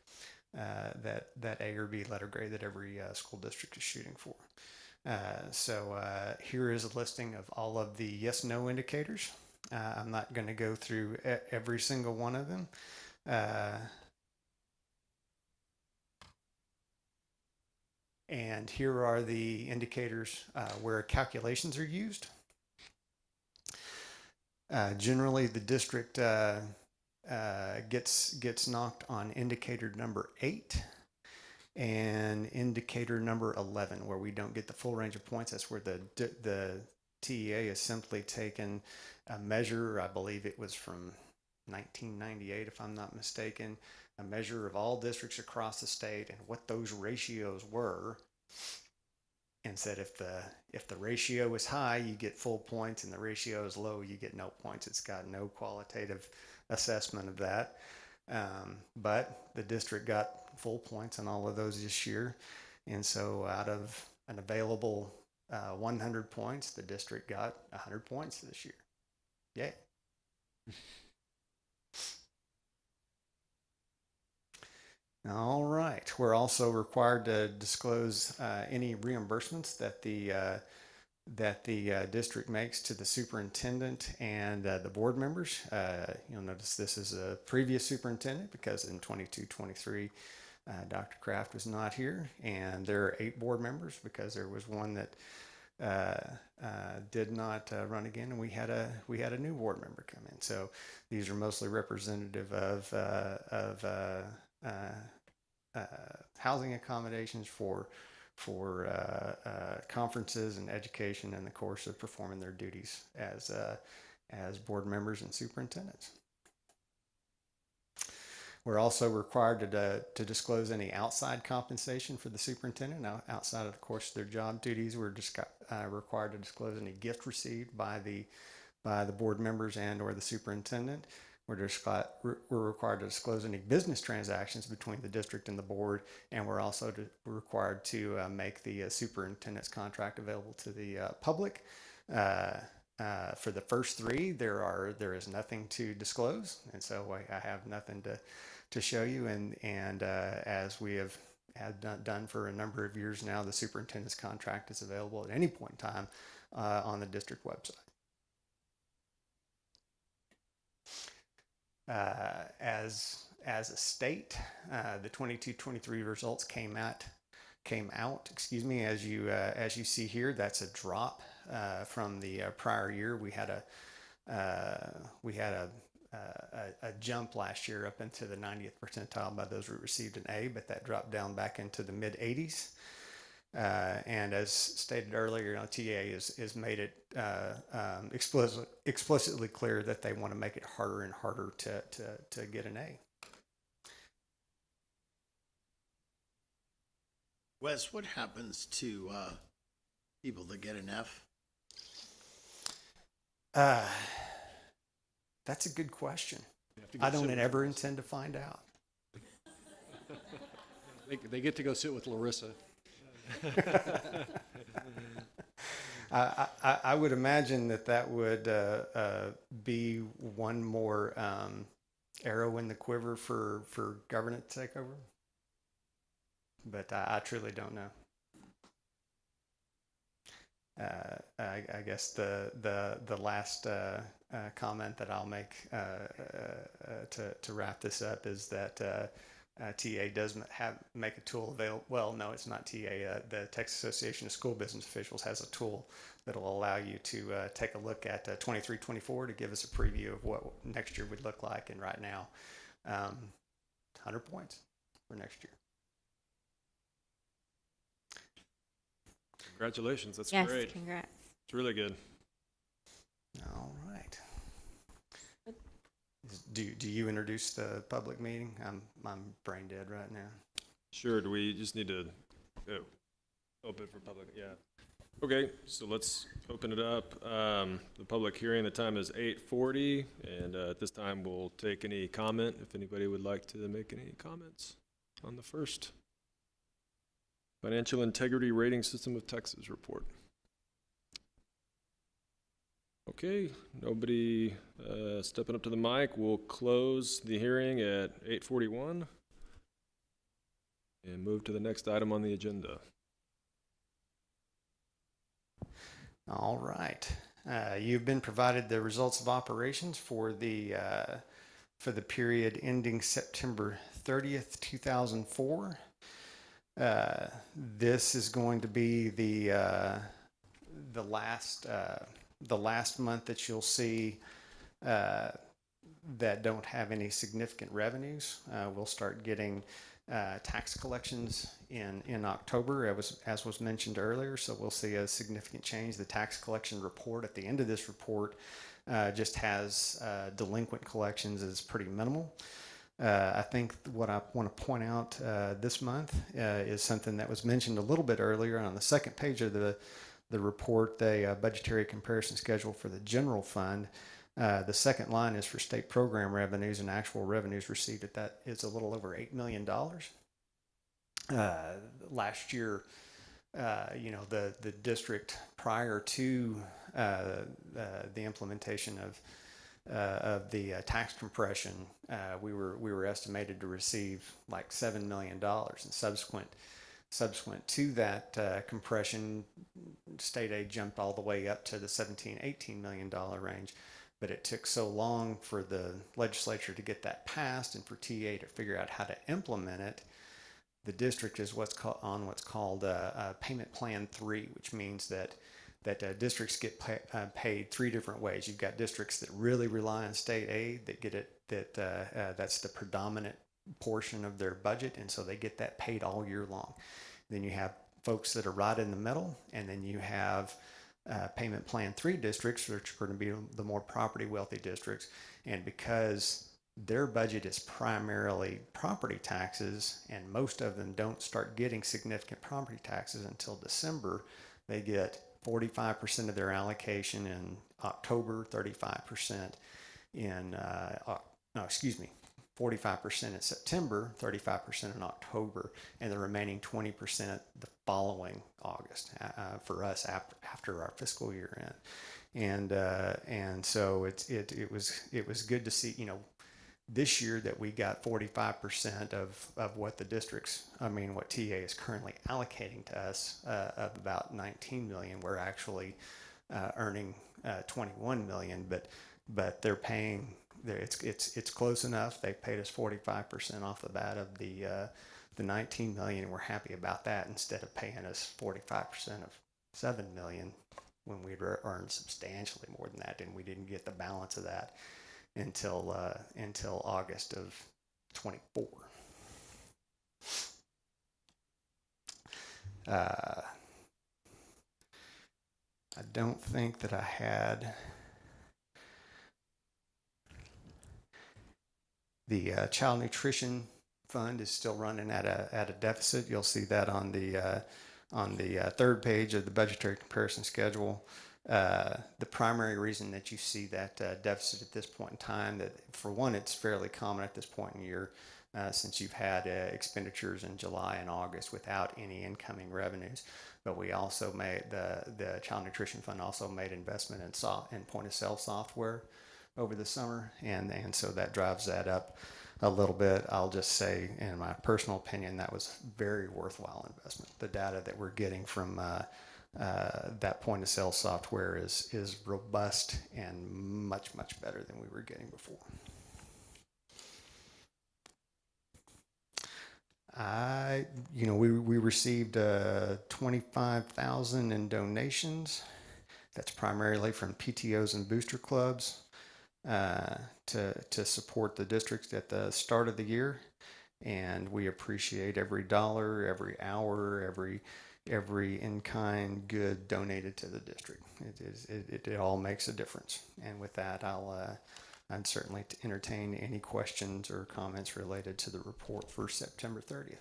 that A or B letter grade that every school district is shooting for. So here is a listing of all of the yes/no indicators. I'm not going to go through every single one of them. And here are the indicators where calculations are used. Generally, the district gets knocked on indicator number 8 and indicator number 11, where we don't get the full range of points. That's where the TEA has simply taken a measure, I believe it was from 1998, if I'm not mistaken, a measure of all districts across the state and what those ratios were, and said if the ratio is high, you get full points, and the ratio is low, you get no points. It's got no qualitative assessment of that. But the district got full points on all of those this year, and so out of an available 100 points, the district got 100 points this year. Yay. All right. We're also required to disclose any reimbursements that the district makes to the superintendent and the board members. You'll notice this is a previous superintendent because in 22-23, Dr. Kraft was not here, and there are 8 board members because there was one that did not run again, and we had a new board member come in. So these are mostly representative of housing accommodations for conferences and education in the course of performing their duties as board members and superintendents. We're also required to disclose any outside compensation for the superintendent. Now, outside of course their job duties, we're required to disclose any gift received by the board members and or the superintendent. We're required to disclose any business transactions between the district and the board, and we're also required to make the superintendent's contract available to the public. For the first 3, there is nothing to disclose, and so I have nothing to show you. And as we have done for a number of years now, the superintendent's contract is available at any point in time on the district website. As a state, the 22-23 results came out. As you see here, that's a drop from the prior year. We had a jump last year up into the 90th percentile by those who received an A, but that dropped down back into the mid 80s. And as stated earlier, TA has made it explicitly clear that they want to make it harder and harder to get an A. Wes, what happens to people that get an F? That's a good question. I don't ever intend to find out. They get to go sit with Larissa. I would imagine that would be one more arrow in the quiver for government to take over. But I truly don't know. I guess the last comment that I'll make to wrap this up is that TA does make a tool available. Well, no, it's not TA. The Texas Association of School Business Officials has a tool that will allow you to take a look at 23-24 to give us a preview of what next year would look like. And right now, 100 points for next year. Congratulations, that's Yes, great. congrats. It's really good. All right. Do you introduce the public meeting? I'm brain dead right now. Sure, do we just need to open for public? Yeah. Okay, so let's open it up. The public hearing, the time is 8:40, and at this time we'll take any comment, if anybody would like to make any comments on the first Financial Integrity Rating System of Texas report. Okay, nobody stepping up to the mic. We'll close the hearing at 8:41 and move to the next item on the agenda. All right. You've been provided the results of operations for the period ending September 30th, 2004. This is going to be the last month that you'll see that don't have any significant revenues. We'll start getting tax collections in October, as was mentioned earlier. So we'll see a significant change. The tax collection report at the end of this report just has delinquent collections is pretty minimal. I think what I want to point out this month is something that was mentioned a little bit earlier on the second page of the report, the budgetary comparison schedule for the general fund. The second line is for state program revenues, and actual revenues received at that is a little over $8 million. Last year, the district, prior to the implementation of the tax compression, we were estimated to receive like $7 million, and subsequent to that compression, state aid jumped all the way up to the $17-18 million range. But it took so long for the legislature to get that passed and for TA to figure out how to implement it. The district is what's called Payment Plan 3, which means that districts get paid three different ways. You've got districts that really rely on state aid that get it that's the predominant portion of their budget, and so they get that paid all year long. Then you have folks that are right in the middle, and then you have Payment Plan 3 districts, which are going to be the more property wealthy districts. And because their budget is primarily property taxes, and most of them don't start getting significant property taxes until December, they get 45% of their allocation in October, 35% in 45% in September, 35% in October, and the remaining 20% the following August for us after our fiscal year end. And so it was good to see, this year that we got 45% of what the what TA is currently allocating to us of about 19 million. We're actually earning 21 million, but they're paying. It's close enough. They paid us 45% off the bat of the 19 million, and we're happy about that, instead of paying us 45% of 7 million when we'd earned substantially more than that, and we didn't get the balance of that until August of 24. I don't think that I had the child nutrition fund is still running at a deficit. You'll see that on the third page of the budgetary comparison schedule. The primary reason that you see that deficit at this point in time, that for one, it's fairly common at this point in the year. since you've had expenditures in July and August without any incoming revenues. But we also made, the Child Nutrition Fund also made investment in point of sale software over the summer, and so that drives that up a little bit. I'll just say, in my personal opinion, that was very worthwhile investment. The data that we're getting from that point of sale software is robust and much better than we were getting before. We received 25,000 in donations. That's primarily from PTOs and booster clubs to support the district at the start of the year, and we appreciate every dollar, every hour, every in-kind good donated to the district. It all makes a difference. And with that, I'd certainly entertain any questions or comments related to the report for September 30th.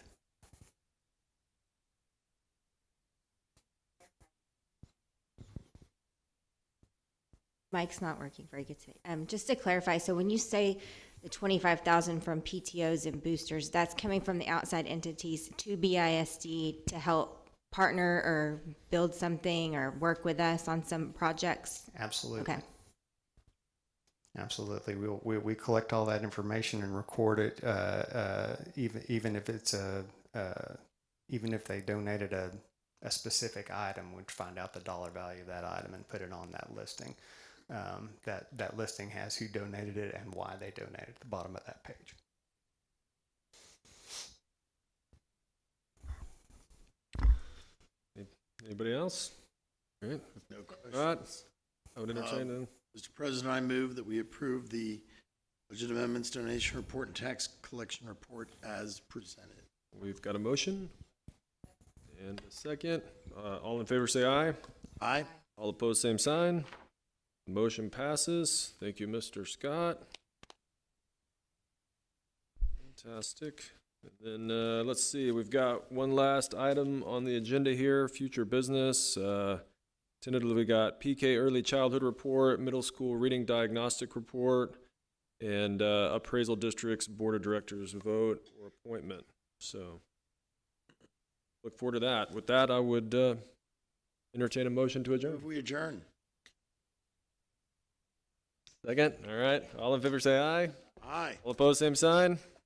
Mike's not working very good today. Just to clarify, so when you say the 25,000 from PTOs and boosters, that's coming from the outside entities to BISD to help partner or build something or work with us on some projects? Absolutely. Okay. Absolutely. We collect all that information and record it, even if it's even if they donated a specific item, we'd find out the dollar value of that item and put it on that listing. That listing has who donated it and why they donated at the bottom of that page. Anybody else? All right. No questions. All right. I would entertain them. Mr. President, I move that we approve the budget amendments, donation report, and tax collection report as presented. We've got a motion and a second. All in favor say aye. Aye. All opposed, same sign. Motion passes. Thank you, Mr. Scott. Fantastic. And then let's see, we've got one last item on the agenda here, future business. Tentatively, we got PK Early Childhood Report, Middle School Reading Diagnostic Report, and Appraisal District's Board of Directors vote or appointment. So look forward to that. With that, I would entertain a motion to adjourn. Move we adjourn. Second? All right. All in favor say aye. Aye. All opposed, same sign.